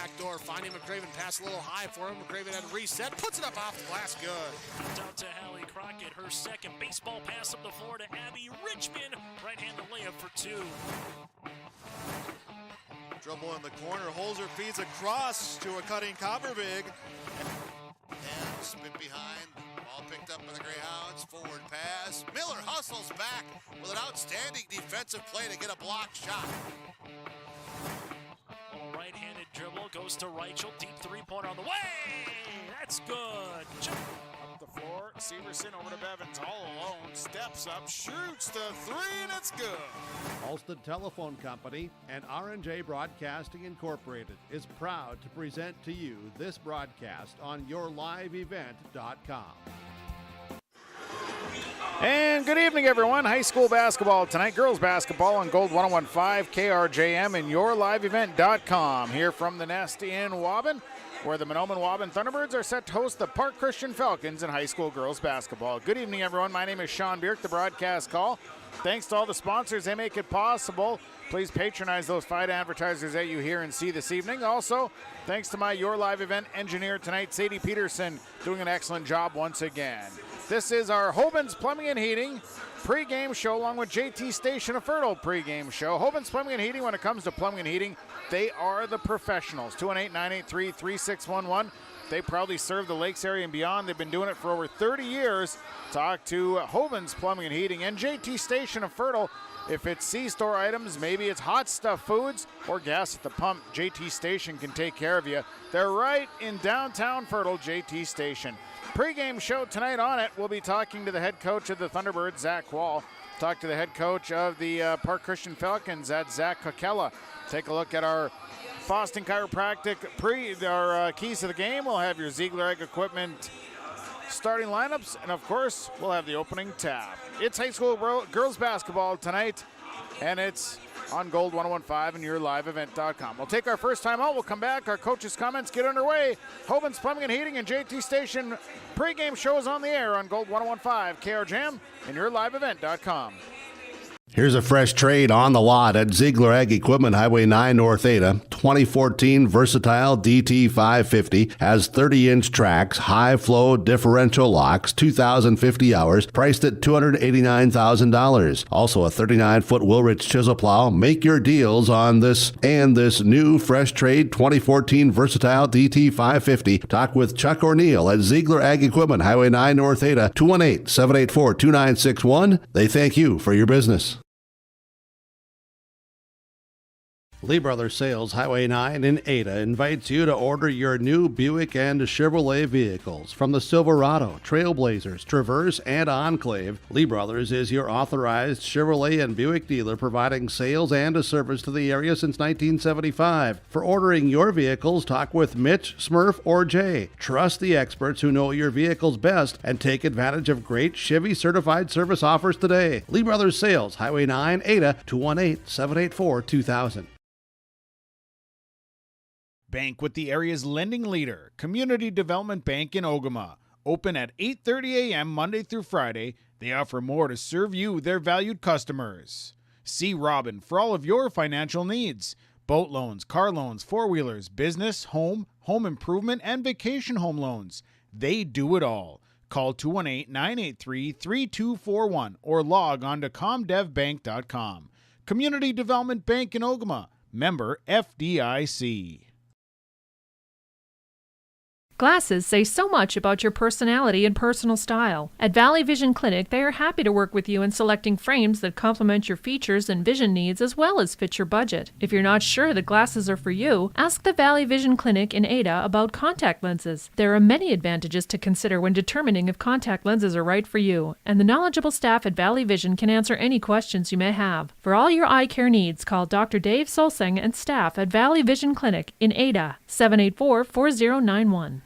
backdoor, finding McCraven, pass a little high for him. McCraven had a reset, puts it up off the glass, good. Out to Hallie Crockett, her second baseball pass up the floor to Abby Richmond. Right-handed layup for two. Dribble in the corner, Holzer feeds across to a cutting Copperbig. And spin behind, ball picked up by the Greyhounds, forward pass. Miller hustles back with an outstanding defensive play to get a block shot. A right-handed dribble goes to Reichel, deep three-pointer on the way. That's good. Up the floor, Severson over to Bevins, all alone, steps up, shoots the three, and it's good. Ulster Telephone Company and R&J Broadcasting Incorporated is proud to present to you this broadcast on yourliveevent.com. And good evening, everyone. High school basketball tonight, girls basketball on Gold 101.5 KRJM and yourliveevent.com. Here from the Nest in Waubun, where the Mahnomen Waubun Thunderbirds are set to host the Park Christian Falcons in high school girls basketball. Good evening, everyone. My name is Sean Bierk, the broadcast call. Thanks to all the sponsors. They make it possible. Please patronize those fine advertisers that you hear and see this evening. Also, thanks to my Your Live Event engineer tonight, Sadie Peterson, doing an excellent job once again. This is our Hoban's Plumbing and Heating pregame show, along with JT Station, a fertile pregame show. Hoban's Plumbing and Heating, when it comes to plumbing and heating, they are the professionals. 218-983-3611. They proudly serve the Lakes area and beyond. They've been doing it for over 30 years. Talk to Hoban's Plumbing and Heating and JT Station of Fertile. If it's C-store items, maybe it's hot stuff foods or gas at the pump, JT Station can take care of you. They're right in downtown Fertile, JT Station. Pre-game show tonight on it, we'll be talking to the head coach of the Thunderbirds, Zach Wall. Talk to the head coach of the Park Christian Falcons, that's Zach Kaquela. Take a look at our Boston Chiropractic our keys to the game. We'll have your Ziegler Egg Equipment starting lineups, and of course, we'll have the opening tab. It's high school girls basketball tonight, and it's on Gold 101.5 and yourliveevent.com. We'll take our first time out. We'll come back. Our coaches' comments get underway. Hoban's Plumbing and Heating and JT Station pregame shows on the air on Gold 101.5 KRJM and yourliveevent.com. Here's a fresh trade on the lot at Ziegler Ag Equipment, Highway 9 North Ada. 2014 Versatile DT550 has 30-inch tracks, high-flow differential locks, 2,050 hours, priced at $289,000. Also a 39-foot Wilrich chisel plow. Make your deals on this and this new fresh trade 2014 Versatile DT550. Talk with Chuck O'Neill at Ziegler Ag Equipment, Highway 9 North Ada, 218-784-2961. They thank you for your business. Lee Brothers Sales, Highway 9 in Ada, invites you to order your new Buick and Chevrolet vehicles. From the Silverado, Trailblazers, Traverse, and Enclave, Lee Brothers is your authorized Chevrolet and Buick dealer, providing sales and a service to the area since 1975. For ordering your vehicles, talk with Mitch, Smurf, or Jay. Trust the experts who know your vehicles best and take advantage of great Chevy certified service offers today. Lee Brothers Sales, Highway 9, Ada, 218-784-2000. Bank with the area's lending leader, Community Development Bank in Ogama. Open at 8:30 a.m. Monday through Friday. They offer more to serve you, their valued customers. See Robin for all of your financial needs. Boat loans, car loans, four-wheelers, business, home improvement, and vacation home loans. They do it all. Call 218-983-3241 or log on to comdevbank.com. Community Development Bank in Ogama. Member FDIC. Glasses say so much about your personality and personal style. At Valley Vision Clinic, they are happy to work with you in selecting frames that complement your features and vision needs as well as fit your budget. If you're not sure that glasses are for you, ask the Valley Vision Clinic in Ada about contact lenses. There are many advantages to consider when determining if contact lenses are right for you, and the knowledgeable staff at Valley Vision can answer any questions you may have. For all your eye care needs, call Dr. Dave Solseng and staff at Valley Vision Clinic in Ada, 784-4091.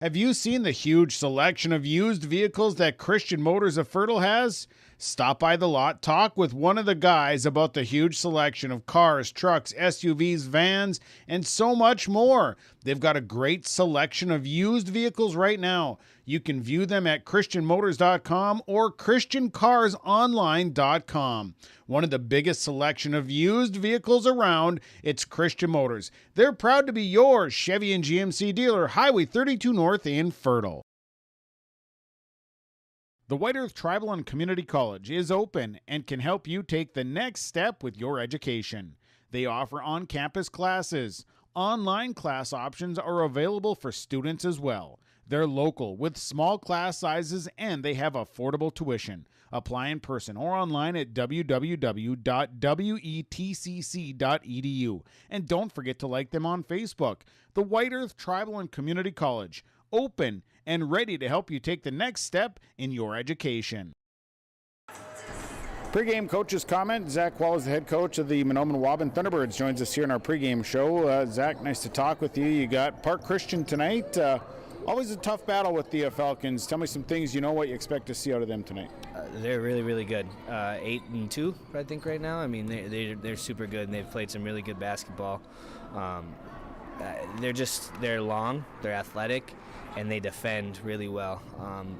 Have you seen the huge selection of used vehicles that Christian Motors of Fertile has? Stop by the lot, talk with one of the guys about the huge selection of cars, trucks, SUVs, vans, and so much more. They've got a great selection of used vehicles right now. You can view them at christianmotors.com or christiancarsonline.com. One of the biggest selection of used vehicles around, it's Christian Motors. They're proud to be your Chevy and GMC dealer, Highway 32 North in Fertile. The White Earth Tribal and Community College is open and can help you take the next step with your education. They offer on-campus classes. Online class options are available for students as well. They're local with small class sizes and they have affordable tuition. Apply in person or online at www.wetcc.edu. And don't forget to like them on Facebook. The White Earth Tribal and Community College, open and ready to help you take the next step in your education. Pregame coach's comment. Zach Wallace, the head coach of the Mahnomen Waubun Thunderbirds, joins us here in our pregame show. Zach, nice to talk with you. You got Park Christian tonight. Always a tough battle with the Falcons. Tell me some things you know what you expect to see out of them tonight. They're really, really good. 8-2, I think, right now. I mean, they're super good, and they've played some really good basketball. They're long, they're athletic, and they defend really well.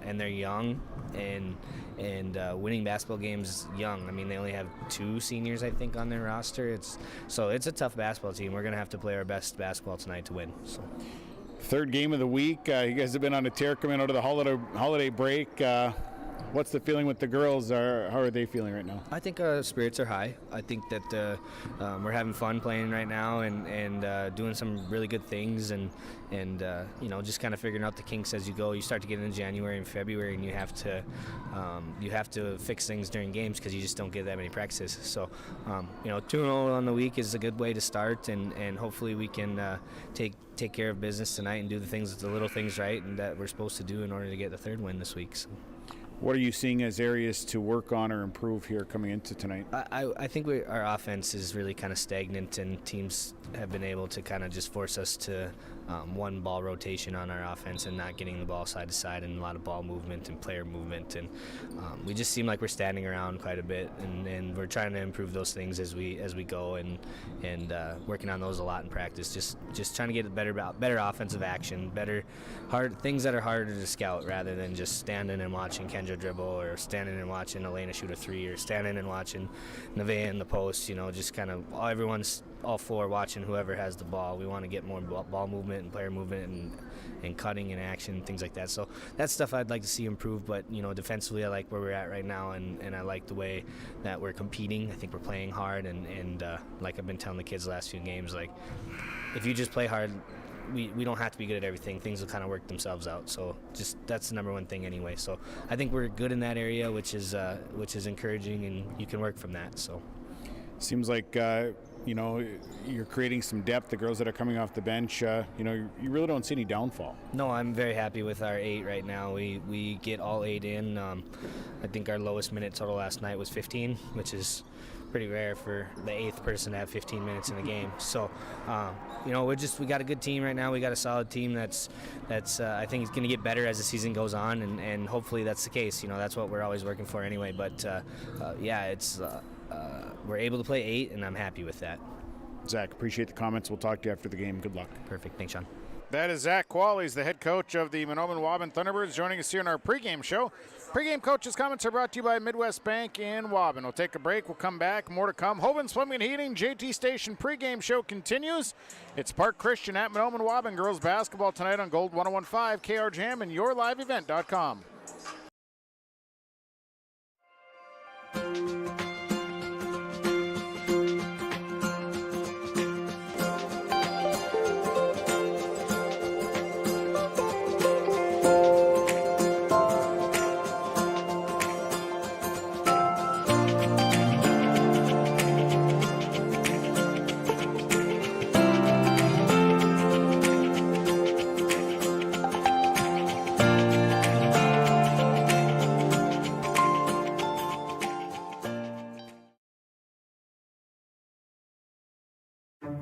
And they're young, and winning basketball games young. I mean, they only have 2 seniors, I think, on their roster. It's a tough basketball team. We're going to have to play our best basketball tonight to win. So. Third game of the week. You guys have been on a tear coming out of the holiday break. What's the feeling with the girls? How are they feeling right now? I think spirits are high. I think that we're having fun playing right now and doing some really good things and just kind of figuring out the kinks as you go. You start to get into January and February, and you have to fix things during games because you just don't get that many practices. So 2-0 on the week is a good way to start, and hopefully we can take care of business tonight and do the little things right and that we're supposed to do in order to get the third win this week. So. What are you seeing as areas to work on or improve here coming into tonight? I think our offense is really kind of stagnant, and teams have been able to kind of just force us to one ball rotation on our offense and not getting the ball side to side, and a lot of ball movement and player movement. And we just seem like we're standing around quite a bit, and we're trying to improve those things as we go and working on those a lot in practice. Just trying to get better offensive action, things that are harder to scout rather than just standing and watching Kendra dribble or standing and watching Elena shoot a 3 or standing and watching Nevaeh in the post. Just kind of everyone's all for watching whoever has the ball. We want to get more ball movement and player movement and cutting and action, things like that. So that's stuff I'd like to see improve, but defensively I like where we're at right now, and I like the way that we're competing. I think we're playing hard, and like I've been telling the kids the last few games, like if you just play hard, we don't have to be good at everything. Things will kind of work themselves out. So that's the number one thing anyway. So I think we're good in that area, which is encouraging, and you can work from that. So seems like you're creating some depth. The girls that are coming off the bench, you really don't see any downfall. No, I'm very happy with our 8 right now. We get all 8 in. I think our lowest minute total last night was 15, which is pretty rare for the 8th person to have 15 minutes in a game. So, we got a good team right now. We got a solid team that's I think it's going to get better as the season goes on, and hopefully that's the case. That's what we're always working for anyway. But we're able to play 8, and I'm happy with that. Zach, appreciate the comments. We'll talk to you after the game. Good luck. Perfect. Thanks, Sean. That is Zach Qualley. He's the head coach of the Mahnomen Waubun Thunderbirds, joining us here in our pregame show. Pregame coach's comments are brought to you by Midwest Bank in Waubun. We'll take a break. We'll come back. More to come. Hoban's Plumbing and Heating JT Station pregame show continues. It's Park Christian at Mahnomen Waubun girls basketball tonight on Gold 101.5 KRJM and yourliveevent.com.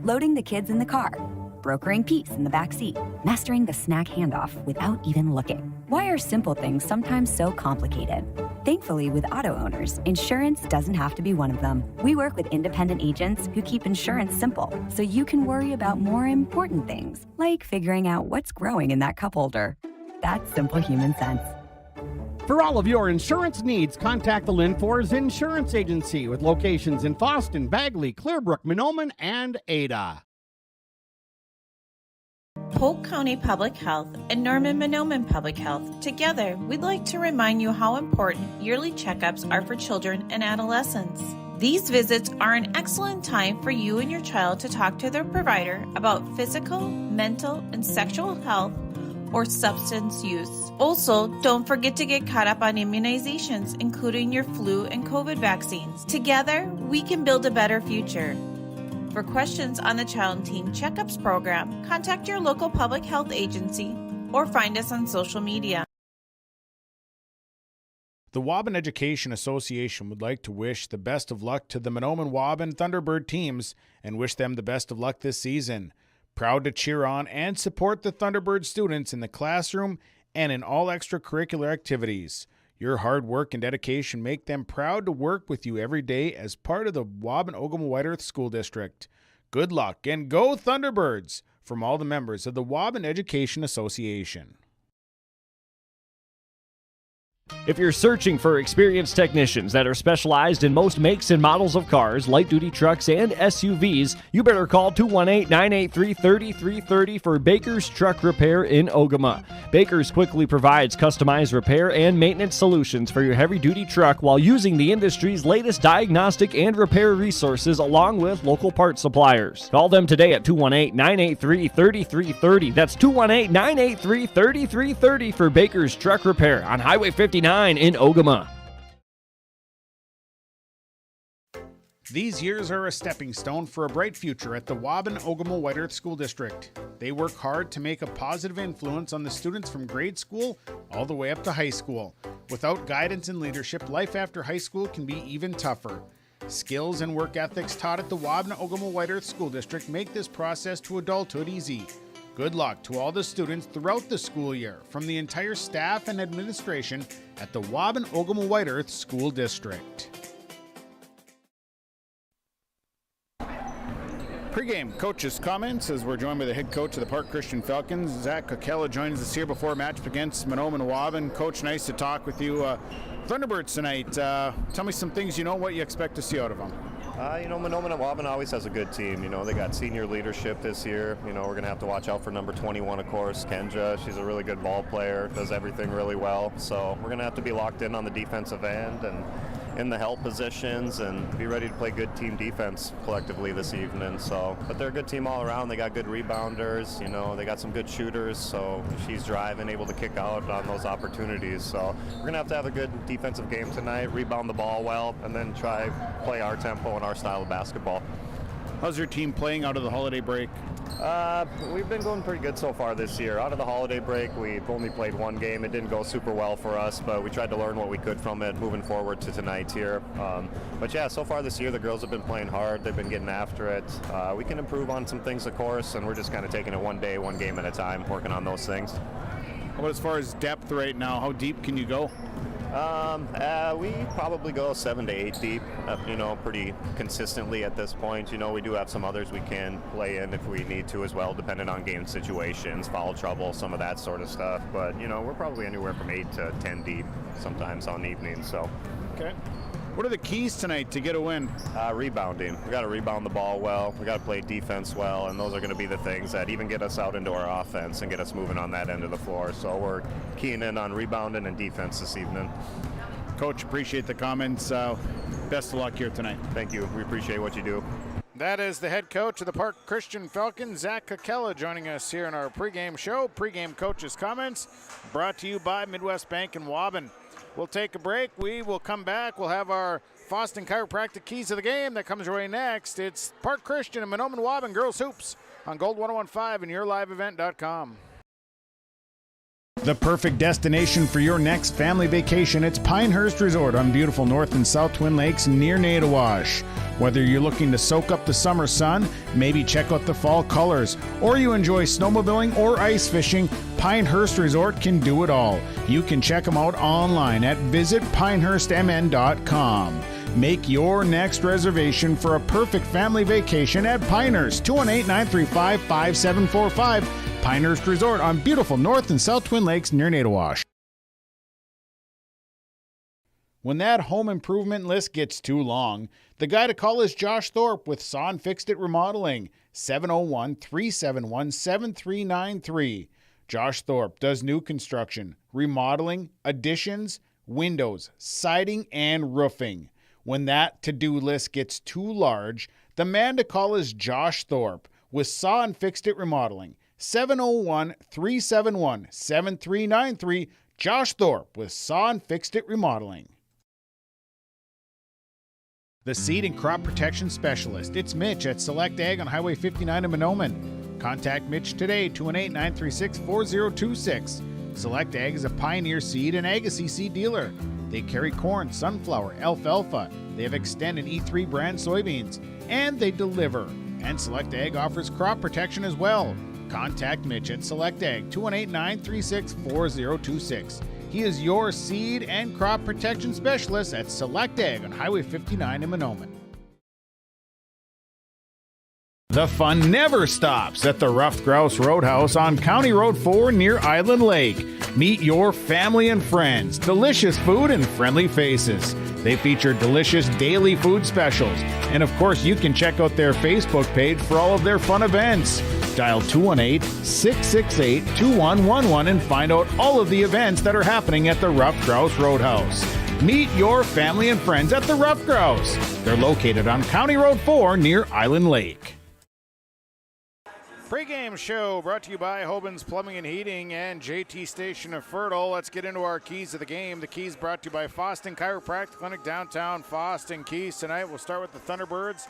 Loading the kids in the car, brokering peace in the back seat, mastering the snack handoff without even looking. Why are simple things sometimes so complicated? Thankfully, with auto owners, insurance doesn't have to be one of them. We work with independent agents who keep insurance simple, so you can worry about more important things, like figuring out what's growing in that cup holder. That's simple human sense. For all of your insurance needs, contact the Linfors Insurance Agency with locations in Fosston, Bagley, Clearbrook, Mahnomen, and Ada. Polk County Public Health and Norman Mahnomen Public Health. Together, we'd like to remind you how important yearly checkups are for children and adolescents. These visits are an excellent time for you and your child to talk to their provider about physical, mental, and sexual health or substance use. Also, don't forget to get caught up on immunizations, including your flu and COVID vaccines. Together, we can build a better future. For questions on the Child and Teen Checkups program, contact your local public health agency or find us on social media. The Waubun Education Association would like to wish the best of luck to the Mahnomen Waubun Thunderbird teams and wish them the best of luck this season. Proud to cheer on and support the Thunderbird students in the classroom and in all extracurricular activities. Your hard work and dedication make them proud to work with you every day as part of the Waubun-Ogama White Earth School District. Good luck and go Thunderbirds from all the members of the Waubun Education Association. If you're searching for experienced technicians that are specialized in most makes and models of cars, light-duty trucks, and SUVs, you better call 218-983-3330 for Baker's Truck Repair in Ogama. Baker's quickly provides customized repair and maintenance solutions for your heavy-duty truck while using the industry's latest diagnostic and repair resources along with local parts suppliers. Call them today at 218-983-3330. That's 218-983-3330 for Baker's Truck Repair on Highway 59 in Ogama. These years are a stepping stone for a bright future at the Waubun-Ogama White Earth School District. They work hard to make a positive influence on the students from grade school all the way up to high school. Without guidance and leadership, life after high school can be even tougher. Skills and work ethics taught at the Waubun-Ogama White Earth School District make this process to adulthood easy. Good luck to all the students throughout the school year from the entire staff and administration at the Waubun-Ogama White Earth School District. Pregame coach's comments as we're joined by the head coach of the Park Christian Falcons. Zach Kaquela joins us here before a match against Mahnomen Waubun. Coach, nice to talk with you. Thunderbirds tonight. Tell me some things you know, what you expect to see out of them. Mahnomen and Waubun always has a good team. They got senior leadership this year. We're going to have to watch out for number 21, of course, Kenja. She's a really good ball player, does everything really well. So we're going to have to be locked in on the defensive end and in the help positions and be ready to play good team defense collectively this evening. But they're a good team all around. They got good rebounders. They got some good shooters. So she's driving, able to kick out on those opportunities. So we're going to have a good defensive game tonight, rebound the ball well, and then try play our tempo and our style of basketball. How's your team playing out of the holiday break? We've been going pretty good so far this year. Out of the holiday break, we've only played one game. It didn't go super well for us, but we tried to learn what we could from it moving forward to tonight here. But yeah, so far this year, the girls have been playing hard. They've been getting after it. We can improve on some things, of course, and we're just kind of taking it one day, one game at a time, working on those things. How about as far as depth right now, how deep can you go? We probably go 7 to 8 deep, pretty consistently at this point. We do have some others we can play in if we need to as well, depending on game situations, foul trouble, some of that sort of stuff. But, we're probably anywhere from 8 to 10 deep sometimes on evenings. So. Okay. What are the keys tonight to get a win? Rebounding. We got to rebound the ball well. We got to play defense well, and those are going to be the things that even get us out into our offense and get us moving on that end of the floor. So we're keying in on rebounding and defense this evening. Coach, appreciate the comments. Best of luck here tonight. Thank you. We appreciate what you do. That is the head coach of the Park Christian Falcons, Zach Kaquela, joining us here in our pregame show. Pregame coach's comments brought to you by Midwest Bank and Waubun. We'll take a break. We will come back. We'll have our Fosston Chiropractic Keys of the Game that comes your way next. It's Park Christian and Mahnomen Waubun Girls Hoops on Gold 1015 and YourLiveEvent.com. The perfect destination for your next family vacation, it's Pinehurst Resort on beautiful North and South Twin Lakes near Nadawash. Whether you're looking to soak up the summer sun, maybe check out the fall colors, or you enjoy snowmobiling or ice fishing, Pinehurst Resort can do it all. You can check them out online at visitpinehurstmn.com. Make your next reservation for a perfect family vacation at Pinehurst, 218-935-5745. Pinehurst Resort on beautiful North and South Twin Lakes near Nadawash. When that home improvement list gets too long, the guy to call is Josh Thorpe with Saw and Fixed It Remodeling, 701-371-7393. Josh Thorpe does new construction, remodeling, additions, windows, siding, and roofing. When that to-do list gets too large, the man to call is Josh Thorpe with Saw and Fixed It Remodeling, 701-371-7393. Josh Thorpe with Saw and Fixed It Remodeling. The Seed and Crop Protection Specialist. It's Mitch at Select Ag on Highway 59 in Mahnomen. Contact Mitch today, 218-936-4026. Select Ag is a Pioneer Seed and Agassiz seed dealer. They carry corn, sunflower, alfalfa. They have Xtend and E3 brand soybeans, and they deliver. And Select Ag offers crop protection as well. Contact Mitch at Select Ag, 218-936-4026. He is your seed and crop protection specialist at Select Ag on Highway 59 in Mahnomen. The fun never stops at the Ruffed Grouse Roadhouse on County Road 4 near Island Lake. Meet your family and friends, delicious food and friendly faces. They feature delicious daily food specials. And of course, you can check out their Facebook page for all of their fun events. Dial 218-668-2111 and find out all of the events that are happening at the Ruffed Grouse Roadhouse. Meet your family and friends at the Ruffed Grouse. They're located on County Road 4 near Island Lake. Pregame show brought to you by Waubun's Plumbing and Heating and JT Station of Fertile. Let's get into our keys of the game. The keys brought to you by Foston Chiropractic Clinic, downtown Foston. Keys tonight, we'll start with the Thunderbirds.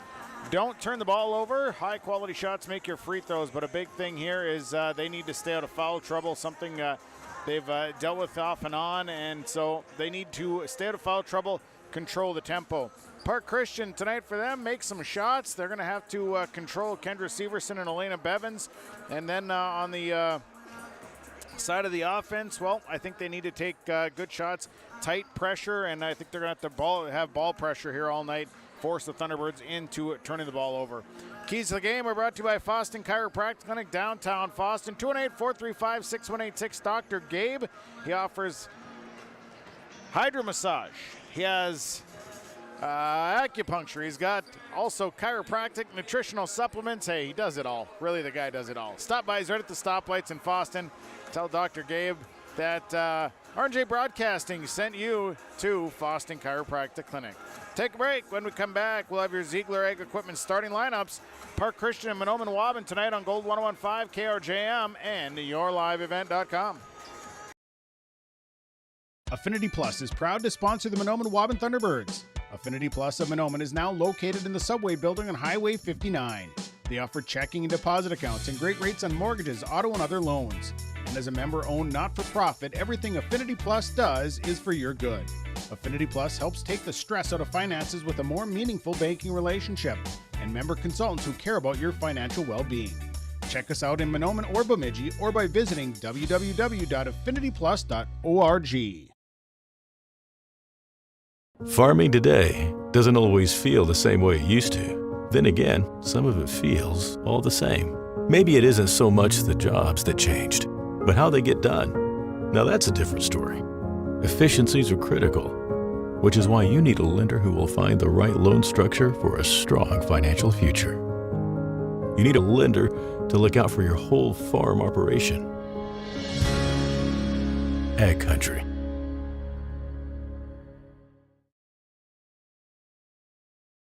Don't turn the ball over. High-quality shots make your free throws, but a big thing here is they need to stay out of foul trouble, something they've dealt with off and on, and so they need to stay out of foul trouble, control the tempo. Park Christian tonight for them, make some shots. They're going to have to control Kendra Severson and Elena Bevins. And then on the side of the offense, well, I think they need to take good shots, tight pressure, and I think they're going to have to have ball pressure here all night, force the Thunderbirds into turning the ball over. Keys to the game are brought to you by Foston Chiropractic Clinic, downtown Foston, 218-435-6186. Dr. Gabe, he offers hydro massage. He has acupuncture. He's got also chiropractic, nutritional supplements. Hey, he does it all. Really, the guy does it all. Stop by. He's right at the stoplights in Foston. Tell Dr. Gabe that R&J Broadcasting sent you to Foston Chiropractic Clinic. Take a break. When we come back, we'll have your Ziegler Ag Equipment starting lineups. Park Christian and Mahnomen Waubun tonight on Gold 101.5, KRJM, and yourliveevent.com. Affinity Plus is proud to sponsor the Mahnomen Waubun Thunderbirds. Affinity Plus of Mahnomen is now located in the Subway building on Highway 59. They offer checking and deposit accounts and great rates on mortgages, auto, and other loans. And as a member-owned not-for-profit, everything Affinity Plus does is for your good. Affinity Plus helps take the stress out of finances with a more meaningful banking relationship and member consultants who care about your financial well-being. Check us out in Mahnomen or Bemidji or by visiting www.affinityplus.org. Farming today doesn't always feel the same way it used to. Then again, some of it feels all the same. Maybe it isn't so much the jobs that changed, but how they get done. Now that's a different story. Efficiencies are critical, which is why you need a lender who will find the right loan structure for a strong financial future. You need a lender to look out for your whole farm operation. Ag Country.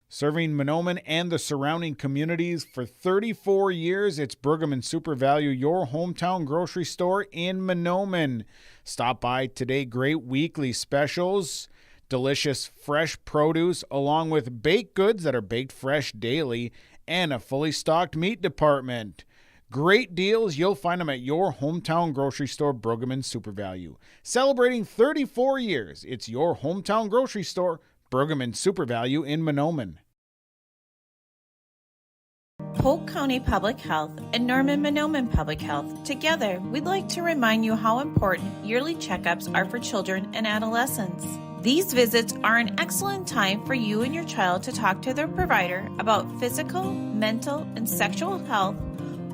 Serving Mahnomen and the surrounding communities for 34 years, it's Pregame and Super Value, your hometown grocery store in Mahnomen. Stop by today. Great weekly specials, delicious fresh produce, along with baked goods that are baked fresh daily, and a fully stocked meat department. Great deals, you'll find them at your hometown grocery store, Pregame Super Value. Celebrating 34 years, it's your hometown grocery store, Pregame Super Value in Mahnomen. Polk County Public Health and Norman Mahnomen Public Health. Together, we'd like to remind you how important yearly checkups are for children and adolescents. These visits are an excellent time for you and your child to talk to their provider about physical, mental, and sexual health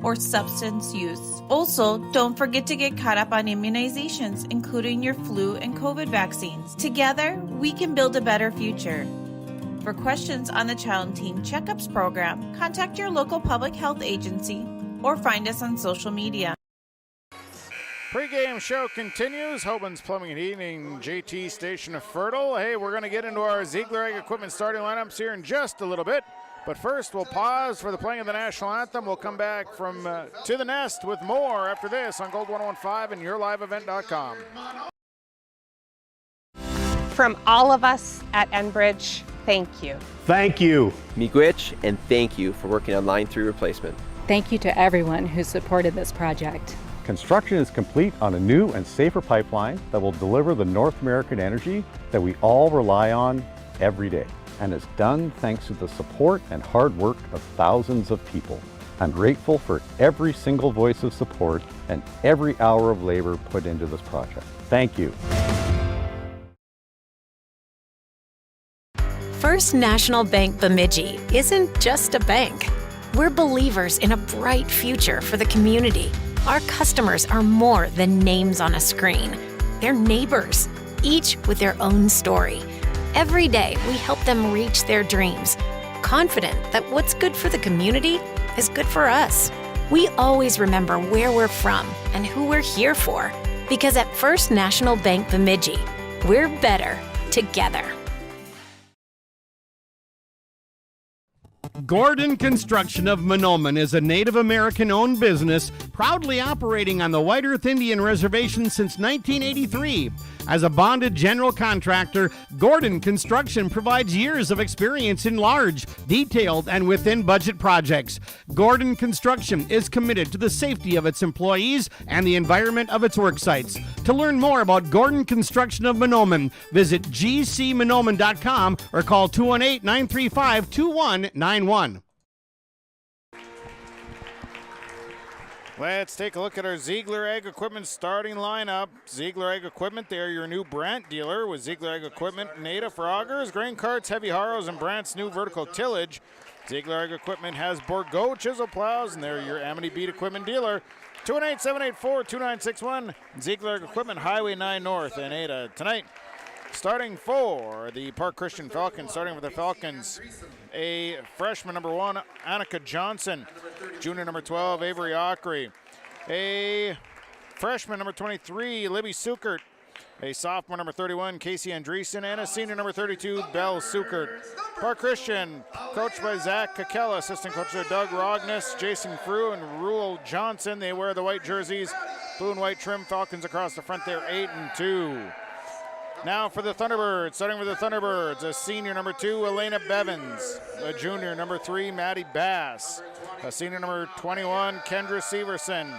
or substance use. Also, don't forget to get caught up on immunizations, including your flu and COVID vaccines. Together, we can build a better future. For questions on the Child and Teen Checkups program, contact your local public health agency or find us on social media. Pre-game show continues. Hoban's Plumbing and Heating, JT Station of Fertile. Hey, we're going to get into our Ziegler Ag Equipment starting lineups here in just a little bit. But first, we'll pause for the playing of the national anthem. We'll come back from To the Nest with more after this on Gold 101.5 and YourLiveEvent.com. From all of us at Enbridge, thank you. Thank you. Miigwech, and thank you for working on Line 3 replacement. Thank you to everyone who supported this project. Construction is complete on a new and safer pipeline that will deliver the North American energy that we all rely on every day. And it's done thanks to the support and hard work of thousands of people. I'm grateful for every single voice of support and every hour of labor put into this project. Thank you. First National Bank Bemidji isn't just a bank. We're believers in a bright future for the community. Our customers are more than names on a screen. They're neighbors, each with their own story. Every day, we help them reach their dreams, confident that what's good for the community is good for us. We always remember where we're from and who we're here for, because at First National Bank Bemidji, we're better together. Gordon Construction of Mahnomen is a Native American-owned business proudly operating on the White Earth Indian Reservation since 1983. As a bonded general contractor, Gordon Construction provides years of experience in large, detailed, and within-budget projects. Gordon Construction is committed to the safety of its employees and the environment of its work sites. To learn more about Gordon Construction of Mahnomen, visit gcmahnomen.com or call 218-935-2191. Let's take a look at our Ziegler Ag Equipment starting lineup. Ziegler Ag Equipment, they are your new Brandt dealer with Ziegler Ag Equipment, Nada for augers, grain carts, heavy harrows, and Brandt's new vertical tillage. Ziegler Ag Equipment has Bourgault chisel plows, and they're your Amity Beat Equipment dealer. 218-784-2961, Ziegler Ag Equipment, Highway 9 North in Ada. Tonight, starting for the Park Christian Falcons, starting with the Falcons, a freshman number 1, Annika Johnson. Junior number 12, Avery Ockery. A freshman number 23, Libby Sukert. A sophomore number 31, Casey Andreessen. And a senior number 32, Belle Sukert. Park Christian, coached by Zach Kaquela. Assistant coach are Doug Rogness, Jason Frew, and Rule Johnson. They wear the white jerseys, blue and white trim. Falcons across the front there, 8-2. Now for the Thunderbirds, starting with the Thunderbirds, a senior number 2, Elena Bevins. A junior number 3, Maddie Bass. A senior number 21, Kendra Severson.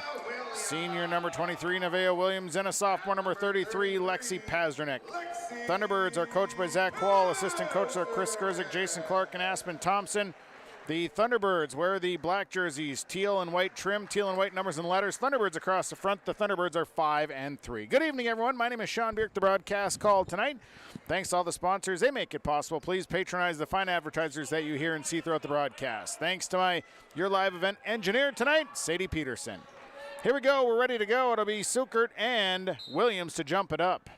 Senior number 23, Nevaeh Williams. And a sophomore number 33, Lexi Pazdernick. Thunderbirds are coached by Zach Quall. Assistant coaches are Chris Skurzik, Jason Clark, and Aspen Thompson. The Thunderbirds wear the black jerseys, teal and white trim, teal and white numbers and letters. Thunderbirds across the front. The Thunderbirds are 5-3. Good evening, everyone. My name is Sean Bierk, the broadcast call tonight. Thanks to all the sponsors. They make it possible. Please patronize the fine advertisers that you hear and see throughout the broadcast. Thanks to your live event engineer tonight, Sadie Peterson. Here we go. We're ready to go. It'll be Sukert and Williams to jump it up.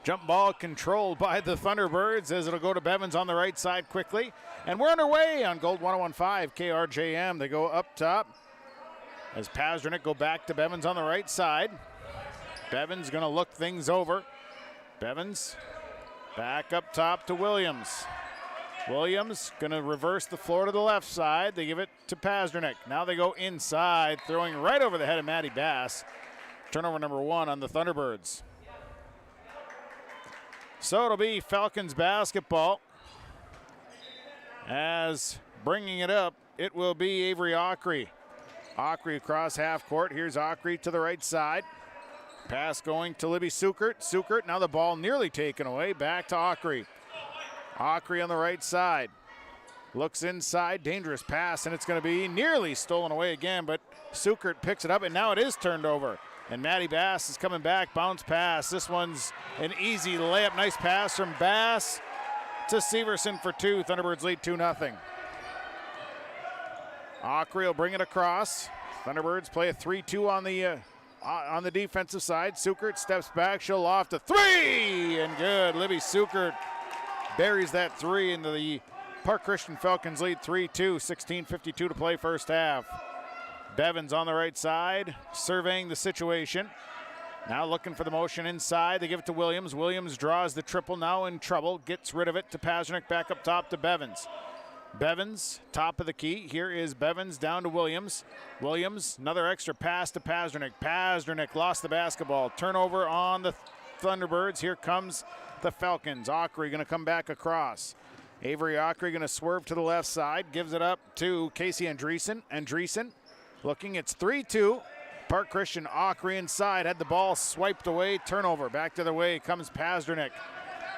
Jump ball controlled by the Thunderbirds as it'll go to Bevins on the right side quickly. And we're underway on Gold 101.5 KRJM. They go up top as Pazdernick go back to Bevins on the right side. Bevins going to look things over. Bevins back up top to Williams. Williams going to reverse the floor to the left side. They give it to Pazdernick. Now they go inside, throwing right over the head of Maddie Bass. Turnover number 1 on the Thunderbirds. So it'll be Falcons basketball. As bringing it up, it will be Avery Ockery. Ockery across half court. Here's Ockery to the right side. Pass going to Libby Sukert. Sukert, now the ball nearly taken away. Back to Ockery. Ockery on the right side. Looks inside, dangerous pass, and it's going to be nearly stolen away again, but Sukert picks it up, and now it is turned over. And Maddie Bass is coming back, bounce pass. This one's an easy layup. Nice pass from Bass to Severson for 2. Thunderbirds lead 2-0. Ockery will bring it across. Thunderbirds play a 3-2 on the defensive side. Sukert steps back, she'll loft a 3, and good. Libby Sukert buries that 3 into the Park Christian Falcons lead 3-2, 16:52 to play first half. Bevins on the right side, surveying the situation. Now looking for the motion inside. They give it to Williams. Williams draws the triple, now in trouble. Gets rid of it to Pasternak, back up top to Bevins. Bevins, top of the key. Here is Bevins down to Williams. Williams, another extra pass to Pasternak. Pasternak lost the basketball. Turnover on the Thunderbirds. Here comes the Falcons. Ockery going to come back across. Avery Ockery going to swerve to the left side. Gives it up to Casey Andreessen. Andreessen looking, it's 3-2. Park Christian. Ockery inside, had the ball swiped away. Turnover. Back to the way comes Pasternak.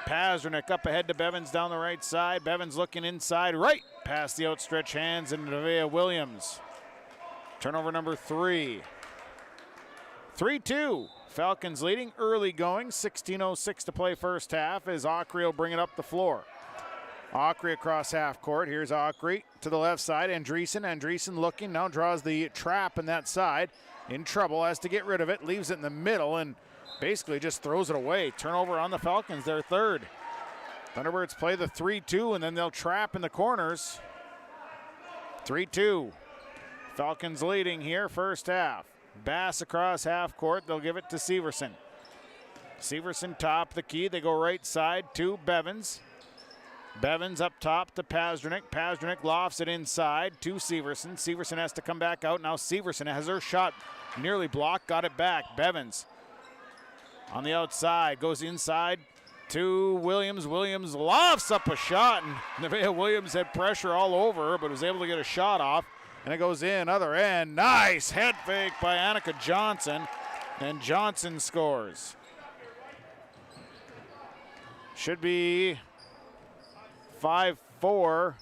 Pasternak up ahead to Bevins down the right side. Bevins looking inside right past the outstretched hands and Nevaeh Williams. Turnover number 3. 3-2. Falcons leading, early going. 16:06 to play first half as Ockery will bring it up the floor. Ockery across half court. Here's Ockery to the left side. Andreessen. Andreessen looking, now draws the trap in that side. In trouble, has to get rid of it. Leaves it in the middle and basically just throws it away. Turnover on the Falcons, their 3rd. Thunderbirds play the 3-2 and then they'll trap in the corners. 3-2. Falcons leading here first half. Bass across half court. They'll give it to Severson. Severson top the key. They go right side to Bevins. Bevins up top to Pasternak. Pasternak lofts it inside to Severson. Severson has to come back out. Now Severson has her shot nearly blocked. Got it back. Bevins on the outside. Goes inside to Williams. Williams lofts up a shot. And Nevaeh Williams had pressure all over her, but was able to get a shot off. And it goes in, other end. Nice head fake by Annika Johnson. And Johnson scores. Should be 5-4.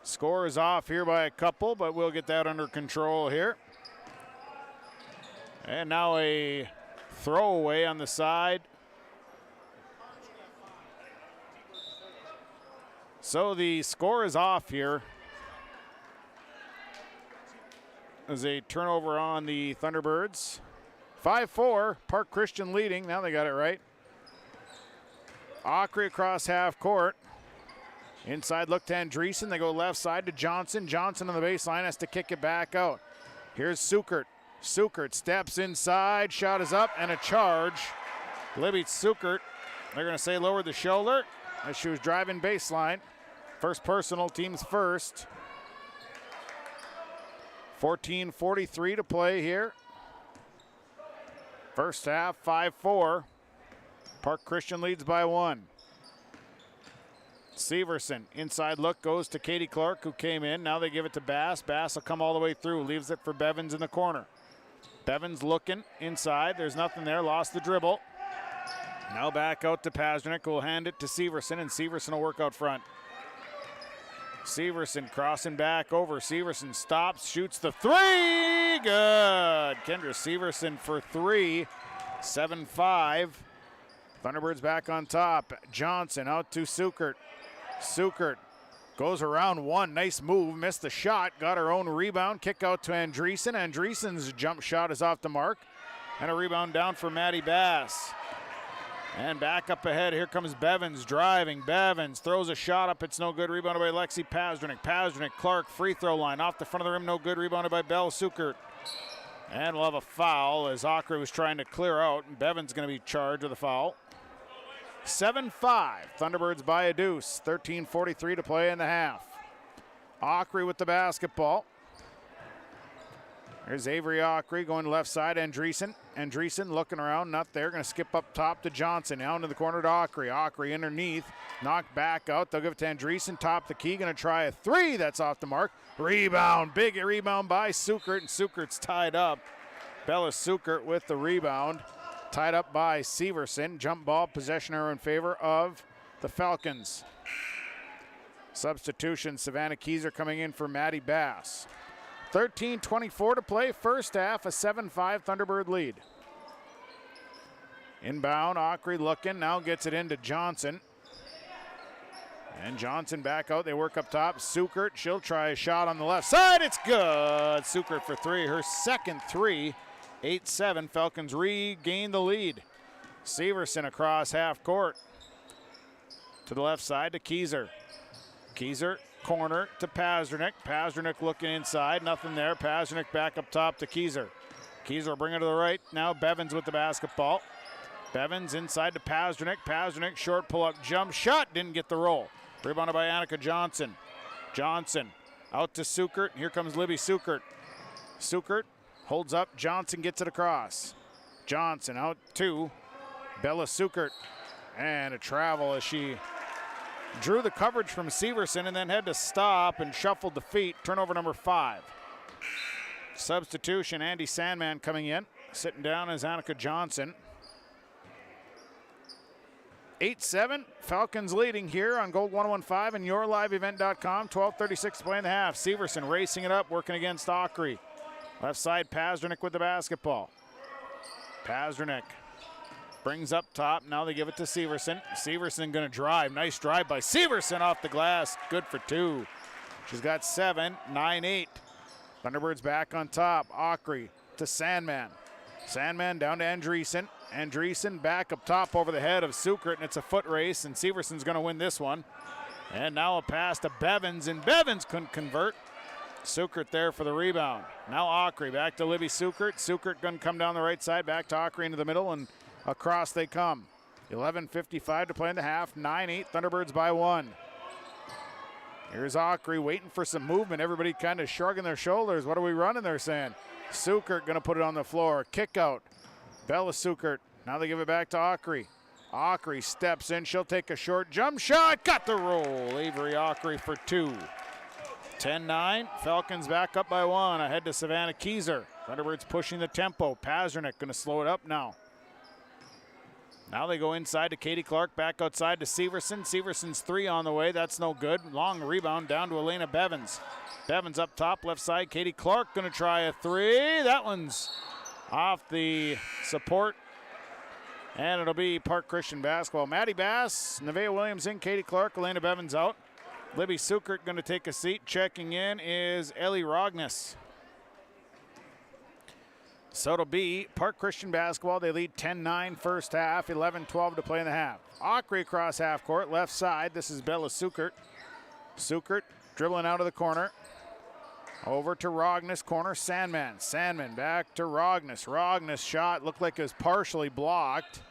Score is off here by a couple, but we'll get that under control here. And now a throwaway on the side. So the score is off here. There's a turnover on the Thunderbirds. 5-4, Park Christian leading. Now they got it right. Ockery across half court. Inside look to Andreessen. They go left side to Johnson. Johnson on the baseline has to kick it back out. Here's Sukert. Sukert steps inside. Shot is up and a charge. Libby Sukert, they're going to say lower the shoulder as she was driving baseline. First personal, team's first. 14:43 to play here. First half, 5-4. Park Christian leads by 1. Severson, inside look goes to Katie Clark, who came in. Now they give it to Bass. Bass will come all the way through. Leaves it for Bevins in the corner. Bevins looking inside. There's nothing there. Lost the dribble. Now back out to Pasternak, who will hand it to Severson, and Severson will work out front. Severson crossing back over. Severson stops, shoots the 3. Good. Kendra Severson for 3. 7-5. Thunderbirds back on top. Johnson out to Sukert. Sukert goes around one. Nice move. Missed the shot. Got her own rebound. Kick out to Andreessen. Andreessen's jump shot is off the mark. And a rebound down for Maddie Bass. And back up ahead, here comes Bevins driving. Bevins throws a shot up, it's no good. Rebounded by Lexi Pasternak. Pasternak, Clark, free throw line. Off the front of the rim, no good. Rebounded by Belle Sukert. And we'll have a foul as Ockery was trying to clear out. And Bevins going to be charged with a foul. 7-5, Thunderbirds by a deuce. 13:43 to play in the half. Ockery with the basketball. Here's Avery Ockery going to left side. Andreessen looking around, not there. Going to skip up top to Johnson. Down to the corner to Ockery. Ockery underneath, knocked back out. They'll give it to Andreessen. Top the key. Going to try a three. That's off the mark. Rebound. Big rebound by Sukert, and Sukert's tied up. Bella Sukert with the rebound. Tied up by Severson. Jump ball, possession arrow in favor of the Falcons. Substitution, Savannah Keyser coming in for Maddie Bass. 13:24 to play, first half, a 7-5 Thunderbird lead. Inbound, Ockery looking, now gets it into Johnson. And Johnson back out, they work up top. Sukert, she'll try a shot on the left side, it's good! Sukert for three, her second three. 8-7, Falcons regain the lead. Severson across half court. To the left side to Keyser. Keyser, corner to Pazdernik. Pazdernik looking inside, nothing there. Pazdernik back up top to Keyser. Keyser will bring it to the right. Now Bevins with the basketball. Bevins inside to Pazdernik. Pazdernik, short pull-up jump shot, didn't get the roll. Rebounded by Annika Johnson. Johnson out to Sukert. Here comes Libby Sukert. Sukert holds up. Johnson gets it across. Johnson out to Bella Sukert. And a travel as she drew the coverage from Severson and then had to stop and shuffled the feet. Turnover number 5. Substitution, Andy Sandman coming in. Sitting down is Annika Johnson. 8-7, Falcons leading here on Gold 115 and yourliveevent.com. 12:36 to play in the half. Severson racing it up, working against Ockery. Left side, Pazdernik with the basketball. Pazdernik brings up top. Now they give it to Severson. Severson going to drive. Nice drive by Severson off the glass. Good for 2. She's got 7, 9-8. Thunderbirds back on top. Ockery to Sandman. Sandman down to Andreessen. Andreessen back up top over the head of Sukert, and it's a foot race, and Severson's going to win this one. And now a pass to Bevins, and Bevins couldn't convert. Sukert there for the rebound. Now Ockery back to Libby Sukert. Sukert going to come down the right side, back to Ockery into the middle, and across they come. 11:55 to play in the half. 9-8, Thunderbirds by 1. Here's Ockery waiting for some movement. Everybody kind of shrugging their shoulders. What are we running? They're saying. Sukert going to put it on the floor. Kick out. Bella Sukert. Now they give it back to Ockery. Ockery steps in. She'll take a short jump shot. Got the roll. Avery Ockery for 2. 10-9. Falcons back up by 1. Ahead to Savannah Keyser. Thunderbirds pushing the tempo. Pazdernik going to slow it up now. Now they go inside to Katie Clark. Back outside to Severson. Severson's 3 on the way. That's no good. Long rebound down to Elena Bevins. Bevins up top, left side. Katie Clark going to try a 3. That one's off the support. And it'll be Park Christian basketball. Maddie Bass, Nevaeh Williams in, Katie Clark, Elena Bevins out. Libby Sukert going to take a seat. Checking in is Ellie Rogness. So it'll be Park Christian basketball. They lead 10-9 first half, 11-12 to play in the half. Ockery across half court, left side. This is Bella Sukert. Sukert dribbling out of the corner. Over to Rogness, corner, Sandman. Sandman back to Rogness. Rogness shot looked like it was partially blocked.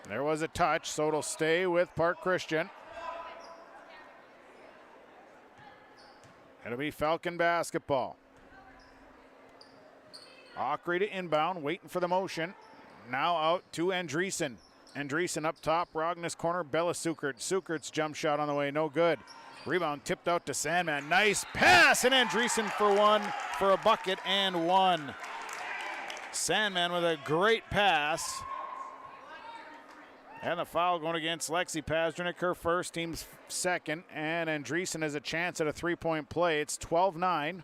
There was a touch, so it'll stay with Park Christian. It'll be Falcon basketball. Ockery to inbound, waiting for the motion. Now out to Andreessen. Andreessen up top, Rogness corner, Bella Sukert. Sukert's jump shot on the way, no good. Rebound tipped out to Sandman. Nice pass, and Andreessen for 1 for a bucket and 1. Sandman with a great pass. And the foul going against Lexi Pazdernik, her first, team's second. And Andreessen has a chance at a 3-point play. It's 12-9.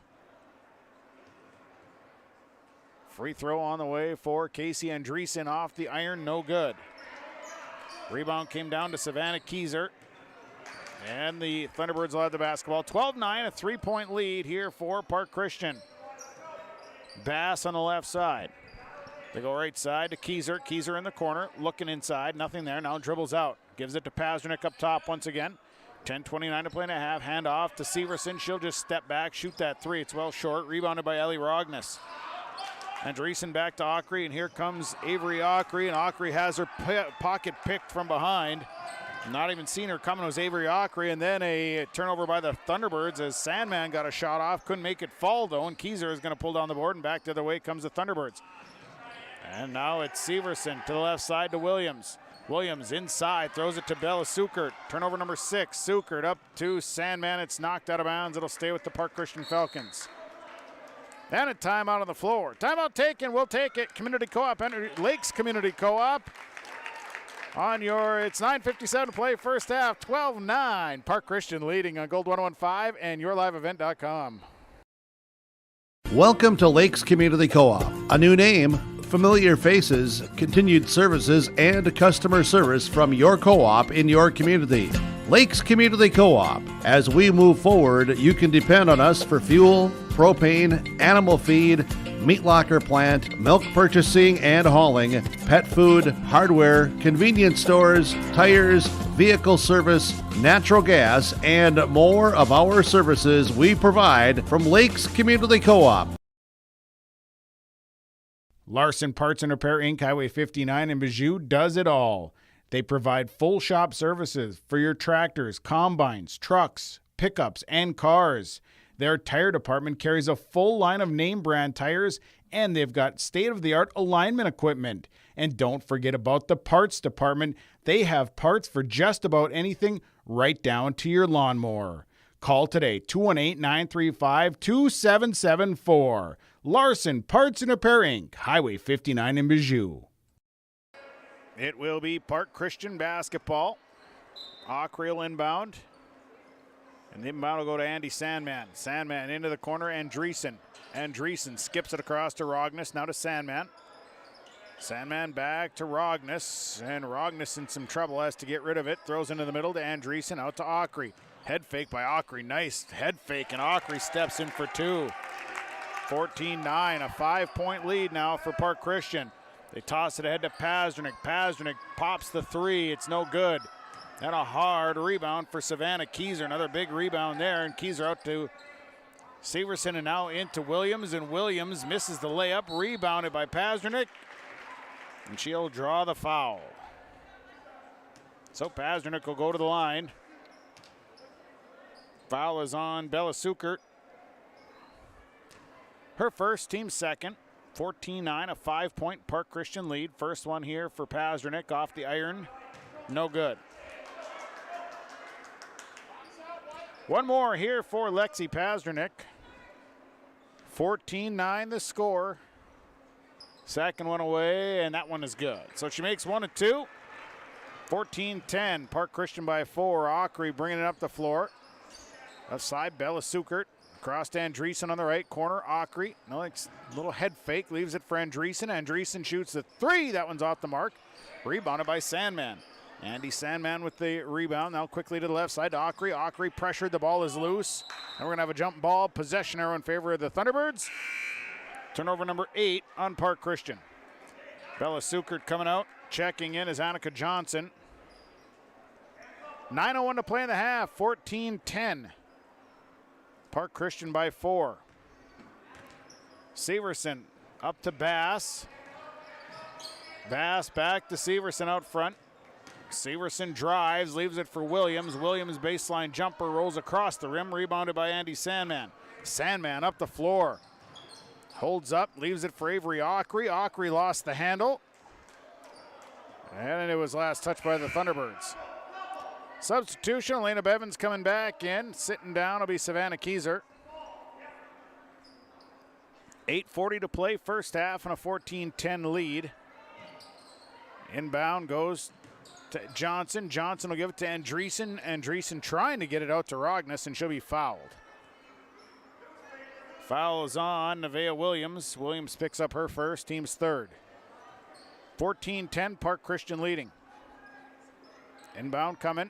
Free throw on the way for Casey Andreessen off the iron, no good. Rebound came down to Savannah Keyser. And the Thunderbirds will have the basketball. 12-9, a 3-point lead here for Park Christian. Bass on the left side. They go right side to Keyser. Keyser in the corner, looking inside, nothing there. Now dribbles out. Gives it to Pazdernik up top once again. 10:29 to play and a half. Hand off to Severson. She'll just step back, shoot that 3. It's well short. Rebounded by Ellie Rogness. Andreessen back to Ockery, and here comes Avery Ockery, and Ockery has her pocket picked from behind. Not even seen her coming was Avery Ockery, and then a turnover by the Thunderbirds as Sandman got a shot off. Couldn't make it fall, though, and Keyser is going to pull down the board, and back the other way comes the Thunderbirds. And now it's Severson to the left side to Williams. Williams inside, throws it to Bella Sukert. Turnover number 6. Sukert up to Sandman. It's knocked out of bounds. It'll stay with the Park Christian Falcons. And a timeout on the floor. Timeout taken. We'll take it. Community Co-op, Lakes Community Co-op. It's 9:57 to play first half. 12-9. Park Christian leading on Gold 101.5 and yourliveevent.com. Welcome to Lakes Community Co-op. A new name, familiar faces, continued services, and customer service from your co-op in your community. Lakes Community Co-op. As we move forward, you can depend on us for fuel, propane, animal feed, meat locker plant, milk purchasing and hauling, pet food, hardware, convenience stores, tires, vehicle service, natural gas, and more of our services we provide from Lakes Community Co-op. Larson Parts and Repair Inc., Highway 59 in Bijou does it all. They provide full shop services for your tractors, combines, trucks, pickups, and cars. Their tire department carries a full line of name brand tires, and they've got state-of-the-art alignment equipment. And don't forget about the parts department. They have parts for just about anything, right down to your lawnmower. Call today, 218-935-2774. Larson Parts and Repair Inc., Highway 59 in Bijou. It will be Park Christian basketball. Ockreel inbound. And the inbound will go to Andy Sandman. Sandman into the corner, Andreessen. Andreessen skips it across to Rogness, now to Sandman. Sandman back to Rogness, and Rogness in some trouble, has to get rid of it. Throws into the middle to Andreessen, out to Ockery. Head fake by Ockery, nice head fake, and Ockery steps in for 2. 14-9, a 5-point lead now for Park Christian. They toss it ahead to Pazdernik. Pazdernik pops the 3, it's no good. And a hard rebound for Savannah Keyser. Another big rebound there, and Keyser out to Severson and now into Williams, and Williams misses the layup, rebounded by Pazdernik, and she'll draw the foul. So Pazdernik will go to the line. Foul is on Bella Sukert. Her first, team second. 14-9, a 5-point Park Christian lead. First one here for Pazdernik off the iron. No good. One more here for Lexi Pazdernik. 14-9 the score. Second one away, and that one is good. So she makes 1 of 2. 14-10, Park Christian by 4. Ockery bringing it up the floor. Left side, Bella Sukert. Across to Andreessen on the right corner. Ockery, little head fake, leaves it for Andreessen. Andreessen shoots the 3. That one's off the mark. Rebounded by Sandman. Andy Sandman with the rebound. Now quickly to the left side to Ockery. Ockery pressured. The ball is loose. And we're going to have a jump ball. Possession arrow in favor of the Thunderbirds. Turnover number 8 on Park Christian. Bella Sukert coming out. Checking in is Annika Johnson. 9:01 to play in the half. 14-10. Park Christian by 4. Severson up to Bass. Bass back to Severson out front. Severson drives, leaves it for Williams. Williams baseline jumper rolls across the rim, rebounded by Andy Sandman. Sandman up the floor. Holds up, leaves it for Avery Ockery. Ockery lost the handle. And it was last touched by the Thunderbirds. Substitution, Elena Bevins coming back in. Sitting down will be Savannah Keyser. 8:40 to play, first half, and a 14-10 lead. Inbound goes to Johnson. Johnson will give it to Andreessen. Andreessen trying to get it out to Rogness, and she'll be fouled. Foul is on Nevaeh Williams. Williams picks up her first, team's third. 14-10, Park Christian leading. Inbound coming.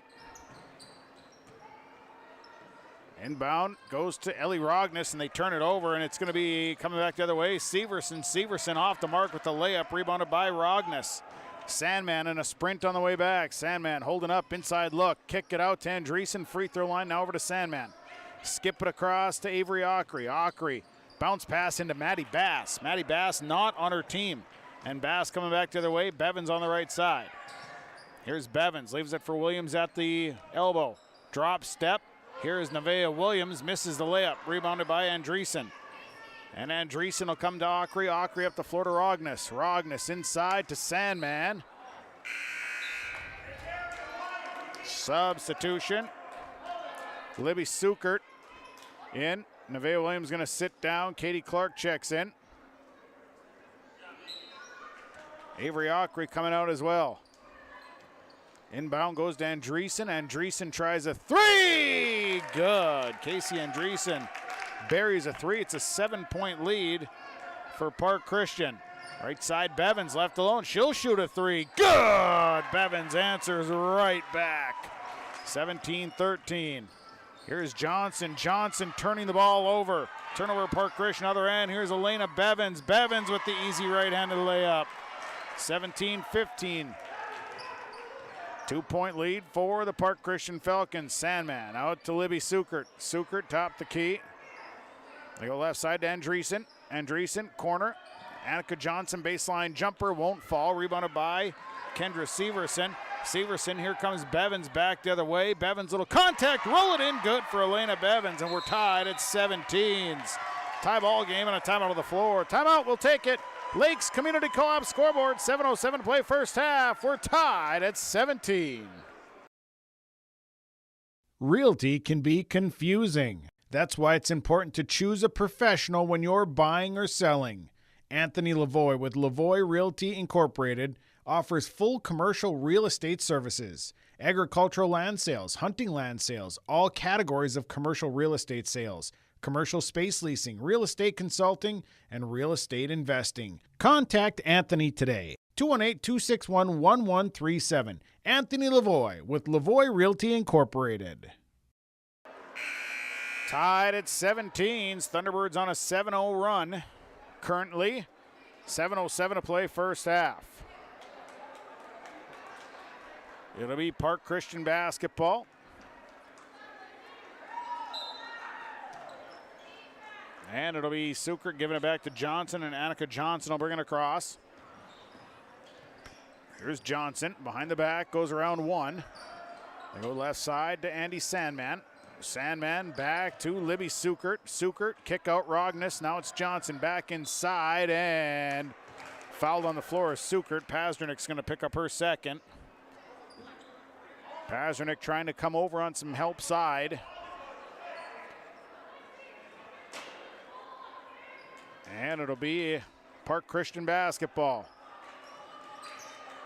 Inbound goes to Ellie Rogness, and they turn it over, and it's going to be coming back the other way. Severson off the mark with the layup, rebounded by Rogness. Sandman in a sprint on the way back. Sandman holding up, inside look. Kick it out to Andreessen, free throw line, now over to Sandman. Skip it across to Avery Ockery. Ockery, bounce pass into Maddie Bass. Maddie Bass not on her team. And Bass coming back the other way. Bevins on the right side. Here's Bevins, leaves it for Williams at the elbow. Drop step. Here's Nevaeh Williams, misses the layup. Rebounded by Andreessen. And Andreessen will come to Ockery. Ockery up the floor to Rogness. Rogness inside to Sandman. Substitution. Libby Sukert in. Nevaeh Williams going to sit down. Katie Clark checks in. Avery Ockery coming out as well. Inbound goes to Andreessen. Andreessen tries a three. Good. Casey Andreessen buries a three. It's a 7-point lead for Park Christian. Right side, Bevins left alone. She'll shoot a three. Good. Bevins answers right back. 17-13. Here's Johnson. Johnson turning the ball over. Turnover Park Christian, other end. Here's Elena Bevins. Bevins with the easy right-handed layup. 17-15. 2-point lead for the Park Christian Falcons. Sandman out to Libby Sukert. Sukert top the key. They go left side to Andreessen. Andreessen, corner. Annika Johnson, baseline jumper, won't fall. Rebounded by Kendra Severson. Severson, here comes Bevins back the other way. Bevins, little contact, roll it in. Good for Elena Bevins, and we're tied at 17s. Tie ball game and a timeout on the floor. Timeout, we'll take it. Lakes Community Co-op scoreboard, 7:07 to play first half. We're tied at 17. Realty can be confusing. That's why it's important to choose a professional when you're buying or selling. Anthony Lavoie with Lavoie Realty Incorporated offers full commercial real estate services, agricultural land sales, hunting land sales, all categories of commercial real estate sales, commercial space leasing, real estate consulting, and real estate investing. Contact Anthony today. 218-261-1137. Anthony Lavoie with Lavoie Realty Incorporated. Tied at 17s. Thunderbirds on a 7-0 run. Currently, 7:07 to play first half. It'll be Park Christian basketball. And it'll be Sukert giving it back to Johnson, and Annika Johnson will bring it across. Here's Johnson behind the back, goes around one. They go left side to Andy Sandman. Sandman back to Libby Sukert. Sukert kick out Rogness. Now it's Johnson back inside and fouled on the floor is Sukert. Pazdernik's going to pick up her second. Pazdernik trying to come over on some help side. And it'll be Park Christian basketball.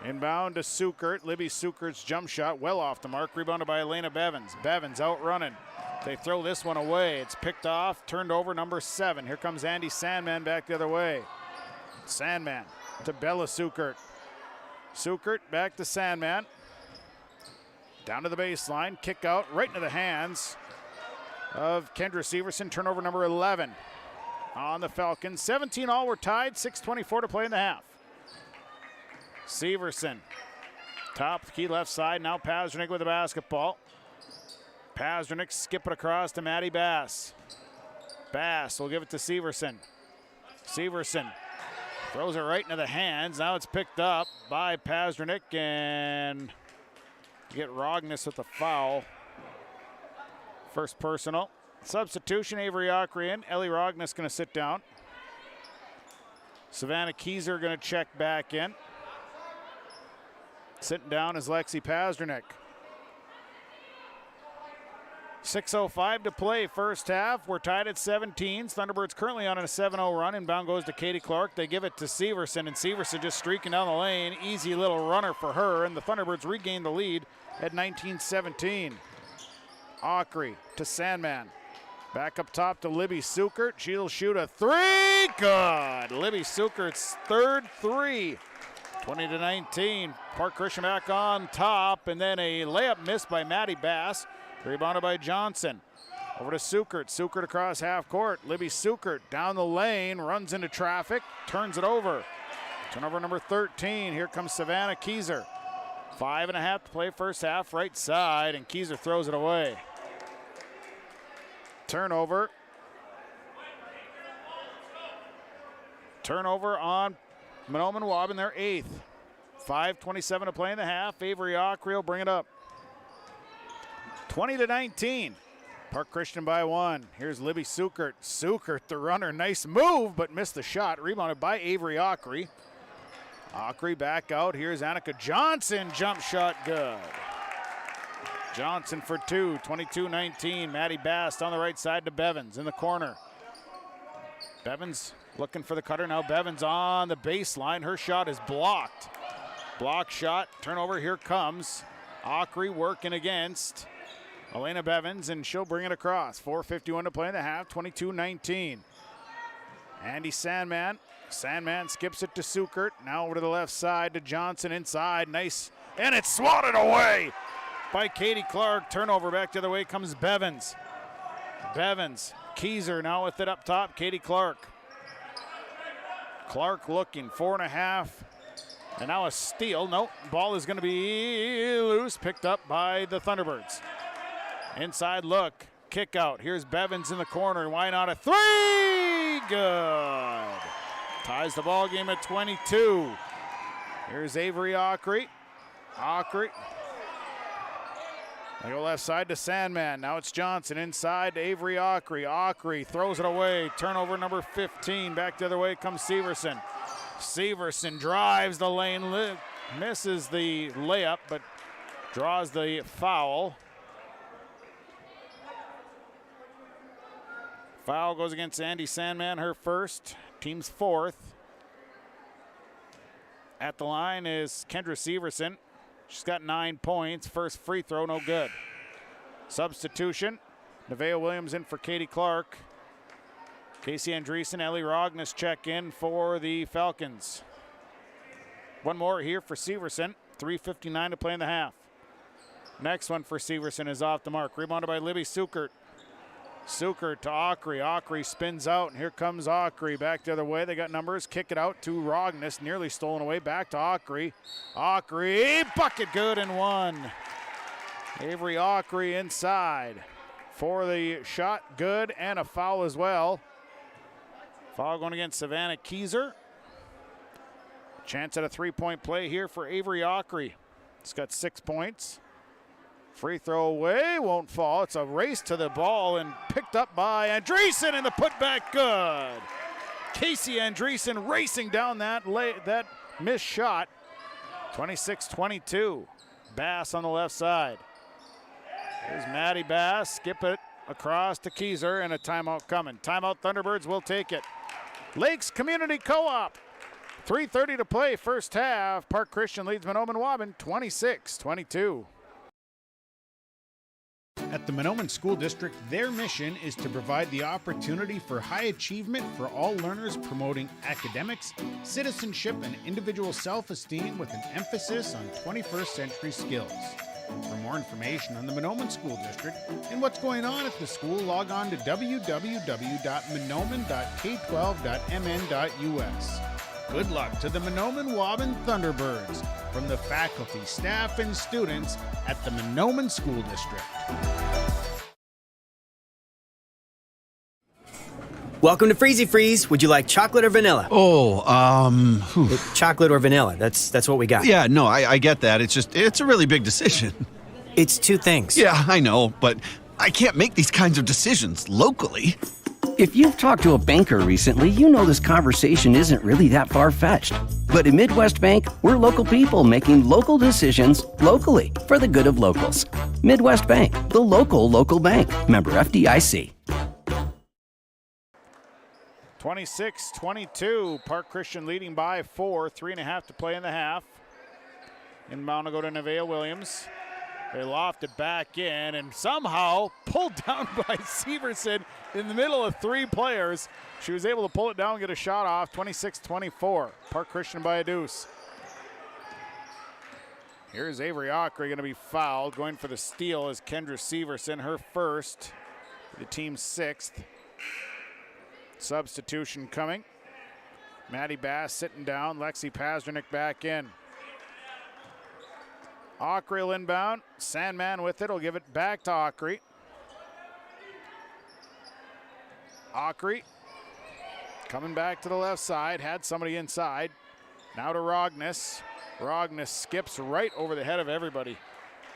Inbound to Sukert. Libby Sukert's jump shot well off the mark. Rebounded by Elena Bevins. Bevins out running. They throw this one away. It's picked off, turned over, number 7. Here comes Andy Sandman back the other way. Sandman to Bella Sukert. Sukert back to Sandman. Down to the baseline. Kick out right into the hands of Kendra Severson. Turnover number 11 on the Falcons. 17 all, we're tied. 6:24 to play in the half. Severson, top of the key left side. Now Pazdernik with the basketball. Pazdernik skip it across to Maddie Bass. Bass will give it to Severson. Severson throws it right into the hands. Now it's picked up by Pazdernik and get Rogness with the foul. First personal. Substitution, Avery Ockery in. Ellie Rogness going to sit down. Savannah Keyser going to check back in. Sitting down is Lexi Pazdernik. 6:05 to play first half. We're tied at 17. Thunderbirds currently on a 7-0 run. Inbound goes to Katie Clark. They give it to Severson, and Severson just streaking down the lane. Easy little runner for her, and the Thunderbirds regain the lead at 19-17. Ockery to Sandman. Back up top to Libby Sukert. She'll shoot a three. Good. Libby Sukert's third three. 20-19. Park Christian back on top, and then a layup missed by Maddie Bass. Rebounded by Johnson. Over to Sukert. Sukert across half court. Libby Sukert down the lane, runs into traffic, turns it over. Turnover number 13. Here comes Savannah Keyser. 5.5 to play first half, right side, and Keyser throws it away. Turnover. Turnover on Mahnomen Waubun, their 8th. 5:27 to play in the half. Avery Ockrey will bring it up. 20-19. Park Christian by 1. Here's Libby Sukert. Sukert, the runner. Nice move, but missed the shot. Rebounded by Avery Ockrey. Ockrey back out. Here's Annika Johnson. Jump shot good. Johnson for 2. 22-19. Maddie Bast on the right side to Bevins in the corner. Bevins looking for the cutter. Now Bevins on the baseline. Her shot is blocked. Block shot. Turnover. Here comes Ockrey working against Elena Bevins, and she'll bring it across. 4:51 to play in the half. 22-19. Andy Sandman. Sandman skips it to Sukert. Now over to the left side to Johnson inside. Nice. And it's swatted away by Katie Clark. Turnover. Back the other way comes Bevins. Bevins. Keyser now with it up top. Katie Clark. Clark looking. 4.5. And now a steal. Nope. Ball is going to be loose. Picked up by the Thunderbirds. Inside look. Kick out. Here's Bevins in the corner. Why not a 3? Good. Ties the ball game at 22. Here's Avery Ockrey. Ockrey. They go left side to Sandman. Now it's Johnson inside to Avery Ockrey. Ockrey throws it away. Turnover number 15. Back the other way comes Severson. Severson drives the lane. Misses the layup, but draws the foul. Foul goes against Andy Sandman, her first. Team's 4th. At the line is Kendra Severson. She's got 9 points. First free throw, no good. Substitution. Nevaeh Williams in for Katie Clark. Casey Andreessen, Ellie Rognes check in for the Falcons. One more here for Severson. 3:59 to play in the half. Next one for Severson is off the mark. Rebounded by Libby Sukert. Sukert to Ockrey. Ockrey spins out, and here comes Ockrey. Back the other way. They got numbers. Kick it out to Rognes. Nearly stolen away. Back to Ockrey. Ockrey. Bucket good and 1. Avery Ockrey inside for the shot. Good, and a foul as well. Foul going against Savannah Keyser. Chance at a 3-point play here for Avery Ockrey. It's got 6 points. Free throw away, won't fall. It's a race to the ball and picked up by Andreessen, and the putback good. Casey Andreessen racing down that missed shot. 26-22. Bass on the left side. Here's Maddie Bass. Skip it across to Keyser, and a timeout coming. Timeout, Thunderbirds will take it. Lakes Community Co-op. 3:30 to play, first half. Park Christian leads Mahnomen Waubun 26-22. At the Mahnomen School District, their mission is to provide the opportunity for high achievement for all learners, promoting academics, citizenship, and individual self-esteem with an emphasis on 21st century skills. For more information on the Mahnomen School District and what's going on at the school, log on to www.mahnomen.k12.mn.us. Good luck to the Mahnomen Waubun Thunderbirds from the faculty, staff, and students at the Mahnomen School District. Welcome to Freezy Freeze. Would you like chocolate or vanilla? Chocolate or vanilla. That's what we got. Yeah, no, I get that. It's a really big decision. It's 2 things. Yeah, I know, but I can't make these kinds of decisions locally. If you've talked to a banker recently, you know this conversation isn't really that far-fetched. But at Midwest Bank, we're local people making local decisions locally for the good of locals. Midwest Bank, the local bank. Member FDIC. 26-22. Park Christian leading by 4. 3.5 to play in the half. Inbound to go to Nevaeh Williams. They loft it back in and somehow pulled down by Severson in the middle of 3 players. She was able to pull it down and get a shot off. 26-24. Park Christian by a deuce. Here's Avery Ockrey going to be fouled. Going for the steal is Kendra Severson, her first. The team's 6th. Substitution coming. Maddie Bass sitting down. Lexi Pazdernick back in. Ockrey will inbound. Sandman with it. Will give it back to Ockrey. Ockrey coming back to the left side. Had somebody inside. Now to Rogness. Rogness skips right over the head of everybody.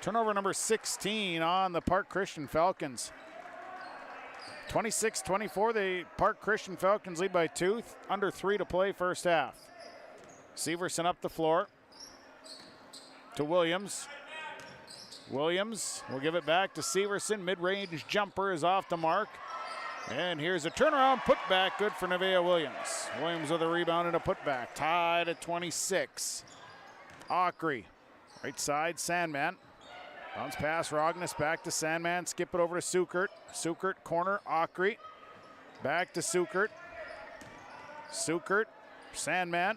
Turnover number 16 on the Park Christian Falcons. 26-24, the Park Christian Falcons lead by 2. Under 3 to play first half. Severson up the floor to Williams. Williams will give it back to Severson. Mid-range jumper is off the mark. And here's a turnaround putback, good for Nevaeh Williams. Williams with a rebound and a putback. Tied at 26. Ockery, right side, Sandman. Bounce pass, Rogness back to Sandman. Skip it over to Sukert. Sukert, corner, Ockery. Back to Sukert. Sukert, Sandman.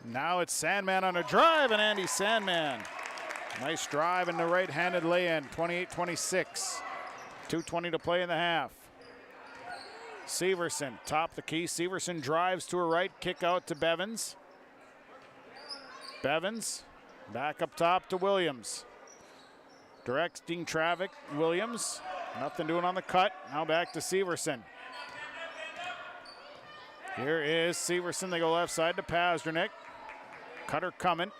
Now it's Sandman on a drive, and Andy Sandman. Nice drive in the right-handed lay-in, 28-26. 2:20 to play in the half. Severson, top the key. Severson drives to her right, kick out to Bevins. Bevins, back up top to Williams. Directing traffic, Williams. Nothing doing on the cut. Now back to Severson. Here is Severson. They go left side to Pasternak. Cutter coming.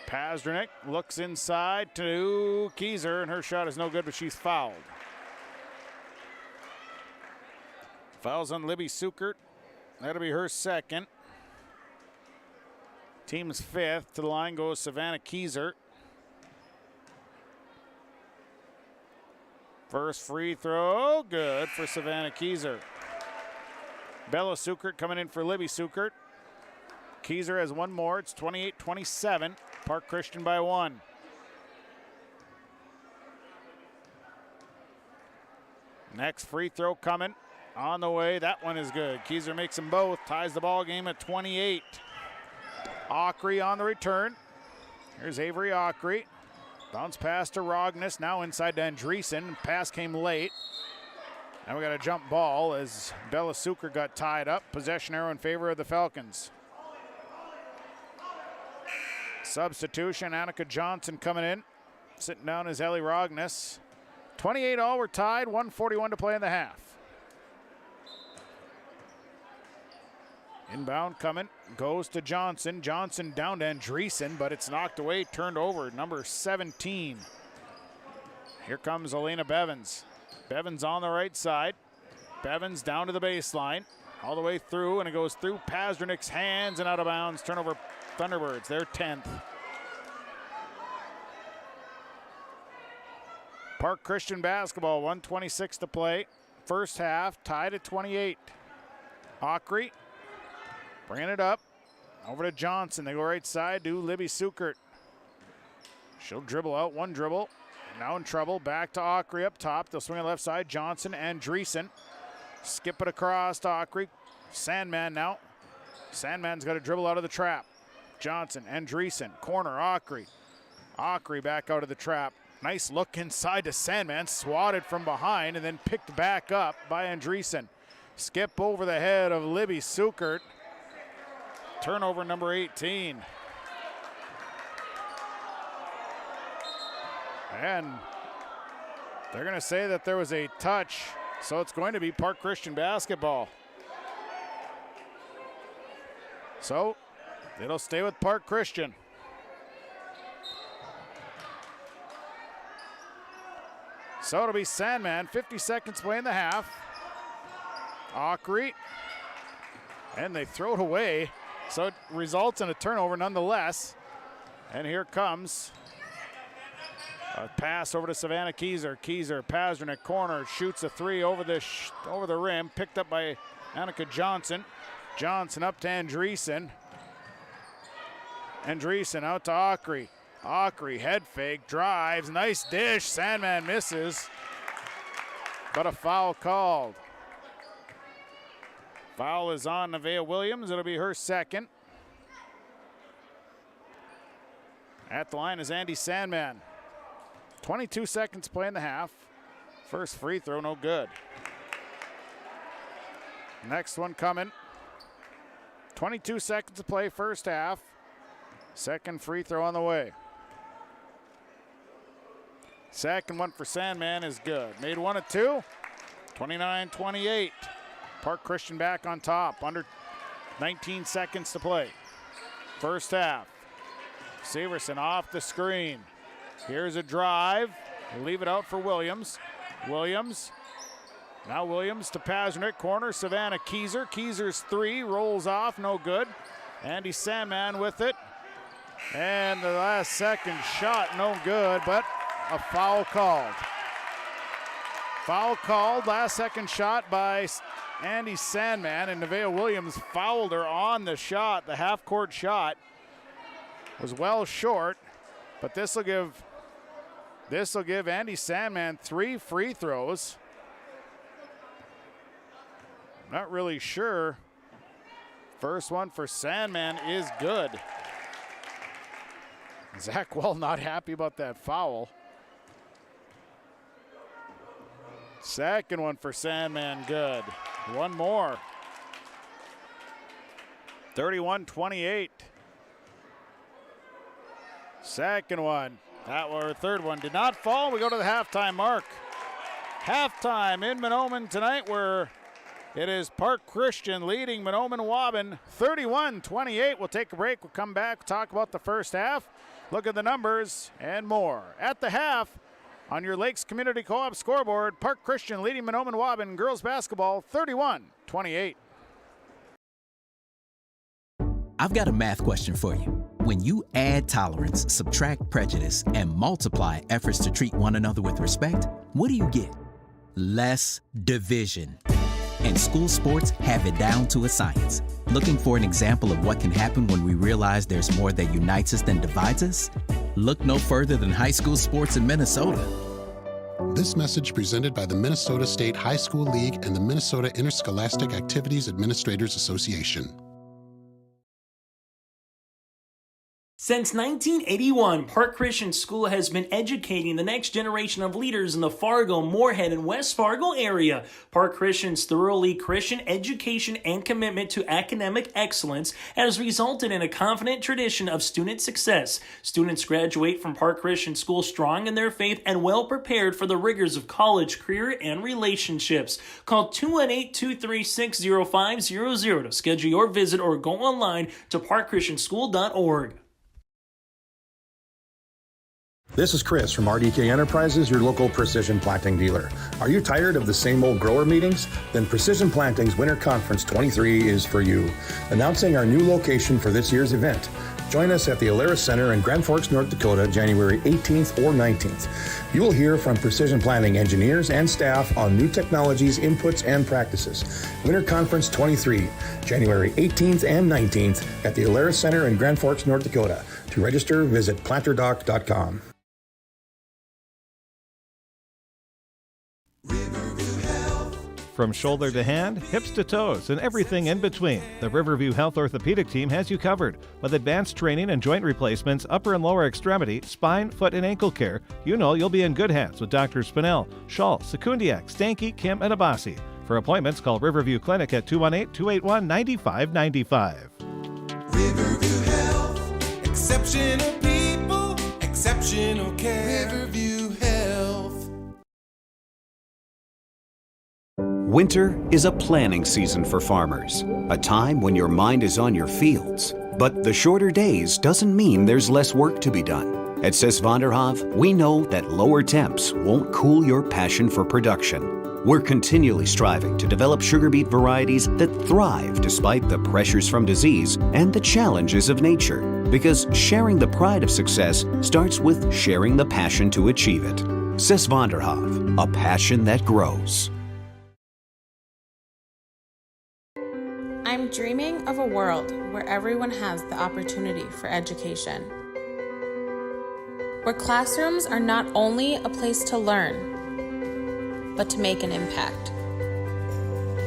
Pasternak looks inside to Keyser, and her shot is no good, but she's fouled. Fouls on Libby Sukert. That'll be her second. Team's 5th. To the line goes Savannah Keyser. First free throw, good for Savannah Keyser. Bella Sukert coming in for Libby Sukert. Keyser has one more. It's 28-27. Park Christian by 1. Next free throw coming on the way. That one is good. Keyser makes them both. Ties the ball game at 28. Ockery on the return. Here's Avery Ockery. Bounce pass to Rogness. Now inside to Andreessen. Pass came late. Now we got a jump ball as Bella Sukert got tied up. Possession arrow in favor of the Falcons. Substitution, Annika Johnson coming in. Sitting down is Ellie Rogness. 28 all, we're tied. 1:41 to play in the half. Inbound coming, goes to Johnson. Johnson down to Andreessen, but it's knocked away, turned over. Number 17. Here comes Elena Bevins. Bevins on the right side. Bevins down to the baseline. All the way through, and it goes through Pasternak's hands and out of bounds. Turnover Thunderbirds, their 10th. Park Christian basketball, 1:26 to play. First half, tied at 28. Ockery, bringing it up. Over to Johnson. They go right side to Libby Sukert. She'll dribble out, one dribble. Now in trouble, back to Ockery up top. They'll swing it left side. Johnson and Andreessen. Skip it across to Ockery. Sandman now. Sandman's got to dribble out of the trap. Johnson, Andreessen, corner, Ockery. Ockery back out of the trap. Nice look inside to Sandman, swatted from behind and then picked back up by Andreessen. Skip over the head of Libby Sukert. Turnover number 18. And they're going to say that there was a touch, so it's going to be Park Christian basketball. So it'll stay with Park Christian. So it'll be Sandman, 50 seconds away in the half. Ockery, and they throw it away. So it results in a turnover nonetheless. And here comes a pass over to Savannah Keyser. Keyser, Pasternak, corner, shoots a three over the rim, picked up by Annika Johnson. Johnson up to Andreessen. Andreessen out to Ockery. Ockery, head fake, drives, nice dish. Sandman misses, but a foul called. Foul is on Nevaeh Williams. It'll be her second. At the line is Andy Sandman. 22 seconds to play in the half. First free throw, no good. Next one coming. 22 seconds to play, first half. Second free throw on the way. Second one for Sandman is good. Made one of two. 29-28. Park Christian back on top. Under 19 seconds to play. first half. Severson off the screen. Here's a drive. Leave it out for Williams. Now Williams to Pasnick, corner, Savannah Keyser. Keyser's three, rolls off, no good. Andy Sandman with it. And the last second shot, no good, but a foul called. Foul called, last second shot by Andy Sandman, and Nevaeh Williams fouled her on the shot. The half-court shot was well short, but this will give Andy Sandman 3 free throws. Not really sure. First one for Sandman is good. Zach Well not happy about that foul. Second one for Sandman, good. One more. 31-28. Second one. Third one did not fall. We go to the halftime mark. Halftime in Mahnomen tonight, where it is Park Christian leading Mahnomen Waubun 31-28. We'll take a break. We'll come back, talk about the first half, look at the numbers, and more. At the half, on your Lakes Community Co-op scoreboard, Park Christian leading Mahnomen Waubun girls basketball 31-28. I've got a math question for you. When you add tolerance, subtract prejudice, and multiply efforts to treat one another with respect, what do you get? Less division. And school sports have it down to a science. Looking for an example of what can happen when we realize there's more that unites us than divides us? Look no further than high school sports in Minnesota. This message presented by the Minnesota State High School League and the Minnesota Interscholastic Activities Administrators Association. Since 1981, Park Christian School has been educating the next generation of leaders in the Fargo, Moorhead, and West Fargo area. Park Christian's thoroughly Christian education and commitment to academic excellence has resulted in a confident tradition of student success. Students graduate from Park Christian School strong in their faith and well prepared for the rigors of college, career, and relationships. Call 218-236-0500 to schedule your visit or go online to parkchristianschool.org. This is Chris from RDK Enterprises, your local precision planting dealer. Are you tired of the same old grower meetings? Then Precision Planting's Winter Conference 23 is for you. Announcing our new location for this year's event. Join us at the Alaris Center in Grand Forks, North Dakota, January 18th or 19th. You will hear from Precision Planting engineers and staff on new technologies, inputs, and practices. Winter Conference 23, January 18th and 19th at the Alaris Center in Grand Forks, North Dakota. To register, visit planterdoc.com. From shoulder to hand, hips to toes, and everything in between, the Riverview Health Orthopedic Team has you covered. With advanced training and joint replacements, upper and lower extremity, spine, foot, and ankle care, you know you'll be in good hands with Drs. Spinell, Schall, Sekundiak, Stanky, Kim, and Abasi. For appointments, call Riverview Clinic at 218-281-9595. Riverview Health, exceptional people, exceptional care. Riverview Health. Winter is a planning season for farmers, a time when your mind is on your fields. But the shorter days doesn't mean there's less work to be done. At Sis van der Haaf, we know that lower temps won't cool your passion for production. We're continually striving to develop sugar beet varieties that thrive despite the pressures from disease and the challenges of nature. Because sharing the pride of success starts with sharing the passion to achieve it. Sis van der Haaf, a passion that grows. I'm dreaming of a world where everyone has the opportunity for education. Where classrooms are not only a place to learn, but to make an impact.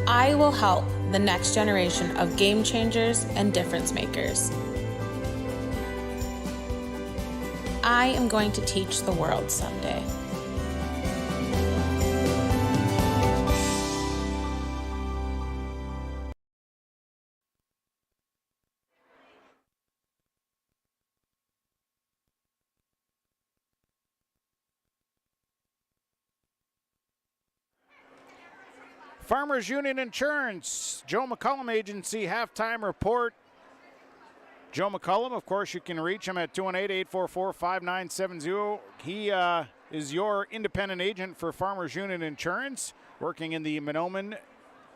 I will help the next generation of game changers and difference makers. I am going to teach the world someday. Farmers Union Insurance, Joe McCollum Agency halftime report. Joe McCullum, of course, you can reach him at 218-844-5970. He is your independent agent for Farmers Union Insurance, working in the Mahnomen,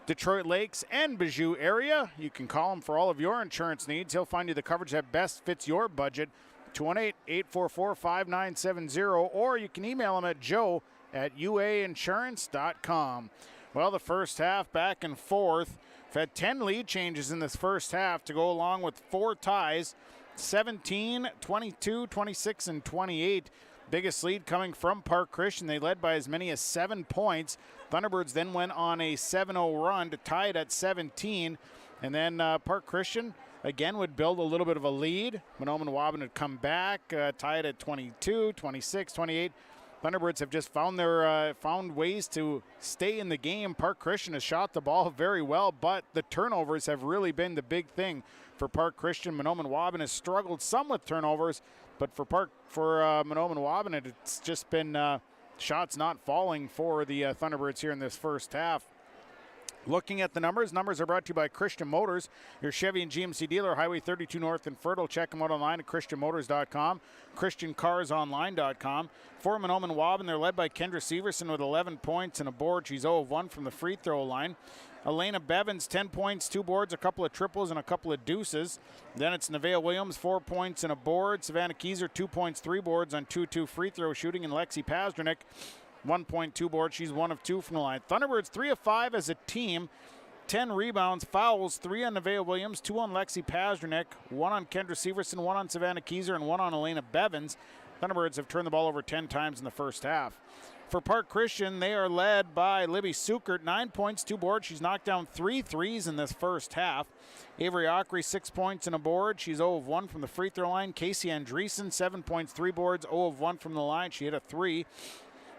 Detroit Lakes, and Bijou area. You can call him for all of your insurance needs. He'll find you the coverage that best fits your budget. 218-844-5970, or you can email him at joe@uainsurance.com. Well, the first half back and forth. We've had 10 lead changes in this first half to go along with 4 ties, 17, 22, 26, and 28. Biggest lead coming from Park Christian. They led by as many as 7 points. Thunderbirds then went on a 7-0 run to tie it at 17. And then Park Christian again would build a little bit of a lead. Mahnomen Waubun would come back, tie it at 22, 26, 28. Thunderbirds have just found ways to stay in the game. Park Christian has shot the ball very well, but the turnovers have really been the big thing for Park Christian. Mahnomen Waubun has struggled some with turnovers, but for Mahnomen Waubun, it's just been shots not falling for the Thunderbirds here in this first half. Looking at the numbers are brought to you by Christian Motors, your Chevy and GMC dealer, Highway 32 North in Fertile. Check them out online at christianmotors.com, christiancarsonline.com. For Mahnomen Waubun, they're led by Kendra Severson with 11 points and a board. She's 0 of 1 from the free throw line. Elena Bevins, 10 points, 2 boards, a couple of triples, and a couple of deuces. Then it's Nevaeh Williams, 4 points and a board. Savannah Keyser, 2 points, 3 boards on 2-2 free throw shooting. And Lexi Pasternak, 1.2 boards. She's 1 of 2 from the line. Thunderbirds 3 of 5 as a team. 10 rebounds, fouls, 3 on Nevaeh Williams, 2 on Lexi Pasternak, 1 on Kendra Severson, 1 on Savannah Keyser, and 1 on Elena Bevins. Thunderbirds have turned the ball over 10 times in the first half. For Park Christian, they are led by Libby Sukert, 9 points, 2 boards. She's knocked down 3 threes in this first half. Avery Ockery, 6 points and a board. She's 0 of 1 from the free throw line. Casey Andreessen, 7 points, 3 boards, 0 of 1 from the line. She hit a 3.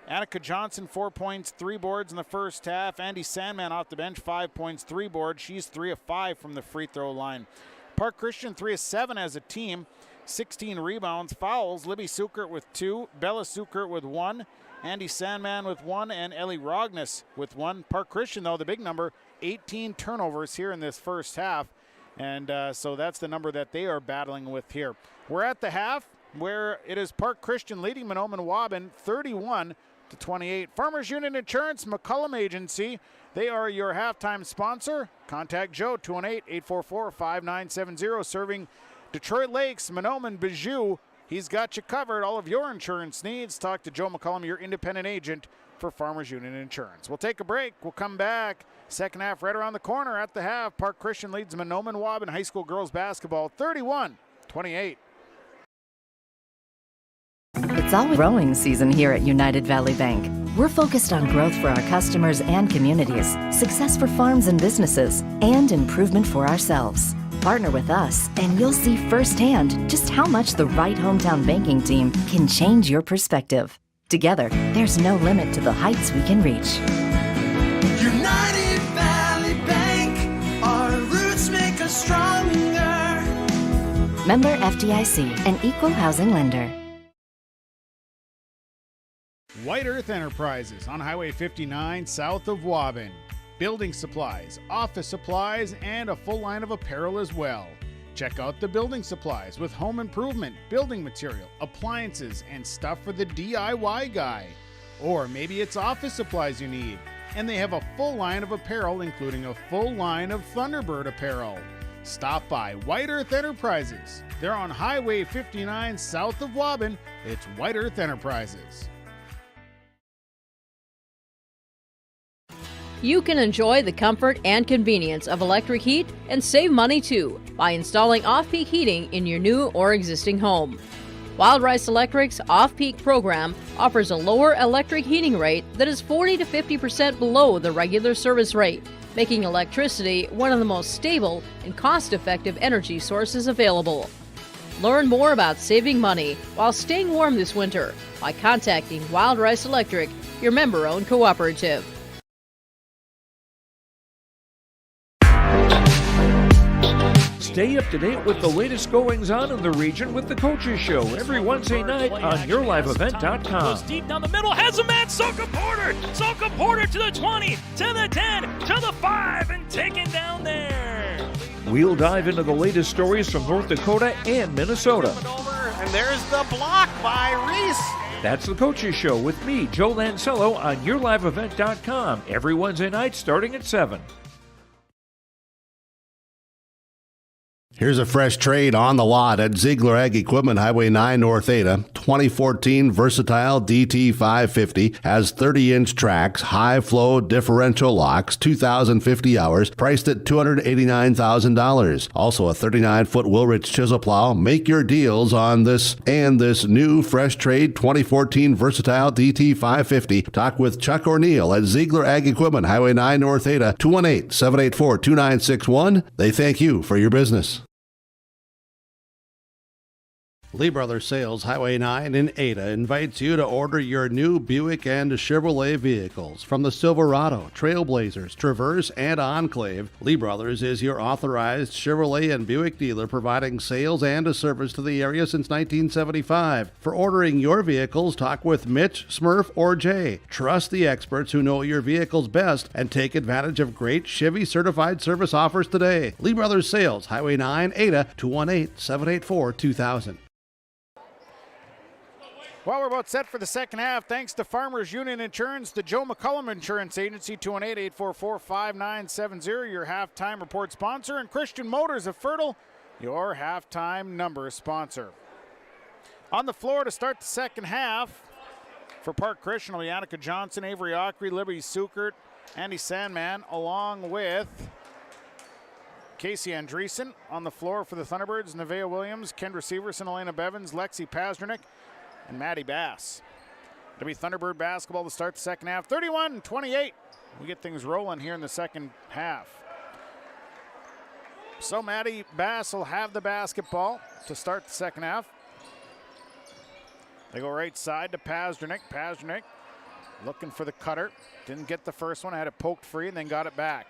Annika Johnson, 4 points, 3 boards in the first half. Andy Sandman off the bench, 5 points, 3 boards. She's 3 of 5 from the free throw line. Park Christian, 3 of 7 as a team. 16 rebounds, fouls. Libby Sukert with 2, Bella Sukert with 1, Andy Sandman with 1, and Ellie Rognes with 1. Park Christian, though, the big number, 18 turnovers here in this first half. And so that's the number that they are battling with here. We're at the half where it is Park Christian leading Mahnomen Waubun 31-28. Farmers Union Insurance, McCullum Agency, they are your halftime sponsor. Contact Joe, 218-844-5970, serving Detroit Lakes, Mahnomen, Bijou. He's got you covered, all of your insurance needs. Talk to Joe McCullum, your independent agent for Farmers Union Insurance. We'll take a break. We'll come back. Second half right around the corner at the half. Park Christian leads Mahnomen Waubun High School girls basketball 31-28. It's always growing season here at United Valley Bank. We're focused on growth for our customers and communities, success for farms and businesses, and improvement for ourselves. Partner with us, and you'll see firsthand just how much the right hometown banking team can change your perspective. Together, there's no limit to the heights we can reach. United Valley Bank, our roots make us stronger. Member FDIC, an equal housing lender. White Earth Enterprises on Highway 59 south of Waubun. Building supplies, office supplies, and a full line of apparel as well. Check out the building supplies with home improvement, building material, appliances, and stuff for the DIY guy. Or maybe it's office supplies you need, and they have a full line of apparel, including a full line of Thunderbird apparel. Stop by White Earth Enterprises. They're on Highway 59 south of Waubun. It's White Earth Enterprises. You can enjoy the comfort and convenience of electric heat and save money too by installing off-peak heating in your new or existing home. Wild Rice Electric's off-peak program offers a lower electric heating rate that is 40 to 50% below the regular service rate, making electricity one of the most stable and cost-effective energy sources available. Learn more about saving money while staying warm this winter by contacting Wild Rice Electric, your member-owned cooperative. Stay up to date with the latest goings-on in the region with the Coaches Show every Wednesday night on YourLiveEvent.com. Goes deep down the middle, has a man, Soka Porter! Soka Porter to the 20, to the 10, to the 5, and taken down there. We'll dive into the latest stories from North Dakota and Minnesota. And there's the block by Reese. That's the Coaches Show with me, Joe Lancello, on YourLiveEvent.com every Wednesday night starting at 7. Here's a fresh trade on the lot at Ziegler Ag Equipment, Highway 9 North Ada. 2014 Versatile DT550 has 30-inch tracks, high-flow differential locks, 2,050 hours, priced at $289,000. Also a 39-foot Wilrich chisel plow. Make your deals on this and this new fresh trade 2014 Versatile DT550. Talk with Chuck O'Neill at Ziegler Ag Equipment, Highway 9 North Ada, 218-784-2961. They thank you for your business. Lee Brothers Sales, Highway 9 in Ada, invites you to order your new Buick and Chevrolet vehicles. From the Silverado, Trailblazers, Traverse, and Enclave, Lee Brothers is your authorized Chevrolet and Buick dealer, providing sales and a service to the area since 1975. For ordering your vehicles, talk with Mitch, Smurf, or Jay. Trust the experts who know your vehicles best and take advantage of great Chevy certified service offers today. Lee Brothers Sales, Highway 9, Ada, 218-784-2000. Well, we're about set for the second half. Thanks to Farmers Union Insurance, the Joe McCullum Insurance Agency, 218-844-5970, your halftime report sponsor, and Christian Motors of Fertile, your halftime number sponsor. On the floor to start the second half for Park Christian will be Annika Johnson, Avery Ockery, Liberty Sukert, Andy Sandman, along with Casey Andreessen. On the floor for the Thunderbirds, Nevaeh Williams, Kendra Severson, Elena Bevins, Lexi Pasdernick, and Maddie Bass. It'll be Thunderbird basketball to start the second half. 31-28. We get things rolling here in the second half. So Maddie Bass will have the basketball to start the second half. They go right side to Pasdernick. Pasdernick looking for the cutter. Didn't get the first one. Had it poked free and then got it back.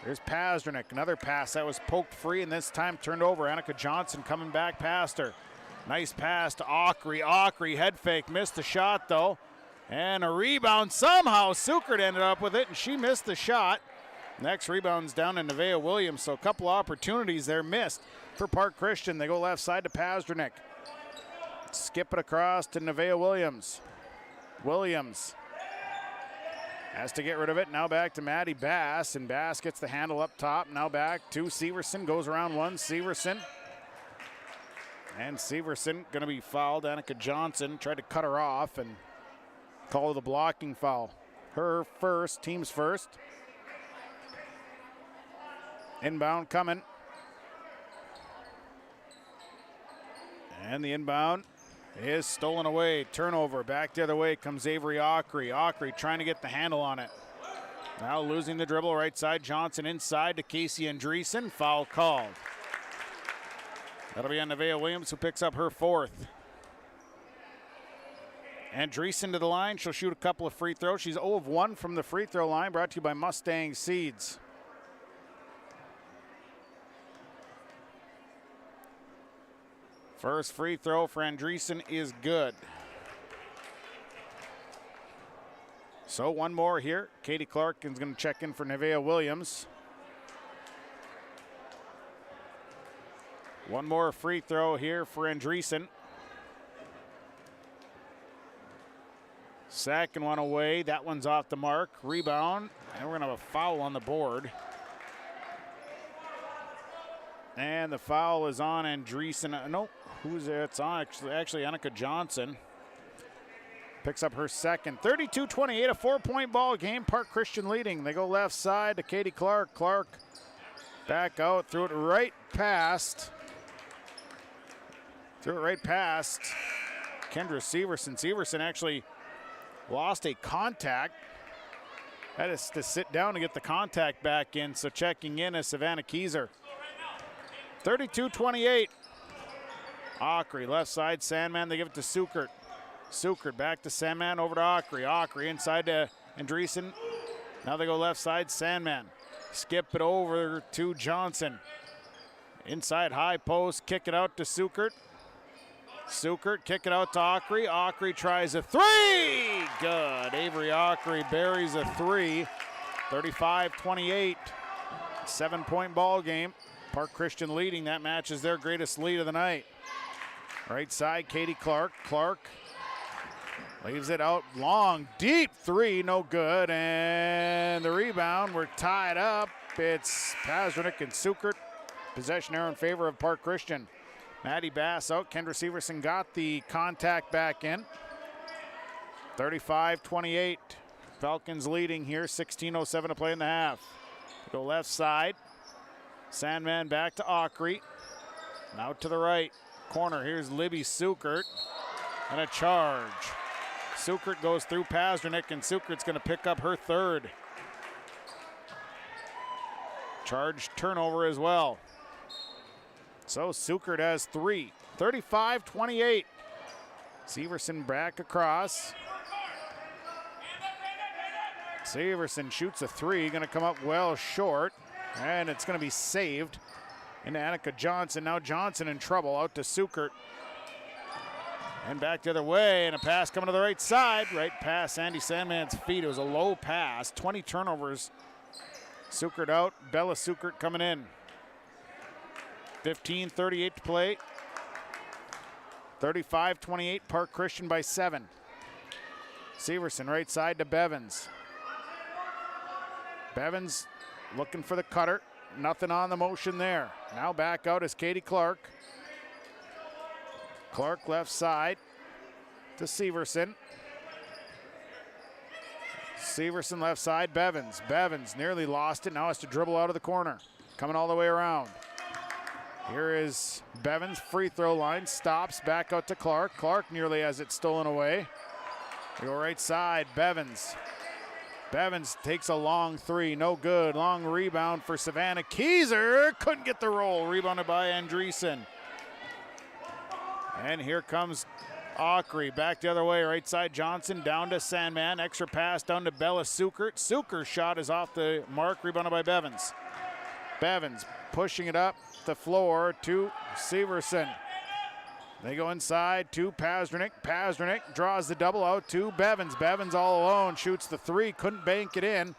There's Pasdernick. Another pass that was poked free and this time turned over. Annika Johnson coming back past her. Nice pass to Ockery. Ockery head fake, missed the shot though. And a rebound somehow. Sukert ended up with it and she missed the shot. Next rebound's down to Nevaeh Williams. So a couple opportunities there missed for Park Christian. They go left side to Pasdernick. Skip it across to Nevaeh Williams. Williams has to get rid of it. Now back to Maddie Bass. And Bass gets the handle up top. Now back to Severson. Goes around one. Severson. And Severson going to be fouled. Annika Johnson tried to cut her off and call the blocking foul. Her first, team's first. Inbound coming. And the inbound is stolen away. Turnover. Back the other way comes Avery Ockery. Ockery trying to get the handle on it. Now losing the dribble right side. Johnson inside to Casey Andreessen. Foul called. That'll be on Nevaeh Williams, who picks up her fourth. Andreessen to the line. She'll shoot a couple of free throws. She's 0 of 1 from the free throw line, brought to you by Mustang Seeds. First free throw for Andreessen is good. So one more here. Katie Clark is going to check in for Nevaeh Williams. One more free throw here for Andreessen. Second one away. That one's off the mark. Rebound. And we're going to have a foul on the board. And the foul is on Andreessen. No, who's there? It's on actually Annika Johnson. Picks up her second. 32-28, a 4-point ball game. Park Christian leading. They go left side to Katie Clark. Clark back out. Threw it right past. Kendra Severson. Severson actually lost a contact. Had to sit down to get the contact back in. So checking in is Savannah Keyser. 32-28. Ockery left side. Sandman. They give it to Sukert. Sukert back to Sandman, over to Ockery. Ockery inside to Andreessen. Now they go left side. Sandman. Skip it over to Johnson. Inside high post. Kick it out to Sukert. Sukert kick it out to Ockery. Ockery tries a three. Good. Avery Ockery buries a three. 35-28. 7-point ball game. Park Christian leading. That match is their greatest lead of the night. Right side, Katie Clark. Clark leaves it out long, deep three, no good. And the rebound, we're tied up. It's Pazernick and Sukert. Possession error in favor of Park Christian. Maddie Bass out. Kendra Severson got the contact back in. 35-28. Falcons leading here. 16:07 to play in the half. Go left side. Sandman back to Aukrey. Now to the right corner. Here's Libby Sukert. And a charge. Sukert goes through Pazernick, and Sukert's going to pick up her third. Charge turnover as well. So Sukert has 3. 35-28. Severson back across. Severson shoots a 3, going to come up well short, and it's going to be saved into Annika Johnson. Now Johnson in trouble, out to Sukert. And back the other way, and a pass coming to the right side. Right past Andy Sandman's feet. It was a low pass. 20 turnovers. Sukert out. Bella Sukert coming in. 15:38 to play. 35-28. Park Christian by 7. Severson right side to Bevins. Bevins looking for the cutter. Nothing on the motion there. Now back out is Katie Clark. Clark left side to Severson. Severson left side, Bevins. Bevins nearly lost it, now has to dribble out of the corner. Coming all the way around. Here is Bevins, free throw line, stops, back out to Clark. Clark nearly has it stolen away. We go right side, Bevins. Bevins takes a long 3, no good. Long rebound for Savannah Keyser, couldn't get the roll. Rebounded by Andreessen. And here comes Aukrey, back the other way, right side Johnson, down to Sandman. Extra pass down to Bella Sukert. Sukert's shot is off the mark, rebounded by Bevins. Bevins pushing it up the floor to Severson. They go inside to Pazernick. Pazernick draws the double out to Bevins. Bevins all alone, shoots the 3, couldn't bank it in.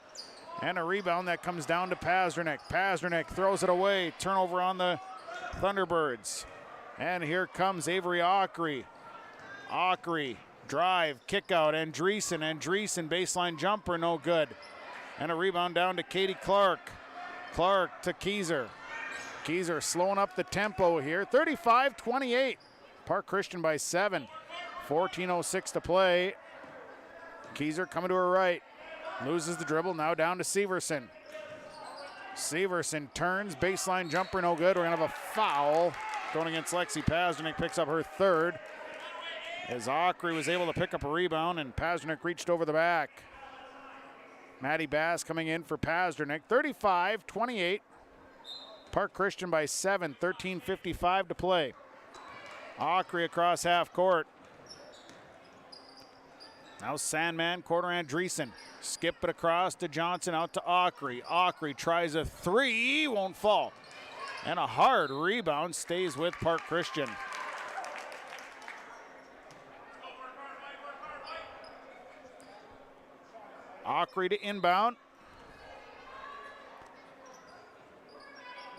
And a rebound that comes down to Pazernick. Pazernick throws it away, turnover on the Thunderbirds. And here comes Avery Aukrey. Aukrey, drive, kick out, Andreessen. Andreessen, baseline jumper, no good. And a rebound down to Katie Clark. Clark to Keyser. Keyser slowing up the tempo here. 35-28. Park Christian by 7. 14:06 to play. Keyser coming to her right. Loses the dribble, now down to Severson. Severson turns, baseline jumper, no good. We're going to have a foul going against Lexi Pazernick, picks up her third. As Aukrey was able to pick up a rebound and Pazernick reached over the back. Maddie Bass coming in for Pazernick. 35-28. Park Christian by 7, 13:55 to play. Aukrey across half court. Now Sandman, quarter Andreessen. Skip it across to Johnson, out to Aukrey. Aukrey tries a 3, won't fall. And a hard rebound, stays with Park Christian. Aukrey to inbound.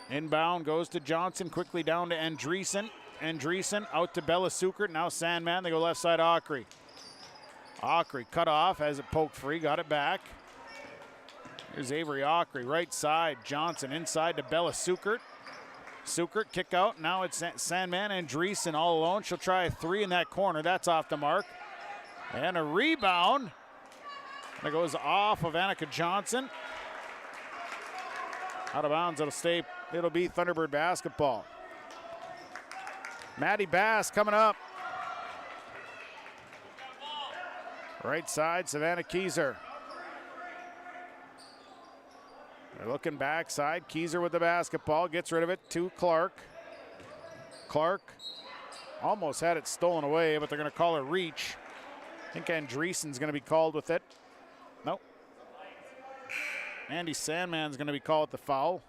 Inbound goes to Johnson, quickly down to Andreessen. Andreessen out to Bella Sukert. Now Sandman, they go left side Aukrey. Aukrey cut off, has it poked free, got it back. Here's Avery Aukrey, right side. Johnson inside to Bella Sukert. Sukert kick out, now it's Sandman Andreessen all alone. She'll try a 3 in that corner, that's off the mark. And a rebound. And it goes off of Annika Johnson. Out of bounds, it'll be Thunderbird basketball. Maddie Bass coming up. Right side, Savannah Keyser. They're looking backside. Keyser with the basketball, gets rid of it to Clark. Clark almost had it stolen away, but they're going to call a reach. I think Andreessen's going to be called with it. Nope. Andy Sandman's going to be called with the foul.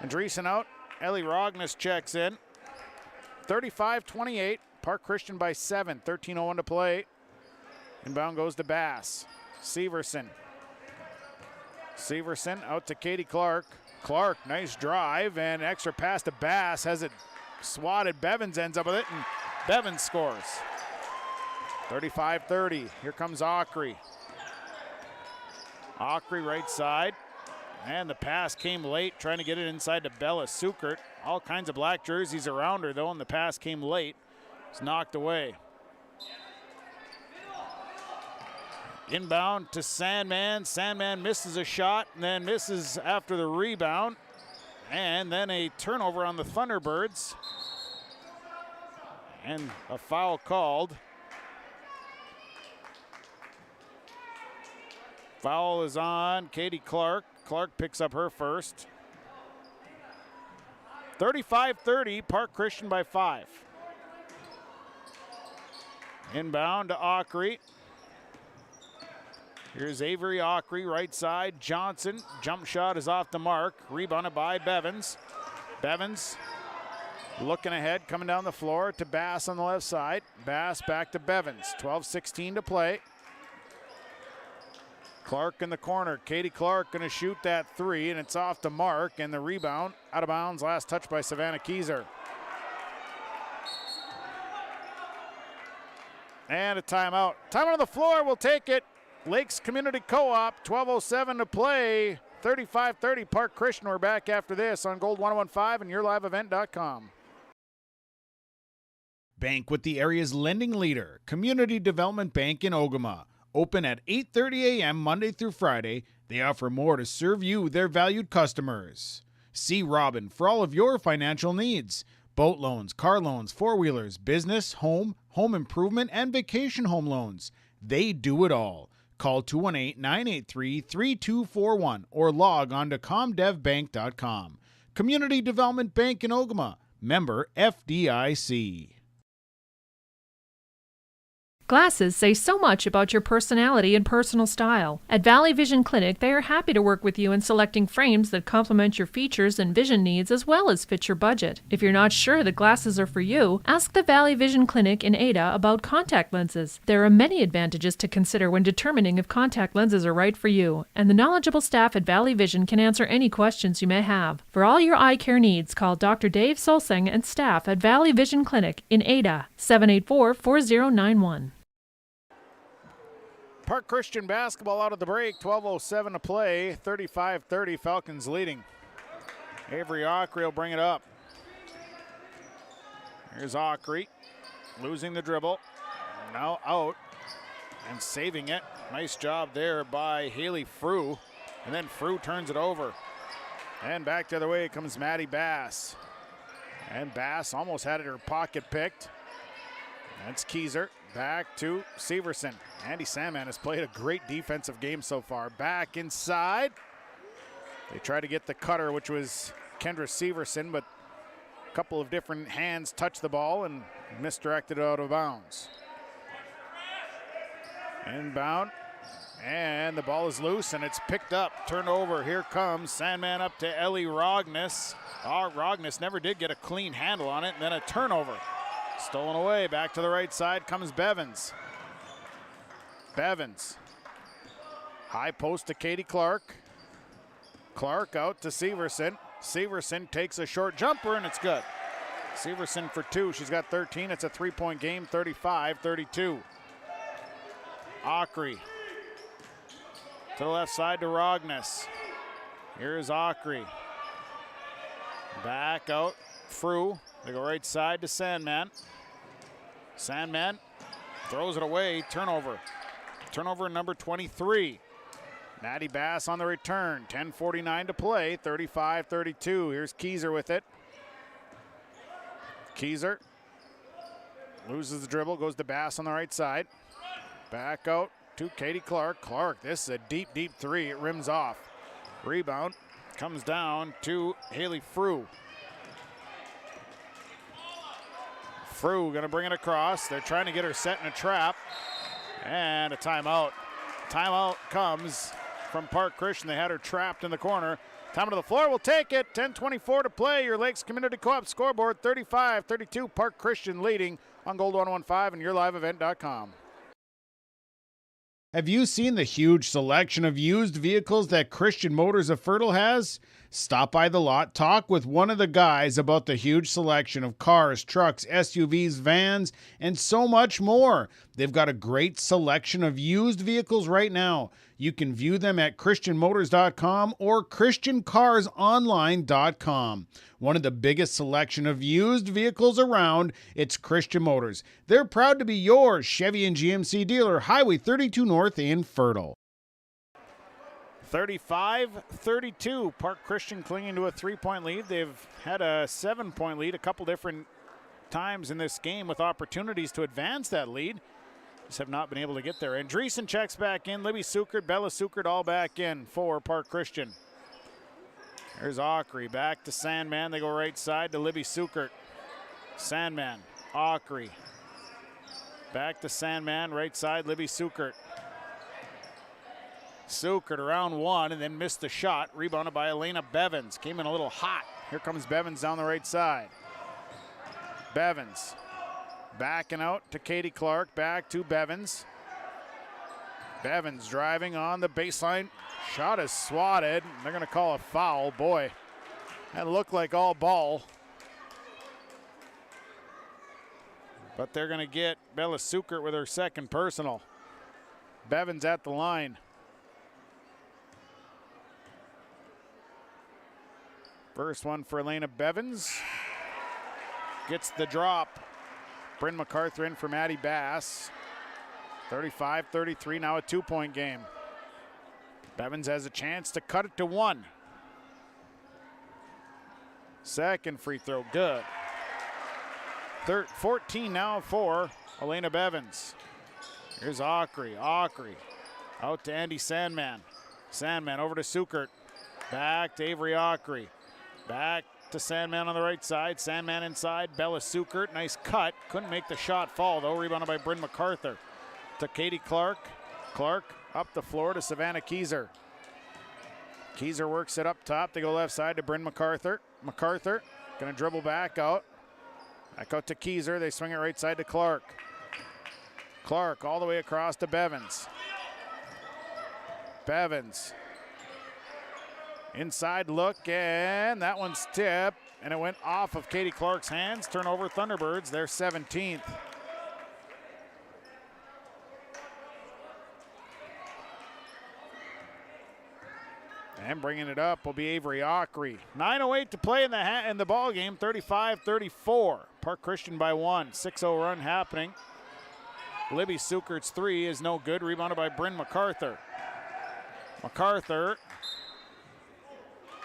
Andreessen out. Ellie Rognes checks in. 35-28. Park Christian by 7. 13:01 to play. Inbound goes to Bass. Severson. Severson out to Katie Clark. Clark, nice drive and extra pass to Bass. Has it swatted. Bevins ends up with it, and Bevins scores. 35-30. Here comes Ockery. Ockery right side. And the pass came late, trying to get it inside to Bella Sukert. All kinds of black jerseys around her, though, and the pass came late. It's knocked away. Inbound to Sandman. Sandman misses a shot and then misses after the rebound. And then a turnover on the Thunderbirds. And a foul called. Foul is on Katie Clark. Clark picks up her first. 35-30, Park Christian by 5. Inbound to Ockery. Here's Avery Ockery, right side. Johnson, jump shot is off the mark. Rebounded by Bevins. Bevins looking ahead, coming down the floor to Bass on the left side. Bass back to Bevins. 12-16 to play. Clark in the corner. Katie Clark going to shoot that three, and it's off the mark, and the rebound out of bounds. Last touch by Savannah Keyser. And a timeout. Timeout on the floor, we'll take it. Lakes Community Co-op, 12:07 to play. 35-30 Park Christian. We're back after this on Gold 1015 and YourLiveEvent.com. Bank with the area's lending leader, Community Development Bank in Ogama. Open at 8:30 a.m. Monday through Friday. They offer more to serve you, their valued customers. See Robin for all of your financial needs. Boat loans, car loans, four-wheelers, business, home improvement, and vacation home loans. They do it all. Call 218-983-3241 or log on to comdevbank.com. Community Development Bank in Ogama. Member FDIC. Glasses say so much about your personality and personal style. At Valley Vision Clinic, they are happy to work with you in selecting frames that complement your features and vision needs as well as fit your budget. If you're not sure that glasses are for you, ask the Valley Vision Clinic in Ada about contact lenses. There are many advantages to consider when determining if contact lenses are right for you, and the knowledgeable staff at Valley Vision can answer any questions you may have. For all your eye care needs, call Dr. Dave Solseng and staff at Valley Vision Clinic in Ada, 784-4091. Park Christian basketball out of the break, 12:07 to play, 35-30, Falcons leading. Avery Ockery will bring it up. Here's Ockery, losing the dribble, now out and saving it. Nice job there by Haley Frew, and then Frew turns it over. And back the other way comes Maddie Bass. And Bass almost had her pocket picked. That's Keyser. Back to Severson. Andy Sandman has played a great defensive game so far. Back inside. They try to get the cutter, which was Kendra Severson, but a couple of different hands touched the ball and misdirected it out of bounds. Inbound. And the ball is loose, and it's picked up. Turned over. Here comes Sandman up to Ellie Rognes. Rognes never did get a clean handle on it, and then a turnover. Stolen away, back to the right side comes Bevins. Bevins. High post to Katie Clark. Clark out to Severson. Severson takes a short jumper and it's good. Severson for two, she's got 13. It's a three-point game, 35-32. Ockery. To the left side to Rognes. Here's Ockery. Back out, Frew. They go right side to Sandman. Sandman throws it away, turnover. Turnover number 23. Maddie Bass on the return, 10:49 to play, 35-32. Here's Keyser with it. Keyser loses the dribble, goes to Bass on the right side. Back out to Katie Clark. Clark, this is a deep, deep three. It rims off. Rebound comes down to Haley Frew. Frew gonna bring it across. They're trying to get her set in a trap. And a timeout. Timeout comes from Park Christian. They had her trapped in the corner. Time to the floor, we'll take it. 10:24 to play. Your Lakes Community Co-op scoreboard, 35-32. Park Christian leading on Gold 1015 and YourLiveEvent.com. Have you seen the huge selection of used vehicles that Christian Motors of Fertile has? Stop by the lot, talk with one of the guys about the huge selection of cars, trucks, SUVs, vans, and so much more. They've got a great selection of used vehicles right now. You can view them at christianmotors.com or christiancarsonline.com. One of the biggest selection of used vehicles around, it's Christian Motors. They're proud to be your Chevy and GMC dealer, Highway 32 North in Fertile. 35-32. Park Christian clinging to a 3-point lead. They've had a 7-point lead a couple different times in this game with opportunities to advance that lead. Just have not been able to get there. Andreessen checks back in. Libby Sukert, Bella Sukert all back in for Park Christian. There's Aucrey back to Sandman. They go right side to Libby Sukert. Sandman, Aucrey. Back to Sandman, right side, Libby Sukert. Sukert around one and then missed the shot. Rebounded by Elena Bevins. Came in a little hot. Here comes Bevins down the right side. Bevins backing out to Katie Clark. Back to Bevins. Bevins driving on the baseline. Shot is swatted. They're going to call a foul. Boy, that looked like all ball. But they're going to get Bella Sukert with her second personal. Bevins at the line. First one for Elena Bevins. Gets the drop. Bryn MacArthur in for Maddie Bass. 35-33, now a 2-point game. Bevins has a chance to cut it to 1. Second free throw, good. 14 now for Elena Bevins. Here's Aucrey. Aucrey out to Andy Sandman. Sandman over to Sukert. Back to Avery Aucrey. Back to Sandman on the right side. Sandman inside. Bella Sukert. Nice cut. Couldn't make the shot fall, though. Rebounded by Bryn MacArthur. To Katie Clark. Clark up the floor to Savannah Keyser. Keyser works it up top. They go left side to Bryn MacArthur. MacArthur going to dribble back out. Back out to Keyser. They swing it right side to Clark. Clark all the way across to Bevins. Bevins. Inside look, and that one's tipped, and it went off of Katie Clark's hands. Turnover Thunderbirds, they're 17th. And bringing it up will be Avery Aucrey. 9:08 to play in the ball game. 35-34. Park Christian by 1. 6-0 run happening. Libby Sukert's three is no good. Rebounded by Bryn MacArthur. MacArthur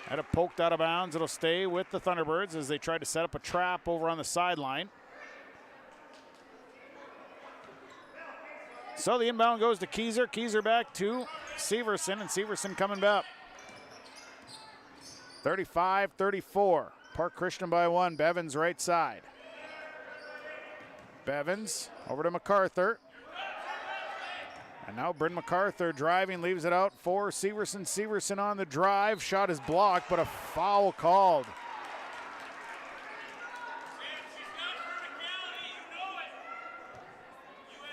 had it poked out of bounds. It'll stay with the Thunderbirds as they try to set up a trap over on the sideline. So the inbound goes to Keyser. Keyser back to Severson, and Severson coming back. 35-34. Park Christian by 1. Bevins right side. Bevins over to MacArthur. And now Bryn MacArthur driving, leaves it out for Severson. Severson on the drive. Shot is blocked, but a foul called.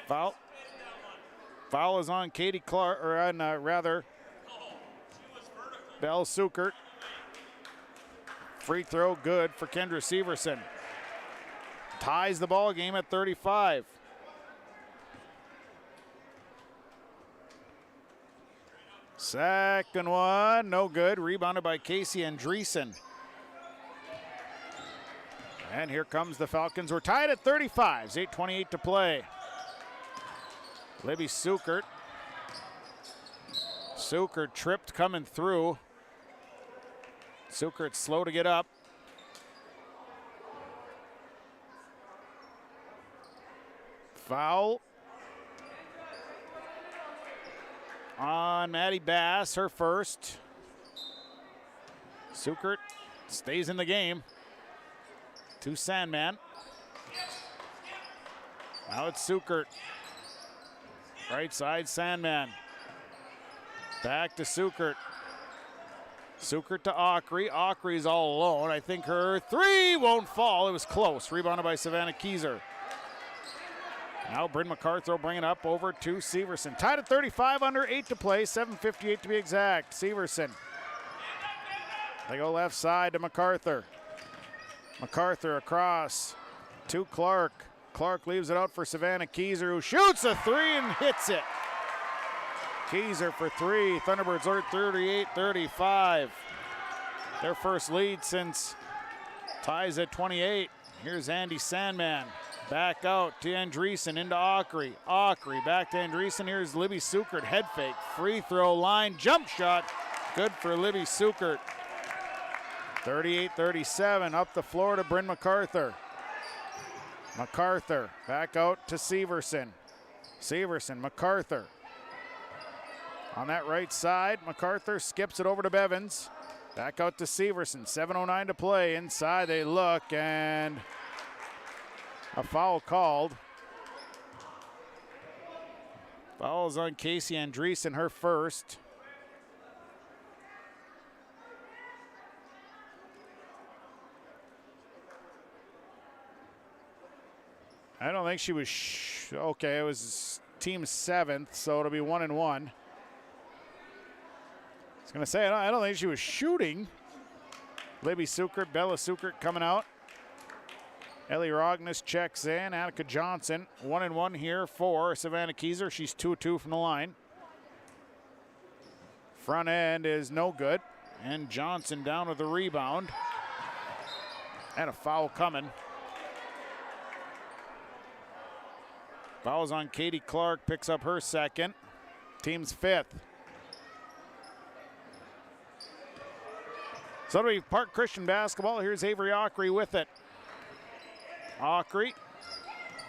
Foul is on Katie Clark, or on Belle Sukert. Free throw good for Kendra Severson. Ties the ball game at 35. Second one, no good. Rebounded by Casey Andreessen. And here comes the Falcons. We're tied at 35. 8:28 to play. Libby Sukert. Sukert tripped coming through. Sukert slow to get up. Foul on Maddie Bass, her first. Sukert stays in the game. To Sandman. Now it's Sukert. Right side, Sandman. Back to Sukert. Sukert to Aucrey. Aucrey's all alone. I think her three won't fall. It was close. Rebounded by Savannah Keyser. Now Bryn MacArthur will bring it up over to Severson. Tied at 35, under 8 to play, 7:58 to be exact. Severson. They go left side to MacArthur. MacArthur across to Clark. Clark leaves it out for Savannah Keyser, who shoots a three and hits it. Keyser for three. Thunderbirds are 38-35. Their first lead since ties at 28. Here's Andy Sandman. Back out to Andreessen into Aucrey. Aucrey back to Andreessen. Here's Libby Sukert. Head fake. Free throw line. Jump shot. Good for Libby Sukert. 38-37. Up the floor to Bryn MacArthur. MacArthur back out to Severson. Severson, MacArthur. On that right side, MacArthur skips it over to Bevins. Back out to Severson. 7:09 to play. Inside they look, and a foul called. Foul's on Casey Andreessen, her first. I don't think she was, okay, it was team 7th, so it'll be 1-1. I was going to say, I don't think she was shooting. Libby Sukert, Bella Sukert coming out. Ellie Rognes checks in. Annika Johnson, 1-1 here for Savannah Keyser. She's 2-2 from the line. Front end is no good. And Johnson down with the rebound. And a foul coming. Foul's on Katie Clark, picks up her second. Team's 5th. So it'll be Park Christian basketball. Here's Avery Aucrey with it. Aucrey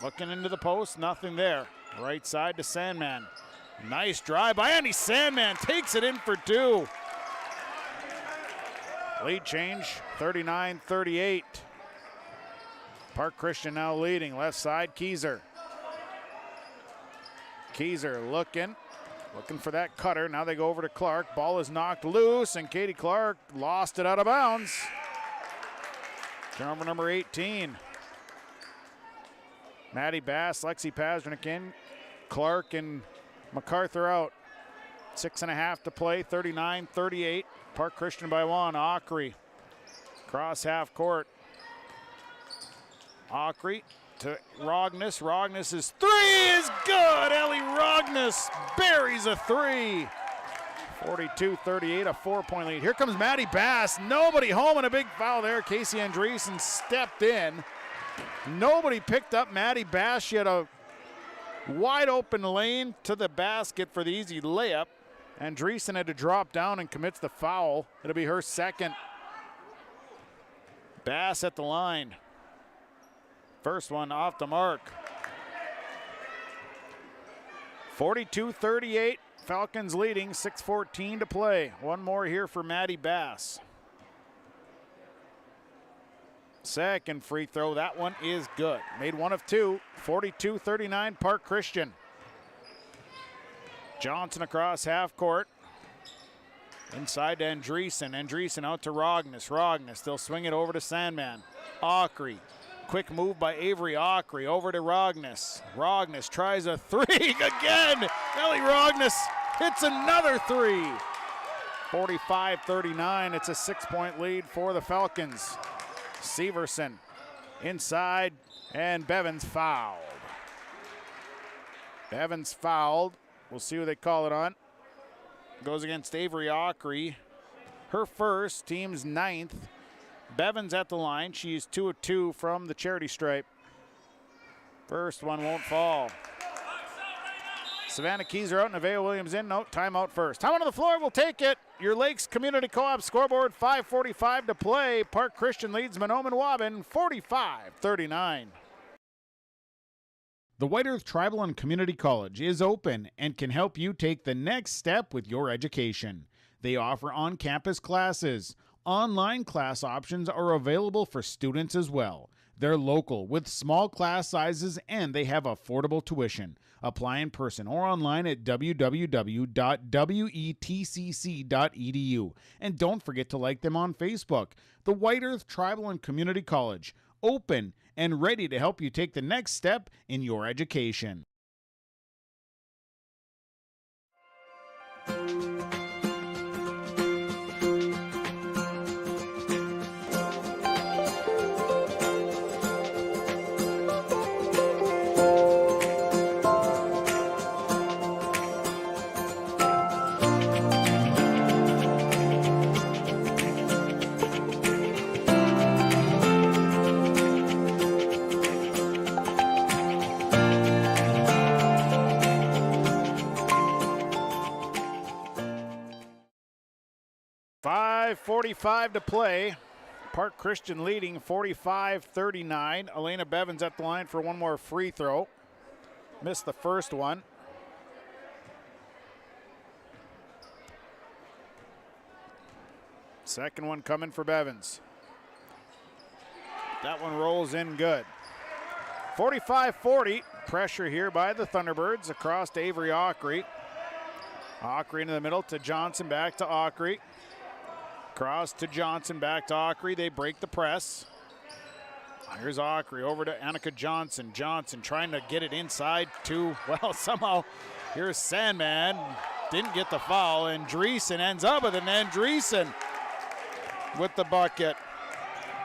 looking into the post, nothing there. Right side to Sandman. Nice drive by Andy Sandman, takes it in for two. Lead change, 39-38. Park Christian now leading, left side, Keyser. Keyser looking for that cutter. Now they go over to Clark. Ball is knocked loose, and Katie Clark lost it out of bounds. Turnover number 18. Maddie Bass, Lexi Pazdernik in. Clark and MacArthur out. 6.5 to play, 39-38. Park Christian by one. Aucrey cross half court. Aucrey to Rognes. Rognes' three is good. Ellie Rognes buries a three. 42-38, a 4-point lead. Here comes Maddie Bass. Nobody home, and a big foul there. Casey Andreessen stepped in. Nobody picked up Maddie Bass. She had a wide open lane to the basket for the easy layup. Andreessen had to drop down and commits the foul. It'll be her second. Bass at the line. First one off the mark. 42-38, Falcons leading, 6:14 to play. One more here for Maddie Bass. Second free throw, that one is good. Made one of two, 42-39, Park Christian. Johnson across half court. Inside to Andreessen. Andreessen out to Rognes. Rognes, they'll swing it over to Sandman. Aucrey. Quick move by Avery Aucrey over to Rognes. Rognes tries a three again. Ellie Rognes hits another three. 45-39. It's a 6-point lead for the Falcons. Severson inside, and Bevins fouled. Bevins fouled. We'll see who they call it on. Goes against Avery Aucrey. Her first, team's 9th. Bevins at the line. She's 2 of 2 from the charity stripe. First one won't fall. Savannah Keyser out and Nevaeh Williams in. No, timeout first. Time on the floor, we'll take it. Your Lakes Community Co-op scoreboard, 5:45 to play. Park Christian leads Mahnomen Waubun 45-39. The White Earth Tribal and Community College is open and can help you take the next step with your education. They offer on-campus classes. Online class options are available for students as well. They're local with small class sizes, and they have affordable tuition. Apply in person or online at www.wetcc.edu. And don't forget to like them on Facebook. The White Earth Tribal and Community College, open and ready to help you take the next step in your education. .45 to play. Park Christian leading 45-39. Elena Bevins at the line for one more free throw. Missed the first one. Second one coming for Bevins. That one rolls in good. 45-40. Pressure here by the Thunderbirds across to Avery Ockery. Ockery into the middle to Johnson, back to Ockery. Cross to Johnson, back to Ockery. They break the press. Here's Ockery over to Annika Johnson. Johnson trying to get it inside to, well, somehow here's Sandman. Didn't get the foul, and Dreesen ends up with it. And Dreesen with the bucket.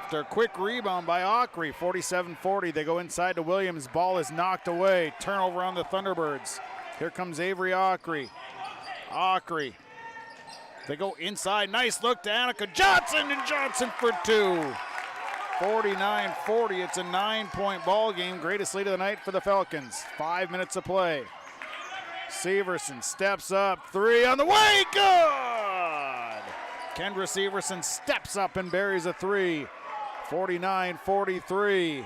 After a quick rebound by Ockery, 47-40. They go inside to Williams. Ball is knocked away. Turnover on the Thunderbirds. Here comes Avery Ockery. Ockery. They go inside. Nice look to Annika Johnson, and Johnson for two. 49-40. It's a 9-point ball game. Greatest lead of the night for the Falcons. 5 minutes of play. Severson steps up. Three on the way. Good! Kendra Severson steps up and buries a three. 49-43.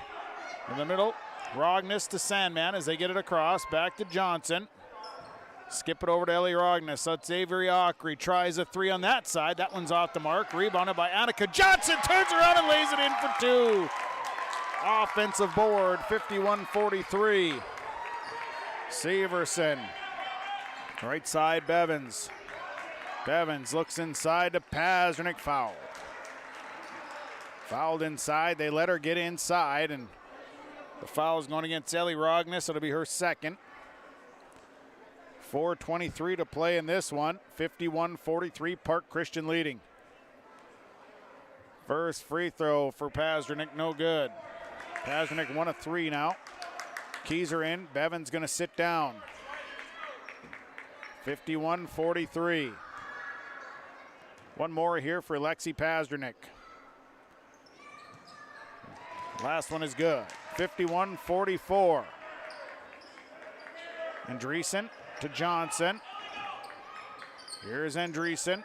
In the middle, Rogness to Sandman as they get it across. Back to Johnson. Skip it over to Ellie Rogness. That's Avery Ockery. Tries a three on that side. That one's off the mark. Rebounded by Annika Johnson. Turns around and lays it in for two. Offensive board, 51-43. Severson. Right side, Bevins. Bevins looks inside to Pazernik. Fouled. Fouled inside. They let her get inside, and the foul is going against Ellie Rogness. It'll be her second. 4:23 to play in this one. 51-43, Park Christian leading. First free throw for Pazernik, no good. Pazernik 1 of 3 now. Keys are in. Bevan's going to sit down. 51-43. One more here for Lexi Pazernik. Last one is good. 51-44. Andreessen to Johnson. Here's Andreessen.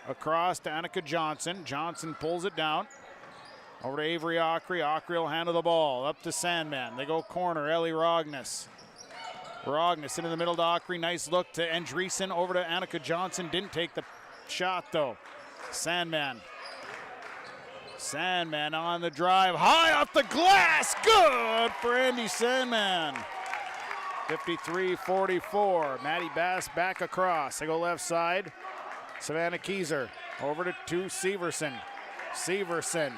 Across to Annika Johnson. Johnson pulls it down. Over to Avery Ockery. Ockery will handle the ball. Up to Sandman. They go corner. Ellie Rogness. Rogness into the middle to Ockery. Nice look to Andreessen. Over to Annika Johnson. Didn't take the shot though. Sandman. Sandman on the drive. High off the glass. Good for Andy Sandman. 53-44. Maddie Bass back across. They go left side. Savannah Keyser over to Severson. Severson.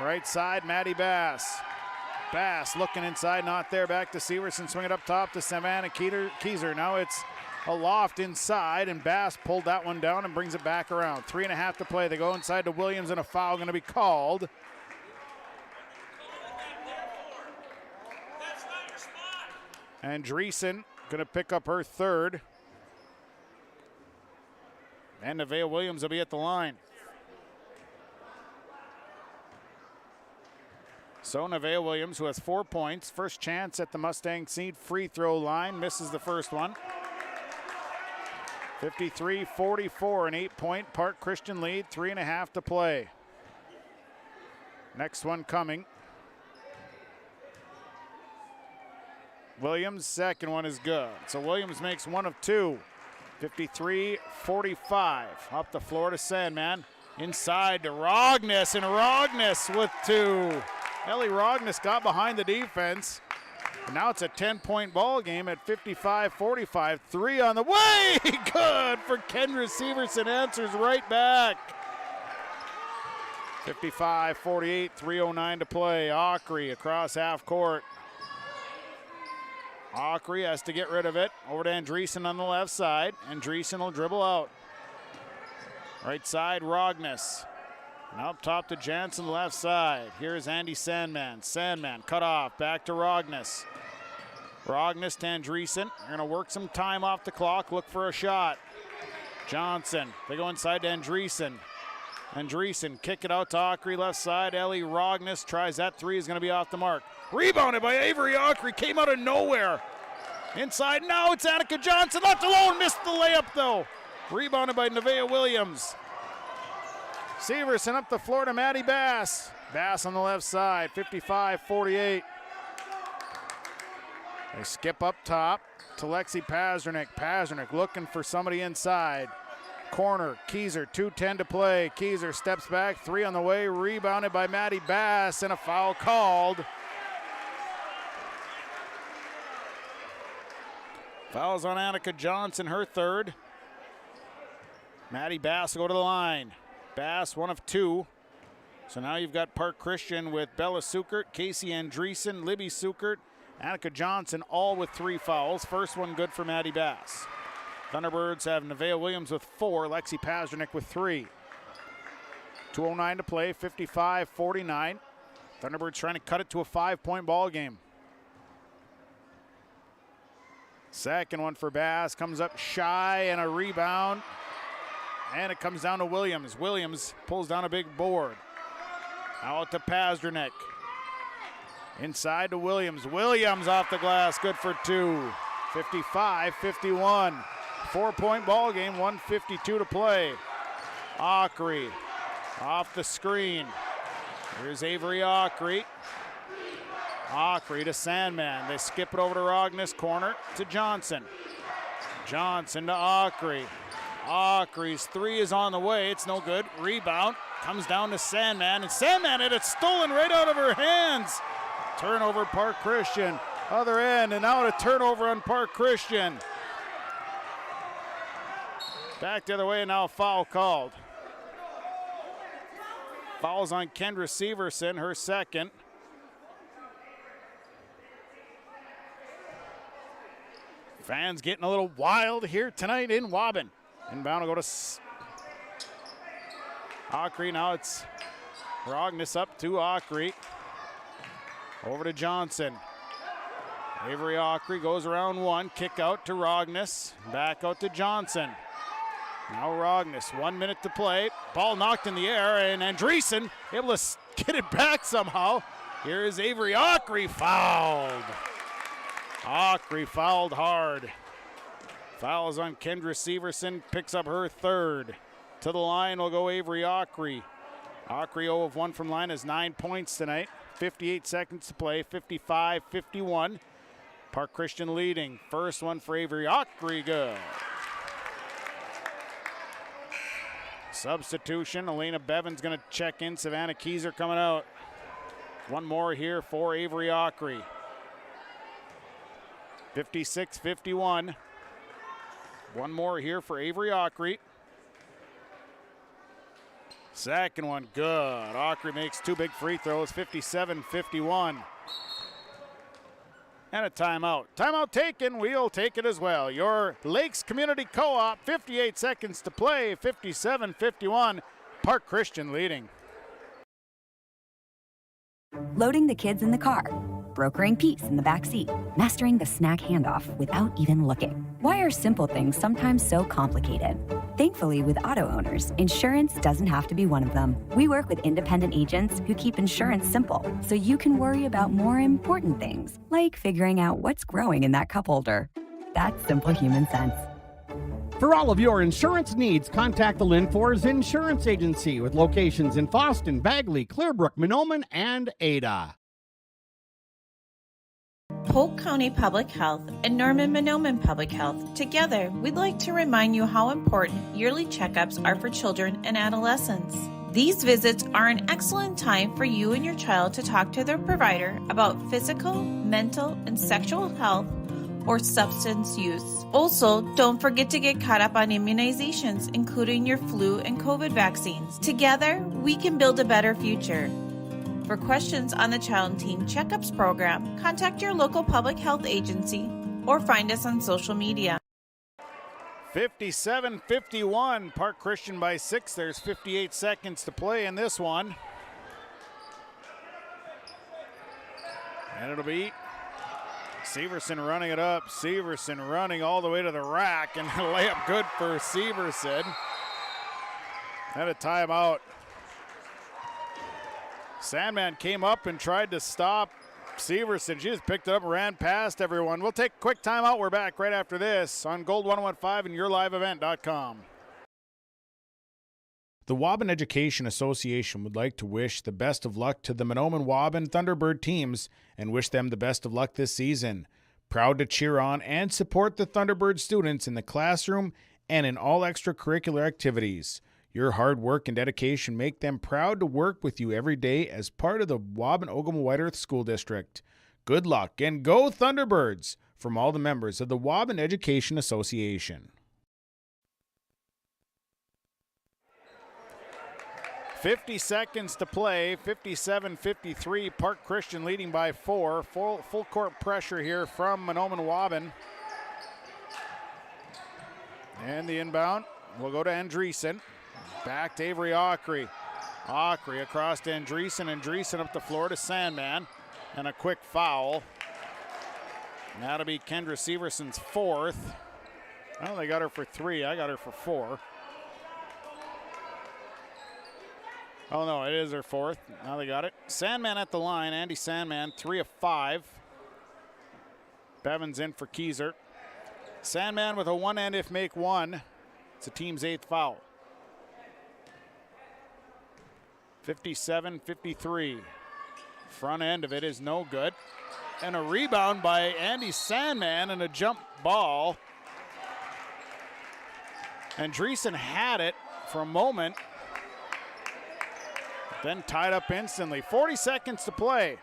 Right side, Maddie Bass. Bass looking inside, not there. Back to Severson. Swing it up top to Savannah Keyser. Now it's a loft inside, and Bass pulled that one down and brings it back around. 3.5 to play. They go inside to Williams, and a foul going to be called. Andreessen going to pick up her third. And Nevaeh Williams will be at the line. So Nevaeh Williams, who has 4 points, first chance at the Mustang Seed free throw line, misses the first one. 53-44, an 8-point Park Christian lead, 3.5 to play. Next one coming. Williams' second one is good. So Williams makes 1 of 2. 53-45. Up the floor to Sandman. Inside to Rogness, and Rogness with 2. Ellie Rogness got behind the defense. And now it's a 10-point ball game at 55-45. 3 on the way. Good for Kendra Severson. Answers right back. 55-48, 3:09 to play. Aucrey across half court. Aucrey has to get rid of it. Over to Andreessen on the left side. Andreessen will dribble out. Right side, Rogness. And up top to Jansen, left side. Here's Andy Sandman. Sandman cut off. Back to Rogness. Rogness to Andreessen. They're going to work some time off the clock. Look for a shot. Johnson. They go inside to Andreessen. Andreessen kick it out to Aucrey, left side. Ellie Rogness tries that three, is going to be off the mark. Rebounded by Avery Aucrey, came out of nowhere. Inside now, it's Annika Johnson, left alone, missed the layup though. Rebounded by Nevaeh Williams. Severson up the floor to Maddie Bass. Bass on the left side, 55-48. They skip up top to Lexi Pazernik. Pazernik looking for somebody inside. Corner, Keyser, 2:10 to play. Keyser steps back, three on the way, rebounded by Maddie Bass, and a foul called. Fouls on Annika Johnson, her third. Maddie Bass will go to the line. Bass, one of two. So now you've got Park Christian with Bella Sukert, Casey Andreessen, Libby Sukert, Annika Johnson, all with 3 fouls. First one good for Maddie Bass. Thunderbirds have Nevaeh Williams with 4, Lexi Pazernik with 3. 2:09 to play, 55-49. Thunderbirds trying to cut it to a 5-point ball game. Second one for Bass, comes up shy and a rebound. And it comes down to Williams. Williams pulls down a big board. Out to Pazernik. Inside to Williams. Williams off the glass, good for 2. 55-51. 4-point ball game, 1:52 to play. Aucrey off the screen. Here's Avery Aucrey. Aucrey to Sandman. They skip it over to Rogness, corner to Johnson. Johnson to Aucrey. Aucrey's three is on the way. It's no good. Rebound comes down to Sandman, and Sandman had it stolen right out of her hands. Turnover, Park Christian. Other end, and now a turnover on Park Christian. Back the other way, and now a foul called. Fouls on Kendra Severson, her second. Fans getting a little wild here tonight in Waubun. Inbound will go to Aucrey. Now it's Rogness up to Aucrey. Over to Johnson. Avery Aucrey goes around one. Kick out to Rogness. Back out to Johnson. Now Rogness, 1 minute to play. Ball knocked in the air, and Andreessen able to get it back somehow. Here is Avery Aucrey fouled. Aucrey fouled hard. Fouls on Kendra Severson, picks up her third. To the line will go Avery Aucrey. Aucrey 0 of 1 from line has 9 points tonight. 58 seconds to play, 55-51. Park Christian leading. First one for Avery Aucrey, good. Substitution, Elena Bevan's going to check in. Savannah Keyser coming out. One more here for Avery Aucrey. 56-51. One more here for Avery Aucrey. Second one, good. Aucrey makes 2 big free throws, 57-51. And a timeout. Timeout taken, we'll take it as well. Your Lakes Community Co-op, 58 seconds to play, 57-51. Park Christian leading. Loading the kids in the car, brokering peace in the back seat, mastering the snack handoff without even looking. Why are simple things sometimes so complicated? Thankfully, with auto owners, insurance doesn't have to be one of them. We work with independent agents who keep insurance simple, so you can worry about more important things, like figuring out what's growing in that cup holder. That's simple human sense. For all of your insurance needs, contact the Linfors Insurance Agency with locations in Fosston, Bagley, Clearbrook, Mahnomen, and Ada. Polk County Public Health and Norman Mahnomen Public Health. Together, we'd like to remind you how important yearly checkups are for children and adolescents. These visits are an excellent time for you and your child to talk to their provider about physical, mental, and sexual health or substance use. Also, don't forget to get caught up on immunizations, including your flu and COVID vaccines. Together, we can build a better future. For questions on the Child and Teen Checkups program, contact your local public health agency or find us on social media. 57-51, Park Christian by 6. There's 58 seconds to play in this one. And it'll be Severson running it up. Severson running all the way to the rack, and a layup good for Severson. Had a timeout. Sandman came up and tried to stop Severson. She just picked it up and ran past everyone. We'll take a quick timeout. We're back right after this on Gold 1015 and yourliveevent.com. The Waubun Education Association would like to wish the best of luck to the Mahnomen Waubun Thunderbird teams and wish them the best of luck this season. Proud to cheer on and support the Thunderbird students in the classroom and in all extracurricular activities. Your hard work and dedication make them proud to work with you every day as part of the Waubun-Ogama-White Earth School District. Good luck and go Thunderbirds from all the members of the Waubun Education Association. 50 seconds to play, 57-53, Park Christian leading by 4. Full court pressure here from Mahnomen Waubun. And the inbound will go to Andreessen. Back to Avery Ockery. Ockery across to Andreessen. Andreessen up the floor to Sandman. And a quick foul. And that'll be Kendra Severson's 4th. Well, they got her for 3. I got her for 4. Oh, no, it is her 4th. Now they got it. Sandman at the line. Andy Sandman, 3 of 5. Bevins in for Keyser. Sandman with a one and if make one. It's the team's 8th foul. 57-53. Front end of it is no good. And a rebound by Andy Sandman and a jump ball. Andreessen had it for a moment, then tied up instantly. 40 seconds to play.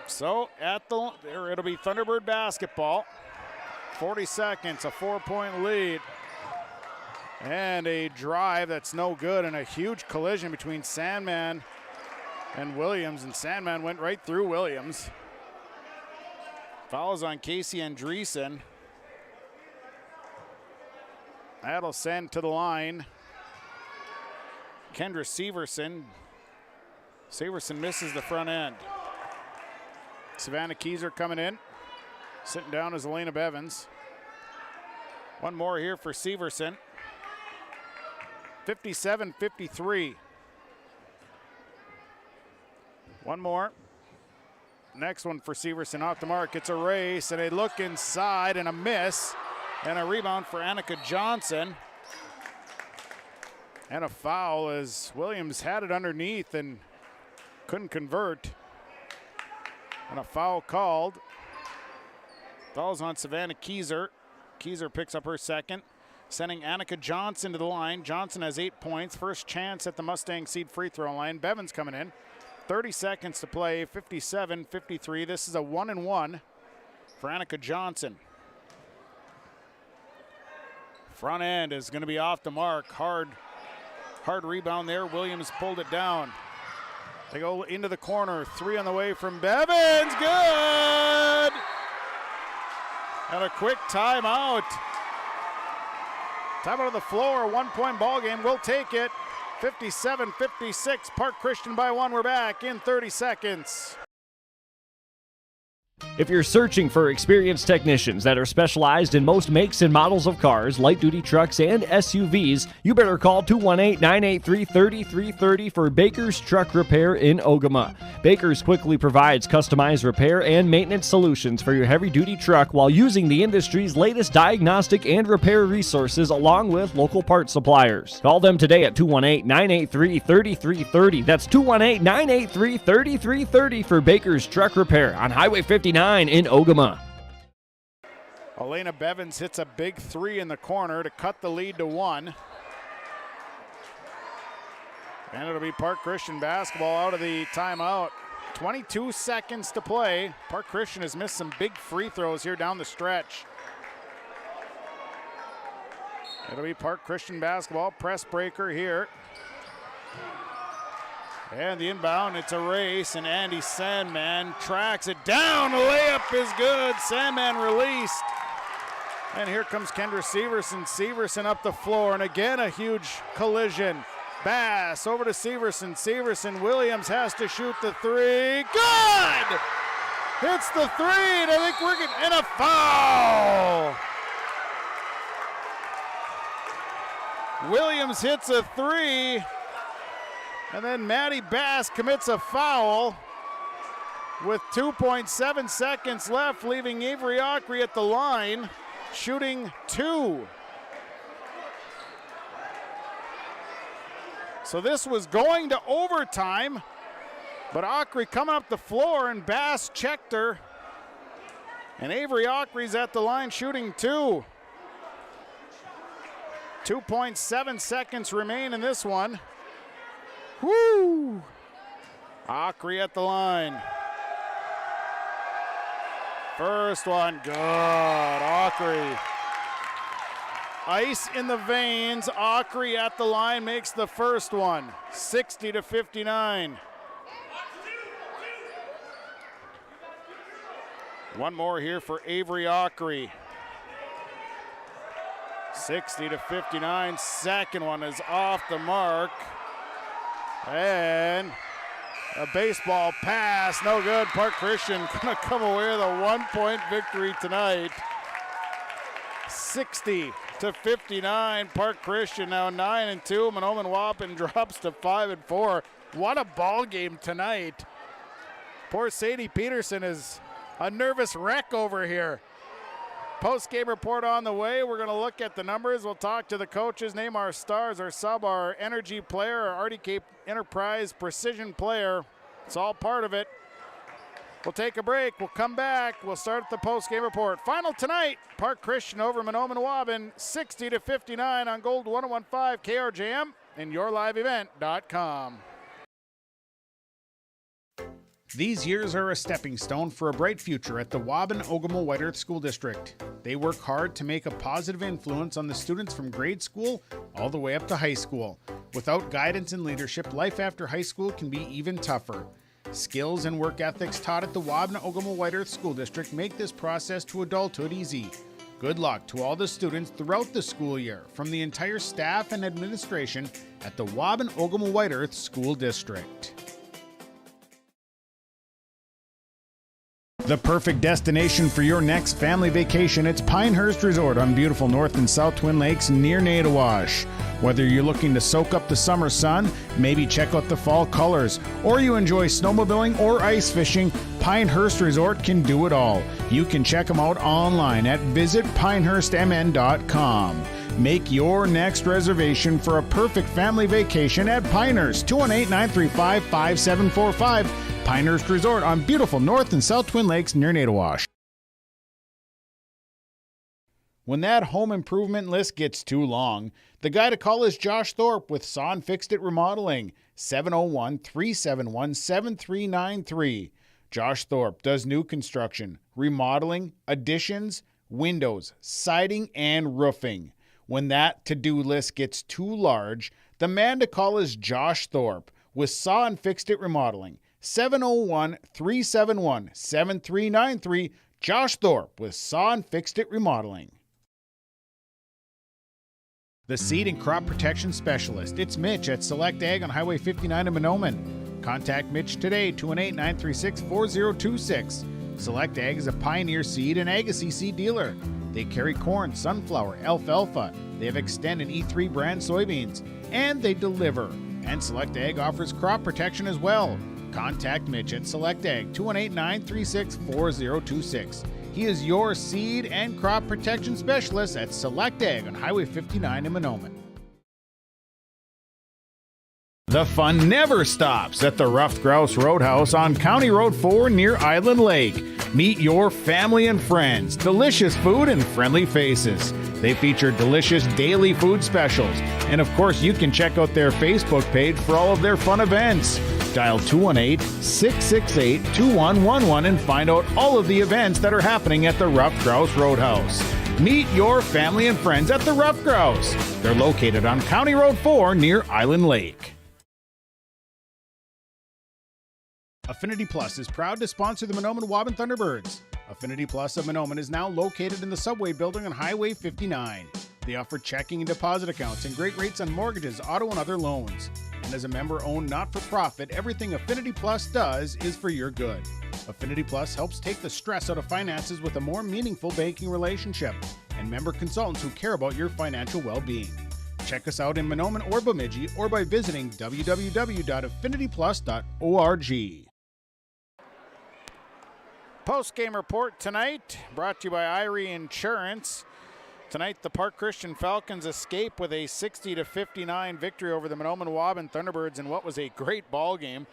So it'll be Thunderbird basketball. 40 seconds, a 4-point lead. And a drive that's no good, and a huge collision between Sandman and Williams, and Sandman went right through Williams. Fouls on Casey Andreessen. That'll send to the line Kendra Severson. Severson misses the front end. Savannah Keyser coming in. Sitting down is Elena Bevins. One more here for Severson. 57-53. One more. Next one for Severson off the mark. It's a race and a look inside and a miss. And a rebound for Annika Johnson. And a foul as Williams had it underneath and couldn't convert. And a foul called. Foul's on Savannah Keyser. Keyser picks up her 2nd. Sending Annika Johnson to the line. Johnson has 8 points. First chance at the Mustang Seed free throw line. Bevins coming in. 30 seconds to play. 57-53. This is a 1-and-1 for Annika Johnson. Front end is going to be off the mark. Hard rebound there. Williams pulled it down. They go into the corner. 3 on the way from Bevins. Good! And a quick timeout. Timeout of the floor, 1-point ball game. We'll take it. 57-56. Park Christian by 1. We're back in 30 seconds. If you're searching for experienced technicians that are specialized in most makes and models of cars, light-duty trucks, and SUVs, you better call 218-983-3330 for Baker's Truck Repair in Ogama. Baker's quickly provides customized repair and maintenance solutions for your heavy-duty truck while using the industry's latest diagnostic and repair resources along with local parts suppliers. Call them today at 218-983-3330. That's 218-983-3330 for Baker's Truck Repair on Highway 59 in Ogama. Elena Bevins hits a big 3 in the corner to cut the lead to 1. And it'll be Park Christian basketball out of the timeout. 22 seconds to play. Park Christian has missed some big free throws here down the stretch. It'll be Park Christian basketball. Press breaker here. And the inbound, it's a race, and Andy Sandman tracks it down. The layup is good. Sandman released. And here comes Kendra Severson. Severson up the floor, and again a huge collision. Bass over to Severson. Severson, Williams has to shoot the three. Good! Hits the three, and I think we're getting in a foul. Williams hits a three, and then Maddie Bass commits a foul with 2.7 seconds left, leaving Avery Ockery at the line, shooting 2. So this was going to overtime, but Ockery coming up the floor, and Bass checked her, and Avery Ockery's at the line shooting 2. 2.7 seconds remain in this one. Woo! Ockery at the line. First one, good. Ockery. Ice in the veins. Ockery at the line makes the first one. 60-59. One more here for Avery Ockery. 60-59. Second one is off the mark. And a baseball pass, no good. Park Christian gonna come away with a 1-point victory tonight. 60-59. Park Christian now 9-2. Mahnomen Waubun drops to 5-4. What a ball game tonight. Poor Sadie Peterson is a nervous wreck over here. Post-game report on the way. We're going to look at the numbers. We'll talk to the coaches, name our stars, our sub, our energy player, our RDK Enterprise precision player. It's all part of it. We'll take a break. We'll come back. We'll start at the post-game report. Final tonight, Park Christian over Mahnomen Waubun, 60-59 on Gold 101.5 KRJM and yourliveevent.com. These years are a stepping stone for a bright future at the Waubun-Ogama White Earth School District. They work hard to make a positive influence on the students from grade school all the way up to high school. Without guidance and leadership, life after high school can be even tougher. Skills and work ethics taught at the Waubun-Ogama White Earth School District make this process to adulthood easy. Good luck to all the students throughout the school year from the entire staff and administration at the Waubun-Ogama White Earth School District. The perfect destination for your next family vacation, it's Pinehurst Resort on beautiful North and South Twin Lakes near Nadawash. Whether you're looking to soak up the summer sun, maybe check out the fall colors, or you enjoy snowmobiling or ice fishing, Pinehurst Resort can do it all. You can check them out online at visitpinehurstmn.com. Make your next reservation for a perfect family vacation at Pinehurst, 218-935-5745. Pinehurst Resort on beautiful North and South Twin Lakes near Nadawash. When that home improvement list gets too long, the guy to call is Josh Thorpe with Son Fixed It Remodeling, 701-371-7393. Josh Thorpe does new construction, remodeling, additions, windows, siding, and roofing. When that to-do list gets too large, the man to call is Josh Thorpe with Son Fixed It Remodeling, 701-371-7393. Josh Thorpe with Son Fixed It Remodeling. The Seed and Crop Protection Specialist. It's Mitch at Select Ag on Highway 59 in Mahnomen. Contact Mitch today, 218-936-4026. Select Ag is a Pioneer Seed and Agassiz seed dealer. They carry corn, sunflower, alfalfa. They have Xtend and E3 brand soybeans, and they deliver. And Select Ag offers crop protection as well. Contact Mitch at Select Ag, 218-936-4026. He is your seed and crop protection specialist at Select Ag on Highway 59 in Mahnomen. The fun never stops at the Ruffed Grouse Roadhouse on County Road 4 near Island Lake. Meet your family and friends, delicious food and friendly faces. They feature delicious daily food specials. And of course, you can check out their Facebook page for all of their fun events. Dial 218-668-2111 and find out all of the events that are happening at the Rough Grouse Roadhouse. Meet your family and friends at the Rough Grouse. They're located on County Road 4 near Island Lake. Affinity Plus is proud to sponsor the Mahnomen Waubun Thunderbirds. Affinity Plus of Mahnomen is now located in the Subway building on Highway 59. They offer checking and deposit accounts and great rates on mortgages, auto, and other loans. And as a member-owned not-for-profit, everything Affinity Plus does is for your good. Affinity Plus helps take the stress out of finances with a more meaningful banking relationship and member consultants who care about your financial well-being. Check us out in Mahnomen or Bemidji or by visiting www.affinityplus.org. Post-game report tonight, brought to you by Irie Insurance. Tonight, the Park Christian Falcons escape with a 60-59 victory over the Mahnomen Waubun Thunderbirds in what was a great ball game.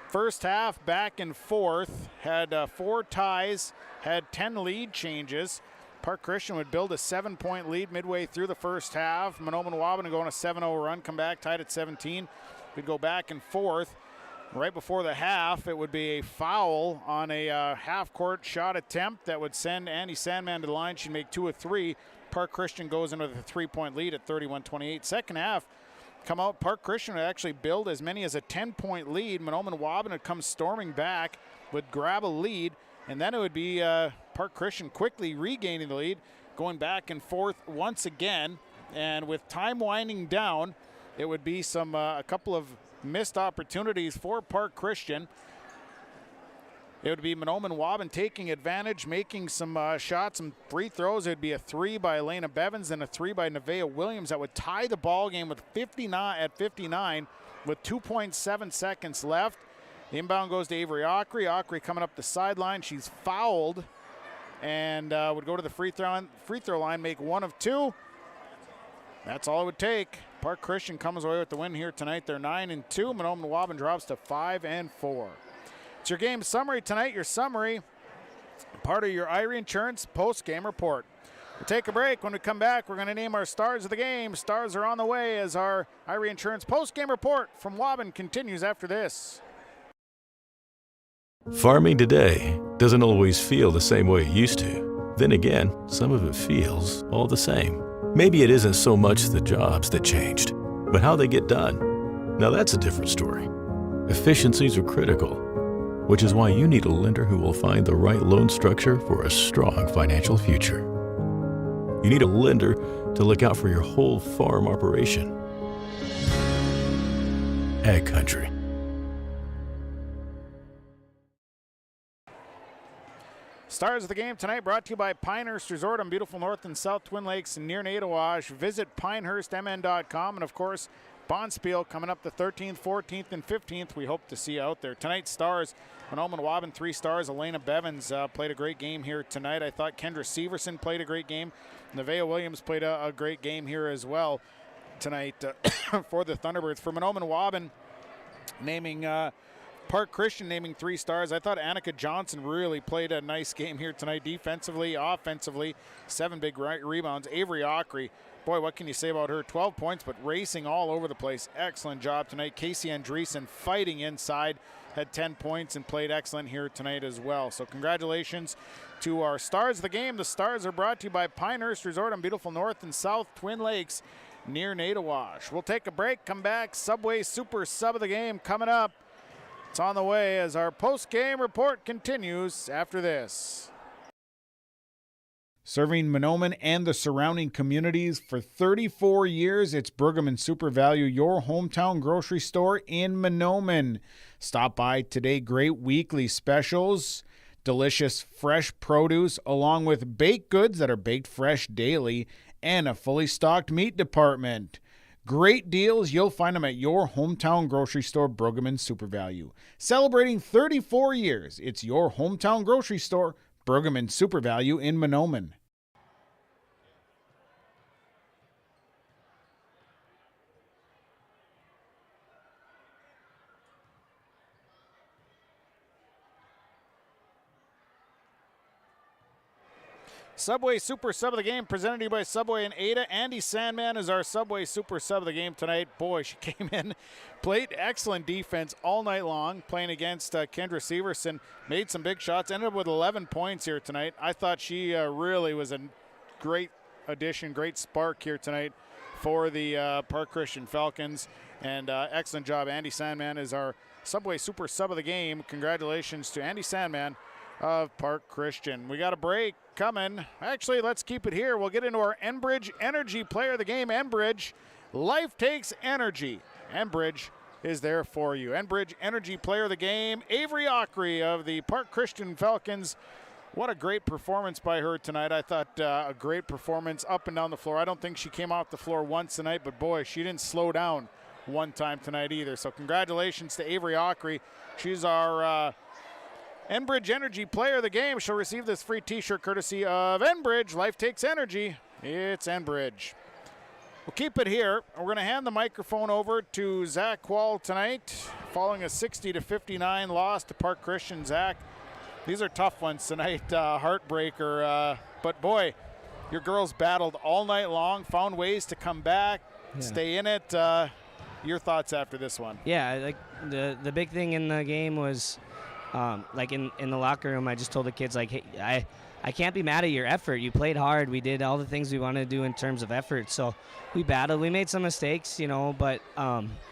First half, back and forth, had 4 ties, had 10 lead changes. Park Christian would build a 7-point lead midway through the first half. Mahnomen Waubun would go on a 7-0 run, come back, tied at 17. We'd go back and forth. Right before the half, it would be a foul on a half-court shot attempt that would send Andy Sandman to the line. She'd make 2 of 3. Park Christian goes in with a 3-point lead at 31-28. Second half, come out, Park Christian would actually build as many as a 10-point lead. Mahnomen Waubun would come storming back, would grab a lead, and then it would be Park Christian quickly regaining the lead, going back and forth once again. And with time winding down, it would be a couple of missed opportunities for Park Christian. It would be Mahnomen Waubun taking advantage, making some shots, some free throws. It would be a 3 by Elena Bevins and a 3 by Nevaeh Williams that would tie the ball game with 59 with 2.7 seconds left. The inbound goes to Avery Ockery. Ockery coming up the sideline. She's fouled and would go to the free throw line, make 1 of 2. That's all it would take. Park Christian comes away with the win here tonight. They're 9-2. Mahnomen Waubun drops to 5-4. It's your game summary tonight. Your summary, part of your Irie Insurance post-game report. We'll take a break. When we come back, we're going to name our stars of the game. Stars are on the way as our Irie Insurance post-game report from Waubun continues after this. Farming today doesn't always feel the same way it used to. Then again, some of it feels all the same. Maybe it isn't so much the jobs that changed, but how they get done. Now that's a different story. Efficiencies are critical, which is why you need a lender who will find the right loan structure for a strong financial future. You need a lender to look out for your whole farm operation. Ag Country. Stars of the game tonight brought to you by Pinehurst Resort on beautiful North and South Twin Lakes near Nadawash. Visit pinehurstmn.com. And, of course, Bonspiel coming up the 13th, 14th, and 15th. We hope to see you out there. Tonight's stars, Mahnomen Waubun, 3 stars. Elena Bevins played a great game here tonight. I thought Kendra Severson played a great game. Nevaeh Williams played a great game here as well tonight for the Thunderbirds. For Mahnomen Waubun, naming Park Christian naming 3 stars. I thought Annika Johnson really played a nice game here tonight, defensively, offensively, 7 big rebounds. Avery Ockery, boy, what can you say about her? 12 points, but racing all over the place. Excellent job tonight. Casey Andreessen fighting inside, had 10 points and played excellent here tonight as well. So congratulations to our stars of the game. The stars are brought to you by Pinehurst Resort on beautiful North and South Twin Lakes near Nadawash. We'll take a break, come back. Subway Super Sub of the game coming up. It's on the way as our post-game report continues after this. Serving Mahnomen and the surrounding communities for 34 years, it's Pregame Super Value, your hometown grocery store in Mahnomen. Stop by today. Great weekly specials, delicious fresh produce, along with baked goods that are baked fresh daily, and a fully stocked meat department. Great deals. You'll find them at your hometown grocery store, Pregame Super Value. Celebrating 34 years, it's your hometown grocery store, Pregame Super Value in Mahnomen. Subway Super Sub of the Game presented to you by Subway and Ada. Andy Sandman is our Subway Super Sub of the Game tonight. Boy, she came in, played excellent defense all night long, playing against Kendra Severson, made some big shots, ended up with 11 points here tonight. I thought she really was a great addition, great spark here tonight for the Park Christian Falcons, and excellent job. Andy Sandman is our Subway Super Sub of the Game. Congratulations to Andy Sandman of Park Christian. We got a break coming. Actually, let's keep it here. We'll get into our Enbridge Energy Player of the Game. Enbridge, life takes energy. Enbridge is there for you. Enbridge Energy Player of the Game, Avery Ockery of the Park Christian Falcons. What a great performance by her tonight. I thought a great performance up and down the floor. I don't think she came off the floor once tonight, but boy, she didn't slow down one time tonight either. So congratulations to Avery Ockery. She's our Enbridge Energy Player of the Game. She'll receive this free t-shirt courtesy of Enbridge. Life takes energy. It's Enbridge. We'll keep it here. We're going to hand the microphone over to Zach Wall tonight, following a 60-59 loss to Park Christian. Zach, these are tough ones tonight, heartbreaker. But boy, your girls battled all night long, found ways to come back, stay in it. Your thoughts after this one? Yeah, like the big thing in the game was, like in the locker room, I just told the kids, like, hey, I can't be mad at your effort. You played hard. We did all the things we wanted to do in terms of effort. So we battled. We made some mistakes, but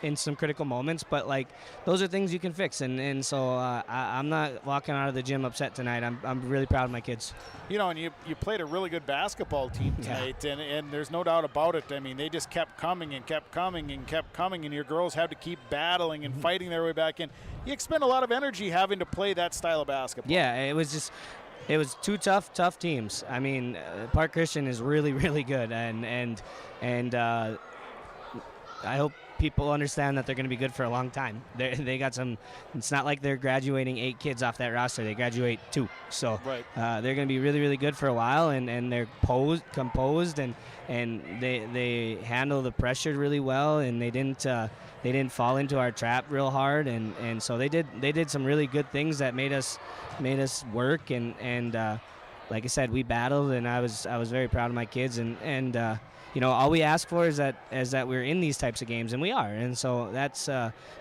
in some critical moments. But, like, those are things you can fix. And so I'm not walking out of the gym upset tonight. I'm really proud of my kids. And you played a really good basketball team tonight, and there's no doubt about it. I mean, they just kept coming and kept coming and kept coming, and your girls had to keep battling and fighting their way back in. You expend a lot of energy having to play that style of basketball. Yeah, it was two tough teams. I mean, Park Christian is really, really good, and I hope people understand that they're going to be good for a long time. They got some. It's not like they're graduating 8 kids off that roster. They graduate 2. So they're going to be really, really good for a while, and they're composed, and they handle the pressure really well, and they didn't fall into our trap real hard, and so they did some really good things that made us work, and like I said, we battled, and I was very proud of my kids, and all we ask for is that we're in these types of games, and we are, and so that's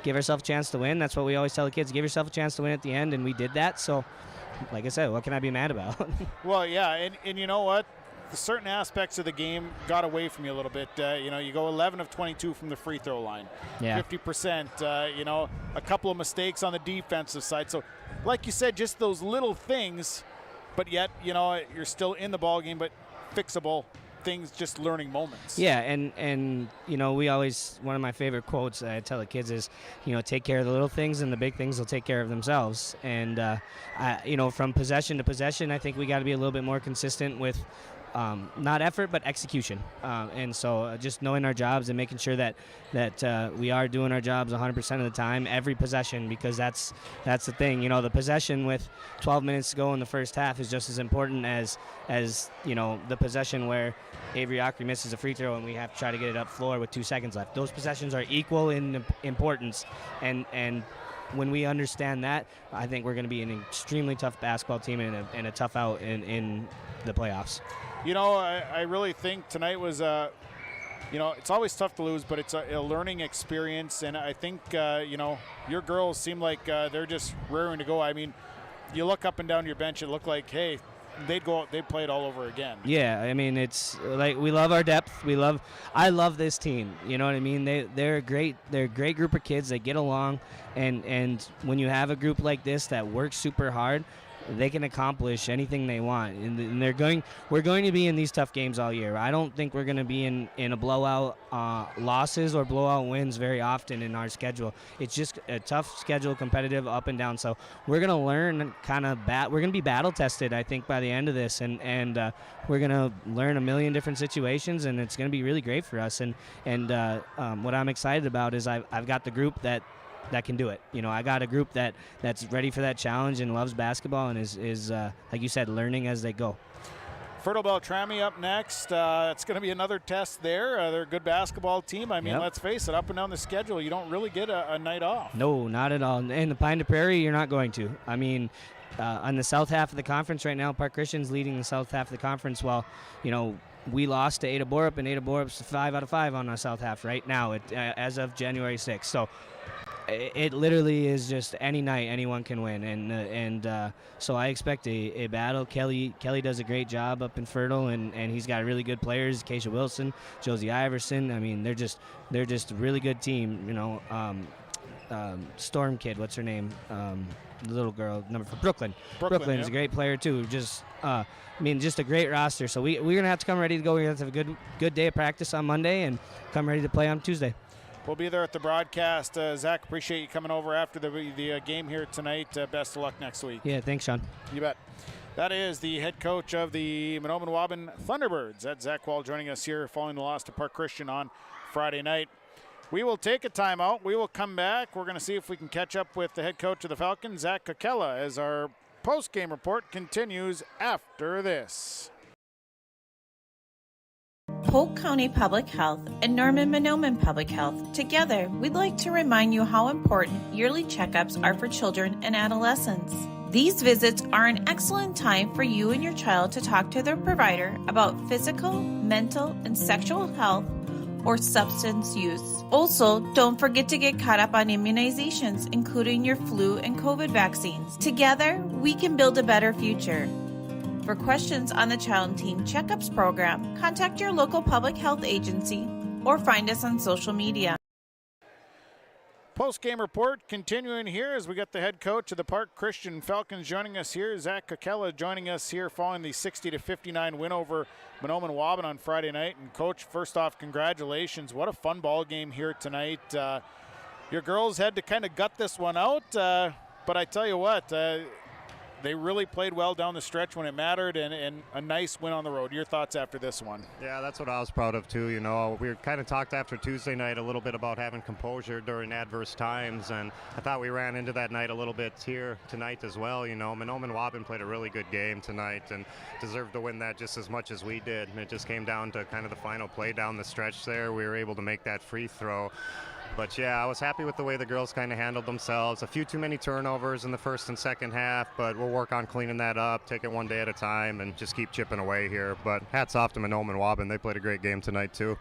give ourselves a chance to win. That's what we always tell the kids: give yourself a chance to win at the end, and we did that. So, like I said, what can I be mad about? Well, yeah, and you know what? Certain aspects of the game got away from you a little bit. You go 11 of 22 from the free throw line, 50%. A couple of mistakes on the defensive side. So, like you said, just those little things, but yet you're still in the ball game, but fixable things, just learning moments. Yeah, and we always, one of my favorite quotes I tell the kids is, take care of the little things and the big things will take care of themselves. And from possession to possession, I think we got to be a little bit more consistent with not effort but execution, and so just knowing our jobs and making sure that we are doing our jobs 100% of the time, every possession, because that's the thing. The possession with 12 minutes to go in the first half is just as important as the possession where Avery Ockery misses a free throw and we have to try to get it up floor with 2 seconds left. Those possessions are equal in importance, and when we understand that, I think we're going to be an extremely tough basketball team and a tough out in the playoffs. I really think tonight was it's always tough to lose, but it's a learning experience, and I think your girls seem like they're just raring to go. I mean, you look up and down your bench, it looked like, hey, they'd play it all over again. Yeah, I mean, it's like we love our depth. I love this team. You know what I mean? They're a great group of kids. They get along, and when you have a group like this that works super hard, they can accomplish anything they want, and we're going to be in these tough games all year. I don't think we're going to be in a blowout losses or blowout wins very often in our schedule. It's just a tough schedule, competitive, up and down. So we're going to learn we're going to be battle tested, I think, by the end of this, and we're going to learn a million different situations, and it's going to be really great for us. And what I'm excited about is I've got the group that can do it. I got a group that's ready for that challenge and loves basketball and is like you said, learning as they go. Fertile Beltrami up next. It's going to be another test there. They're a good basketball team. I mean, let's face it, up and down the schedule, you don't really get a night off. No, not at all. In the Pine to Prairie, you're not going to. I mean, on the south half of the conference right now, Park Christian's leading the south half of the conference. While, we lost to Ada Borup, and Ada Borup's 5 out of 5 on the south half right now as of January 6th. So it literally is just any night anyone can win, and so I expect a battle. Kelly does a great job up in Fertile, and he's got really good players. Keisha Wilson, Josie Iverson. I mean, they're just a really good team. Storm kid, what's her name? The little girl, number for Brooklyn. Brooklyn is a great player too. Just a great roster. So we're gonna have to come ready to go. We're gonna have to have a good day of practice on Monday and come ready to play on Tuesday. We'll be there at the broadcast. Zach, appreciate you coming over after the game here tonight. Best of luck next week. Yeah, thanks, Sean. You bet. That is the head coach of the Mahnomen Waubun Thunderbirds. That's Zach Wall joining us here following the loss to Park Christian on Friday night. We will take a timeout. We will come back. We're going to see if we can catch up with the head coach of the Falcons, Zach Kaquela, as our post-game report continues after this. Polk County Public Health and Norman Mahnomen Public Health. Together, we'd like to remind you how important yearly checkups are for children and adolescents. These visits are an excellent time for you and your child to talk to their provider about physical, mental, and sexual health or substance use. Also, don't forget to get caught up on immunizations, including your flu and COVID vaccines. Together, we can build a better future. For questions on the Child and Teen Checkups program, contact your local public health agency or find us on social media. Post-game report continuing here as we got the head coach of the Park Christian Falcons joining us here. Zach Kaquela joining us here following the 60-59 win over Mahnomen Waubun on Friday night. And Coach, first off, congratulations. What a fun ball game here tonight. Your girls had to kind of gut this one out, but I tell you what, they really played well down the stretch when it mattered, and a nice win on the road. Your thoughts after this one? Yeah, that's what I was proud of too. We kind of talked after Tuesday night a little bit about having composure during adverse times, and I thought we ran into that night a little bit here tonight as well. Mahnomen Waubun played a really good game tonight and deserved to win that just as much as we did. And it just came down to kind of the final play down the stretch there. We were able to make that free throw. But yeah, I was happy with the way the girls kind of handled themselves. A few too many turnovers in the first and second half, but we'll work on cleaning that up, take it one day at a time, and just keep chipping away here. But hats off to Mahnomen Waubun. They played a great game tonight too.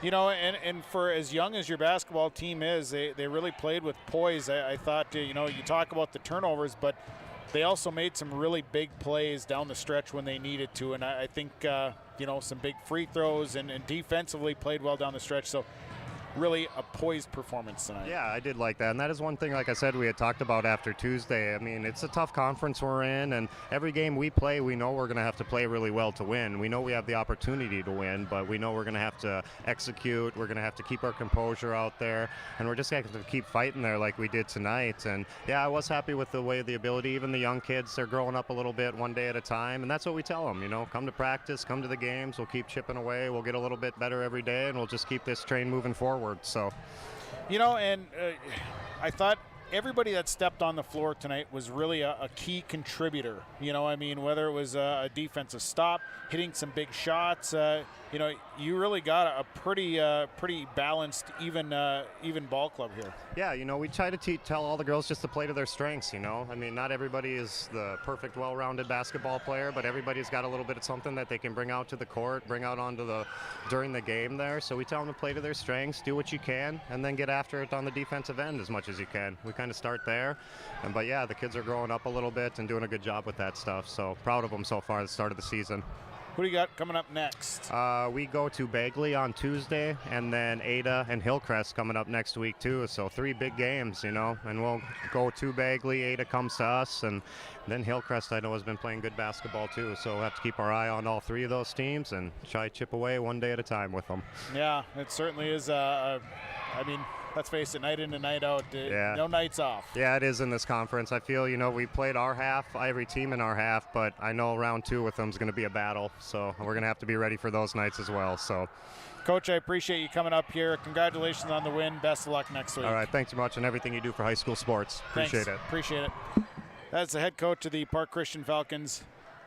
And for as young as your basketball team is, they really played with poise. I thought, you talk about the turnovers, but they also made some really big plays down the stretch when they needed to. And I think, some big free throws and defensively played well down the stretch. So really a poised performance tonight. Yeah, I did like that. And that is one thing, like I said, we had talked about after Tuesday. I mean, it's a tough conference we're in, and every game we play, we know we're going to have to play really well to win. We know we have the opportunity to win, but we know we're going to have to execute. We're going to have to keep our composure out there, and we're just going to have to keep fighting there like we did tonight. And yeah, I was happy with the way the ability, even the young kids, they're growing up a little bit one day at a time, and that's what we tell them, come to practice, come to the games, we'll keep chipping away, we'll get a little bit better every day, and we'll just keep this train moving forward. So, I thought everybody that stepped on the floor tonight was really a key contributor. Whether it was a defensive stop, hitting some big shots, you really got a pretty balanced, even ball club here. Yeah, we try to tell all the girls just to play to their strengths, not everybody is the perfect, well-rounded basketball player, but everybody's got a little bit of something that they can bring out to the court, bring out during the game there. So we tell them to play to their strengths, do what you can, and then get after it on the defensive end as much as you can. We kind of start there. But yeah, the kids are growing up a little bit and doing a good job with that stuff. So proud of them so far at the start of the season. Who do you got coming up next? We go to Bagley on Tuesday, and then Ada and Hillcrest coming up next week too. So 3 big games, and we'll go to Bagley. Ada comes to us, and then Hillcrest I know has been playing good basketball too. So we'll have to keep our eye on all 3 of those teams and try to chip away one day at a time with them. Yeah, it certainly is. Let's face it, night in and night out, no nights off. Yeah, it is in this conference. I feel, we played our half, every team in our half, but I know round 2 with them is going to be a battle. So we're going to have to be ready for those nights as well. So, Coach, I appreciate you coming up here. Congratulations on the win. Best of luck next week. All right, thanks so much, and everything you do for high school sports. Appreciate it. Appreciate it. That's the head coach of the Park Christian Falcons,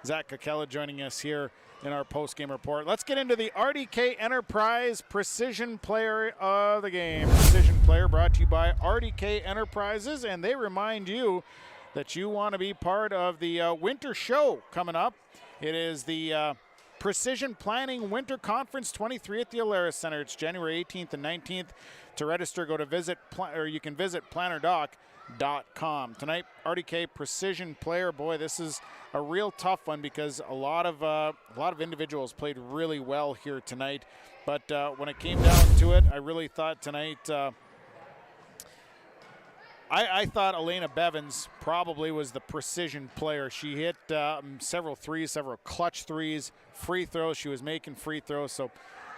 Zach Kaquela, joining us here in our post-game report. Let's get into the RDK Enterprise Precision Player of the Game. Precision Player brought to you by RDK Enterprises, and they remind you that you want to be part of the winter show coming up. It is the Precision Planning Winter Conference 23 at the Alaris Center. It's January 18th and 19th. To register, go to you can visit plannerdoc.com. Tonight, RDK Precision Player. Boy, this is a real tough one because a lot of individuals played really well here tonight. But when it came down to it, I really thought tonight, I thought Elena Bevins probably was the precision player. She hit several threes, several clutch threes, free throws. She was making free throws. So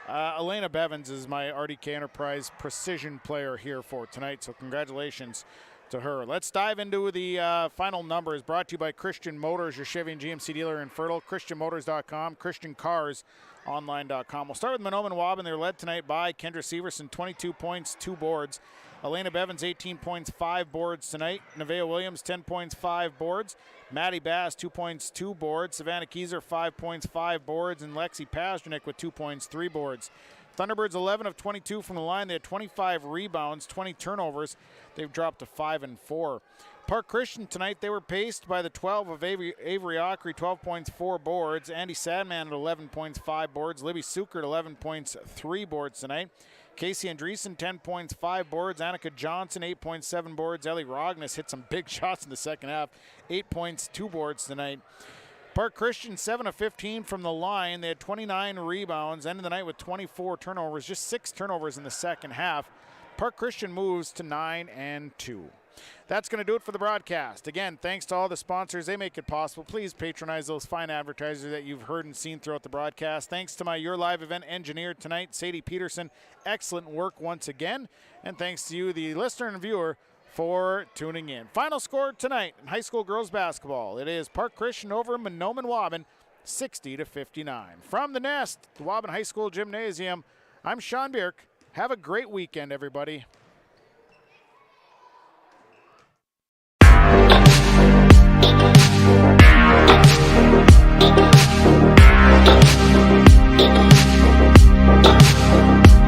Elena Bevins is my RDK Enterprise precision player here for tonight. So congratulations to her. Let's dive into the final numbers brought to you by Christian Motors, your Chevy and GMC dealer in Fertile, ChristianMotors.com, ChristianCarsOnline.com. We'll start with Mahnomen Waubun. They're led tonight by Kendra Severson, 22 points, 2 boards. Elena Bevins, 18 points, 5 boards tonight. Nevaeh Williams, 10 points, 5 boards. Maddie Bass, 2 points, 2 boards. Savannah Kieser, 5 points, 5 boards. And Lexi Pasternak with 2 points, 3 boards. Thunderbirds 11 of 22 from the line. They had 25 rebounds, 20 turnovers. They've dropped to 5 and 4. Park Christian tonight, they were paced by the 12 of Avery Ockery, 12 points, 4 boards. Andy Sadman at 11 points, 5 boards. Libby Suker at 11 points, 3 boards tonight. Casey Andreessen, 10 points, 5 boards. Annika Johnson, 8.7 boards. Ellie Rognes hit some big shots in the second half, 8 points, 2 boards tonight. Park Christian, 7 of 15 from the line. They had 29 rebounds, ended the night with 24 turnovers, just 6 turnovers in the second half. Park Christian moves to 9 and 2. That's going to do it for the broadcast. Again, thanks to all the sponsors. They make it possible. Please patronize those fine advertisers that you've heard and seen throughout the broadcast. Thanks to my Your Live event engineer tonight, Sadie Peterson. Excellent work once again. And thanks to you, the listener and viewer, for tuning in. Final score tonight in high school girls basketball. It is Park Christian over Mahnomen Waubun, 60-59. From the Nest, the Waubun High School Gymnasium, I'm Sean Bierk. Have a great weekend, everybody.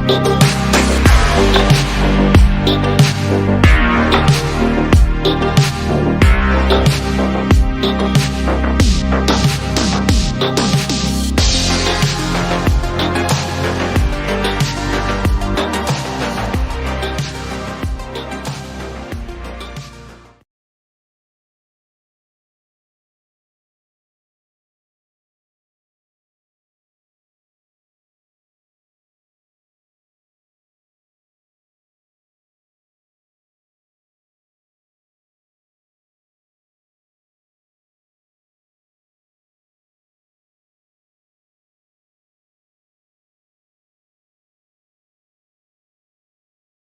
Thank you.